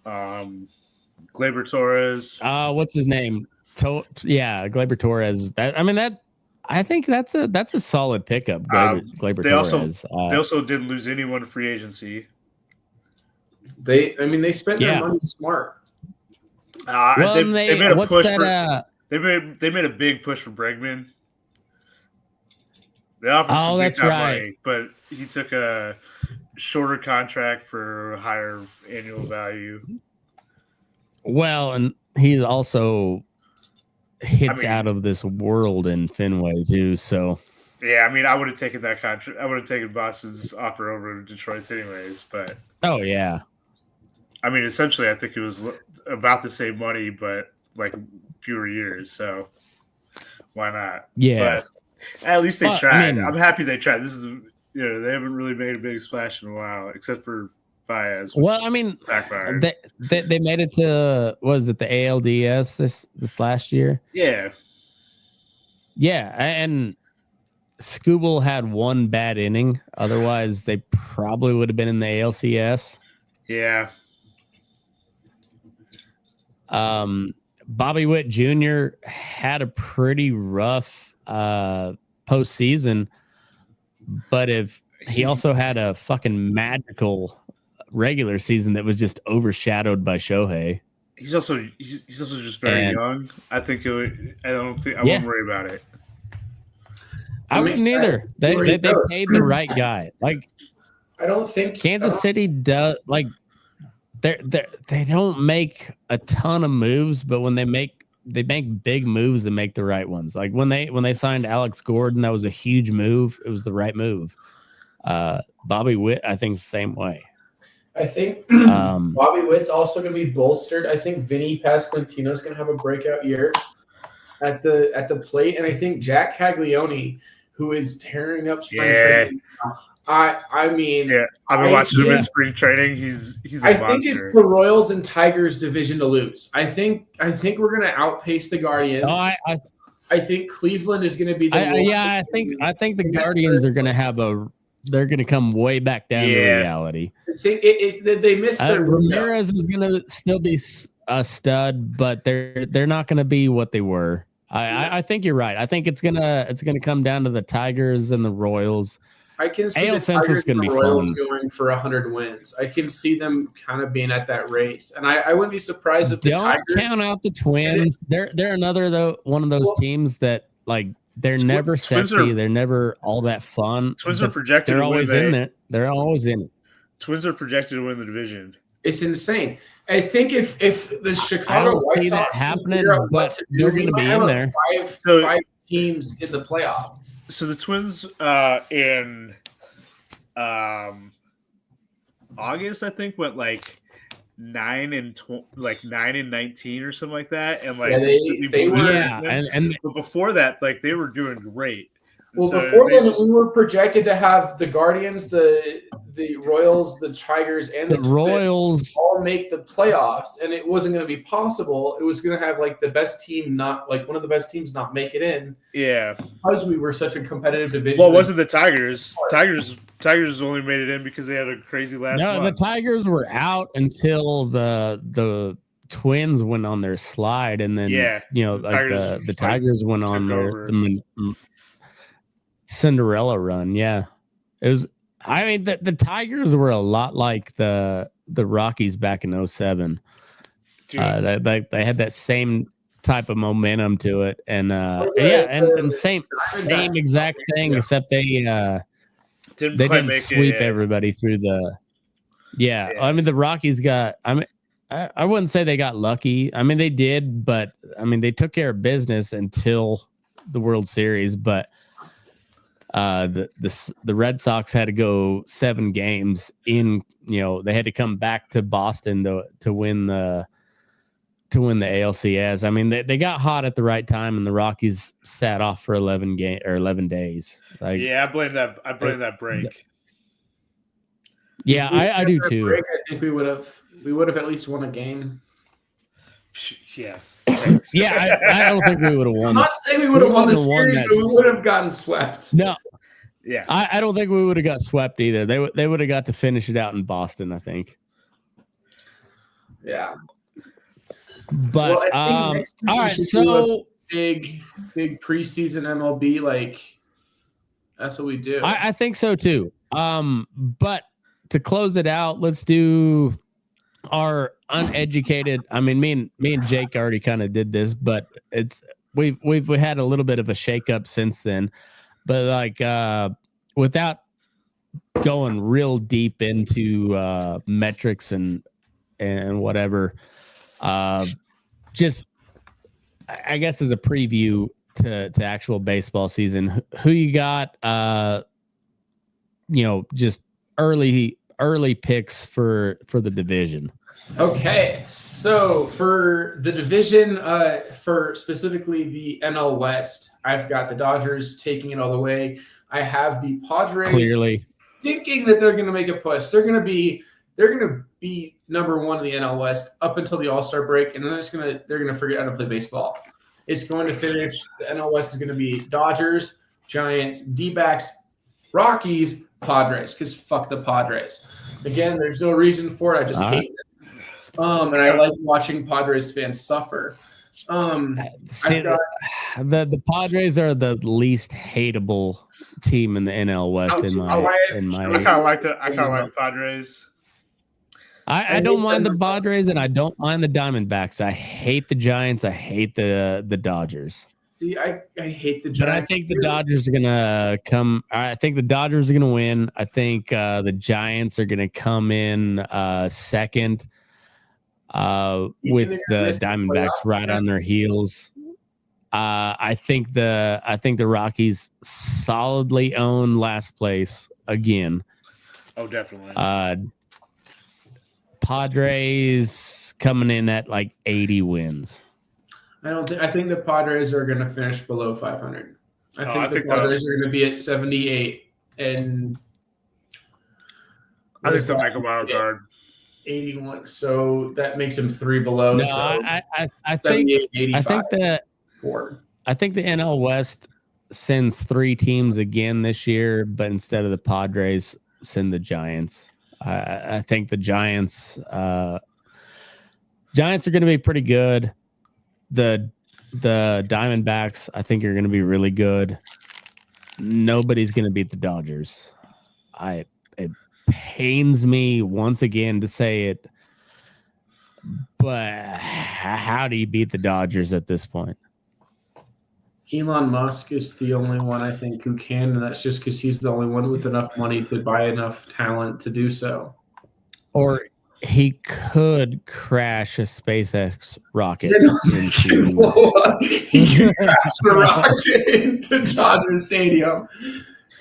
Gleyber Torres. What's his name? Gleyber Torres. I think that's a solid pickup. Gleyber Torres. They also didn't lose anyone in free agency. They spent their money smart. They made a push they made a big push for Bregman. They offered some big time money, but he took a shorter contract for a higher annual value. Well, and he's also hits out of this world in Fenway too. So yeah, I mean, I would have taken that contract. I would have taken Boston's offer over Detroit's anyways. But oh yeah, I mean, essentially, I think it was about the same money, but like fewer years. So why not? Yeah. But at least they tried. I mean, I'm happy they tried. This is, they haven't really made a big splash in a while, except for Baez. Well, I mean, they made it to, was it the ALDS this last year? Yeah. Yeah, and Skubal had one bad inning. Otherwise, they probably would have been in the ALCS. Yeah. Bobby Witt Jr. had a pretty rough postseason, but if he also had a fucking magical regular season that was just overshadowed by Shohei. He's also just very young. I think I wouldn't worry about it. I wouldn't either. They paid the right guy. Like, I don't think Kansas City does. Like, they don't make a ton of moves, but when they make big moves that make the right ones. Like when they signed Alex Gordon, that was a huge move. It was the right move. Bobby Witt, I think, the same way. I think Bobby Witt's also going to be bolstered. I think Vinny Pasquantino is going to have a breakout year at the plate, and I think Jack Caglione, who is tearing up spring training. I mean, I've been watching him in spring training. He's a monster. Think it's the Royals and Tigers division to lose. I think we're going to outpace the Guardians. Oh, I think Cleveland is going to be the I think the Guardians are going to they're going to come way back down to reality. I think they missed their Ramirez is going to still be a stud, but they're not going to be what they were. I think you're right. I think it's gonna come down to the Tigers and the Royals. I can see AL the Tigers and the Royals fun. going for 100 wins. I can see them kind of being at that race, and I wouldn't be surprised if the Tigers count out the Twins. They're another one of those teams that like they're never sexy. They're never all that fun. Twins are projected. They're always in there. They're always in it. Twins are projected to win the division. It's insane. I think if the Chicago White Sox happening, but they're going to be in there. Five teams in the playoff. So the Twins in August, I think, went like 9-19 or something like that, and like they were. And but before that, like they were doing great. Well, so before then, we were projected to have the Guardians, the Royals, the Tigers, and the Royals all make the playoffs, and it wasn't going to be possible. It was going to have like the best team not like one of the best teams not make it in. Yeah, because we were such a competitive division. Well, it wasn't the Tigers. Tigers only made it in because they had a crazy last month. The Tigers were out until the Twins went on their slide, and then the Tigers went on their Cinderella run. Yeah, it was. I mean, the Tigers were a lot like the Rockies back in 2007. They had that same type of momentum to it, and same exact thing, except they didn't sweep everybody through the. Yeah, I mean the Rockies got. I wouldn't say they got lucky. I mean they did, but I mean they took care of business until the World Series. But The Red Sox had to go 7 games in. They had to come back to Boston to win the ALCS. I mean, they got hot at the right time, and the Rockies sat off for 11 days. Like, yeah, I blame that break. Yeah, I do too. Break, I think we would have at least won a game. Yeah. Yeah, I don't think we would have won. I'm not saying we would have won the series, but we would have gotten swept. No. Yeah. I don't think we would have got swept either. They would have got to finish it out in Boston, I think. Yeah. But well, I think next week all right, should so do a big preseason MLB, like that's what we do. I think so too. But to close it out, let's do our uneducated. I mean, me and Jake already kind of did this, but we've had a little bit of a shakeup since then. But like without going real deep into metrics and whatever, just I guess as a preview to actual baseball season, who you got? Just early picks for the division. Okay, so for the division, for specifically the NL West, I've got the Dodgers taking it all the way. I have the Padres Clearly thinking that they're going to make a push. They're going to be number 1 in the NL West up until the All-Star break, and then they're going to figure out how to play baseball. It's going to finish. The NL West is going to be Dodgers, Giants, D-backs, Rockies, Padres, because fuck the Padres. Again, there's no reason for it. I just hate it. And I like watching Padres fans suffer. See, the Padres are the least hateable team in the NL West. I kind of like the Padres. I don't mind the Padres, and I don't mind the Diamondbacks. I hate the Giants. I hate the Dodgers. See, I hate the Giants. But I think the Dodgers are gonna come. I think the Dodgers are gonna win. I think the Giants are gonna come in second, with the Diamondbacks right on their heels. I think the Rockies solidly own last place again. Oh, definitely. Padres coming in at like 80 wins. I think the Padres are going to finish below 500. I think the Padres are going to be at 78 and I think they'll make a wild card. 81. So that makes them 3 below. No, so I think 85. I think the NL West sends 3 teams again this year, but instead of the Padres, send the Giants. I think the Giants are going to be pretty good. The Diamondbacks, I think, are going to be really good. Nobody's going to beat the Dodgers. It pains me once again to say it, but how do you beat the Dodgers at this point? Elon Musk is the only one I think who can, and that's just because he's the only one with enough money to buy enough talent to do so. Or he could crash a SpaceX rocket. He could crash the rocket into Dodger Stadium.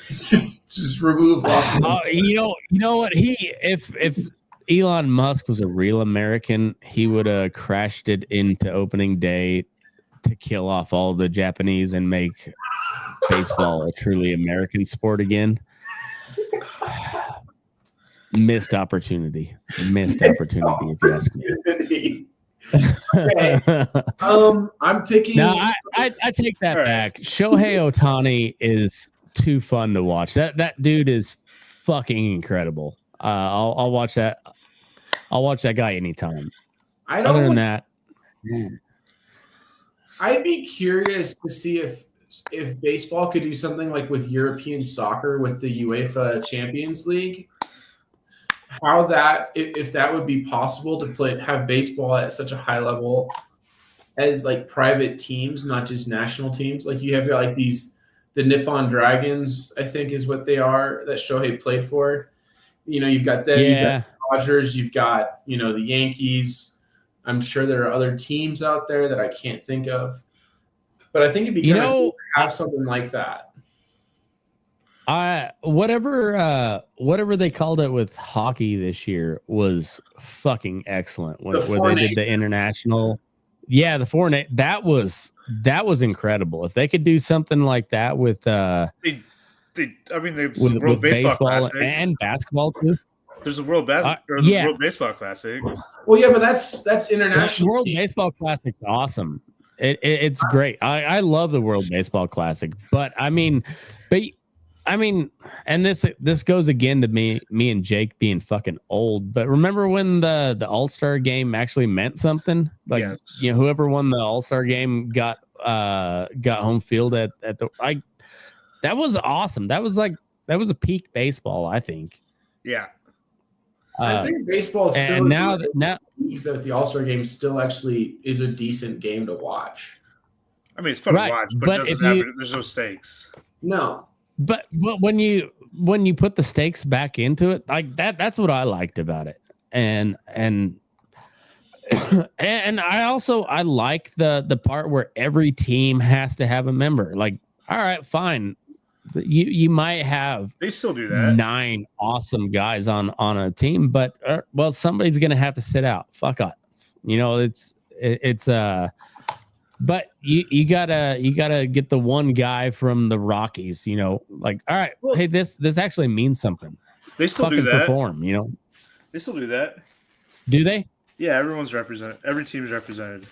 Just remove Austin. You know what? If Elon Musk was a real American, he would have crashed it into opening day to kill off all the Japanese and make baseball a truly American sport again. Missed opportunity, if you ask me. Okay. I'm picking. No, I take that back. Shohei Ohtani is too fun to watch. That dude is fucking incredible. I'll watch that. I'll watch that guy anytime. Other than that, I'd be curious to see if baseball could do something like with European soccer with the UEFA Champions League. How that if that would be possible to have baseball at such a high level as like private teams, not just national teams. Like you have like the Nippon Dragons, I think is what they are, that Shohei played for. You've got them, you've got the Dodgers, you've got, the Yankees. I'm sure there are other teams out there that I can't think of. But I think it'd be kind of cool to have something like that. Whatever they called it with hockey this year was fucking excellent. Where they did the international, the four-nation, that was incredible. If they could do something like that with the World Baseball Classic and basketball too. There's a World World Baseball Classic. Well, yeah, but that's international. World Baseball Classic's awesome. It's great. I love the World Baseball Classic, but I mean, and this goes again to me and Jake being fucking old. But remember when the All-Star game actually meant something? Like, yes. Whoever won the All-Star game got home field at the that was awesome. That was a peak baseball, I think. Yeah. I think baseball still and now that the All-Star game still actually is a decent game to watch. I mean, it's fun to watch, but there's no stakes. No. But when you put the stakes back into it, like that's what I liked about it. And I like the part where every team has to have a member. Like, all right, fine. You might have they still do that 9 awesome guys on a team, but somebody's gonna have to sit out. Fuck up. But you gotta get the one guy from the Rockies. Like, all right, hey, this actually means something. They still do that. Perform. They still do that. Do they? Yeah, everyone's represented. Every team's represented.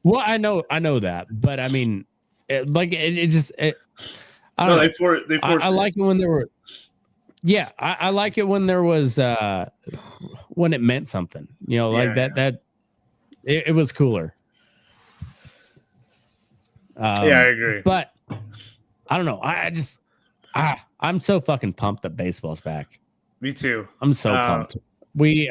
Well, I know that, but I mean, I like it when there were. Yeah, I like it when there was when it meant something. That it was cooler. I agree. But I don't know. I'm so fucking pumped that baseball's back. Me too. I'm so pumped. We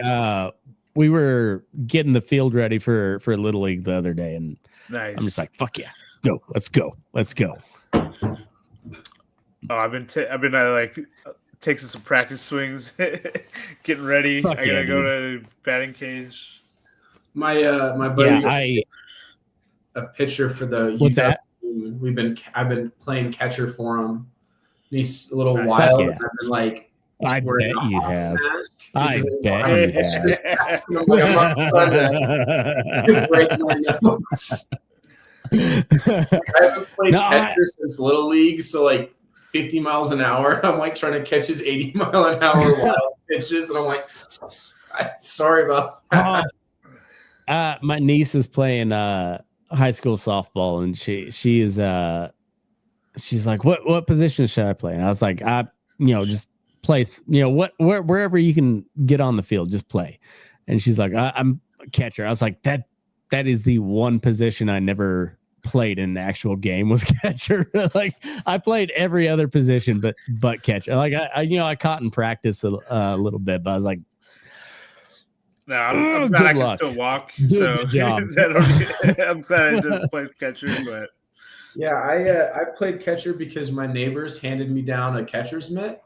were getting the field ready for Little League the other day, and nice. I'm just like, fuck yeah, let's go. Oh, I've been taking some practice swings, getting ready. I gotta go to batting cage. My buddy's a pitcher for the. What's that? I've been playing catcher for him. He's a little wild. Yeah. I've been like. I bet you have. I bet you have. I'm not trying to break my nose. I haven't played catcher since Little League, so like 50 miles an hour. I'm like trying to catch his 80-mile-an-hour wild pitches, and I'm like, sorry about that. My niece is playing high school softball, and she's like, what position should I play? And I was like, just place, wherever you can get on the field, just play. And she's like, I'm a catcher. I was like, that is the one position I never played in the actual game was catcher. Like, I played every other position but catcher. Like, I caught in practice a little bit, but I was like, no, I'm glad I can still walk. So I'm glad I didn't play catcher, but yeah, I played catcher because my neighbors handed me down a catcher's mitt.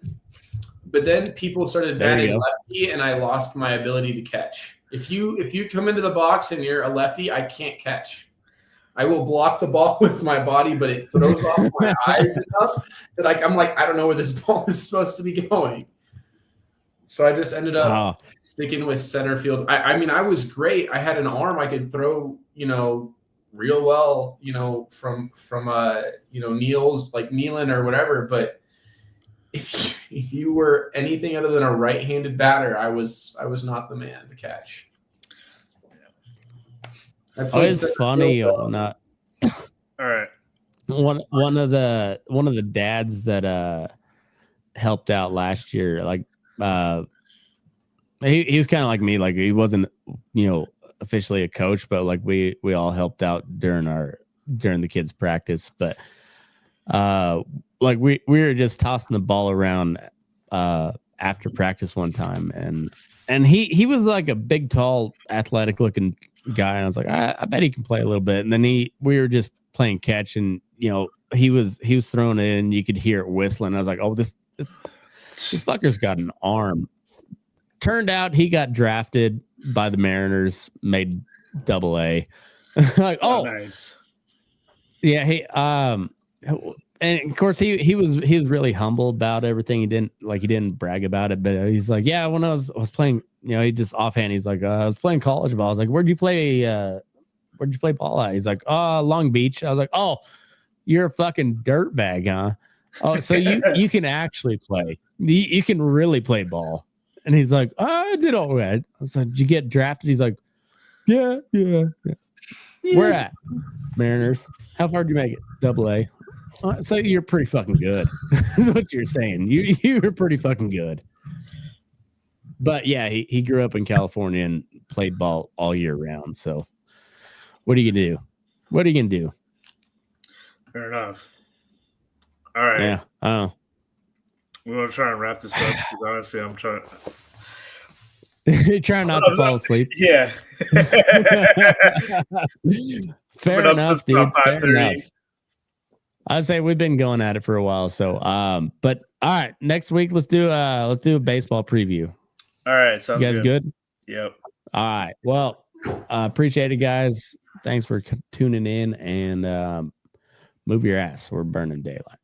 But then people started batting lefty, and I lost my ability to catch. If you come into the box and you're a lefty, I can't catch. I will block the ball with my body, but it throws off my eyes enough that I'm like, I don't know where this ball is supposed to be going. So I just ended up sticking with center field. I mean, I was great. I had an arm I could throw, real well, from Neil's, like Nealon or whatever. But if you were anything other than a right-handed batter, I was not the man to catch. It's funny or not. All right. One of the dads that helped out last year, like he was kind of like me, like he wasn't officially a coach, but like we all helped out during the kids' practice. But like we were just tossing the ball around after practice one time, and he was like a big, tall, athletic looking guy, and I was like, I bet he can play a little bit. And then we were just playing catch, and he was throwing it in, you could hear it whistling. I was like, oh, this fucker's got an arm. Turned out he got drafted by the Mariners, made Double-A. Like, oh, nice. Yeah, And of course he was really humble about everything. He didn't brag about it, but he's like, yeah, when I was playing, he just offhand, he's like, I was playing college ball. I was like, where'd you play ball at? He's like, Long Beach. I was like, oh, you're a fucking dirtbag, huh? Oh, so you can actually play. You can really play ball. And he's like, I did all right. I was like, did you get drafted? He's like, yeah. Where at? Mariners. How far did you make it? AA. So you're pretty fucking good. Is what you're saying. You were pretty fucking good. But yeah, he grew up in California and played ball all year round. So what are you gonna do? What are you gonna do? Fair enough. All right. Yeah. Oh. We want to try and wrap this up because honestly, I'm trying. Trying not to fall asleep. Yeah. Fair enough, dude. Fair enough. I'd say we've been going at it for a while. So, but all right, next week let's do a baseball preview. All right, sounds you guys good? Yep. All right. Well, appreciate it, guys. Thanks for tuning in and move your ass. We're burning daylight.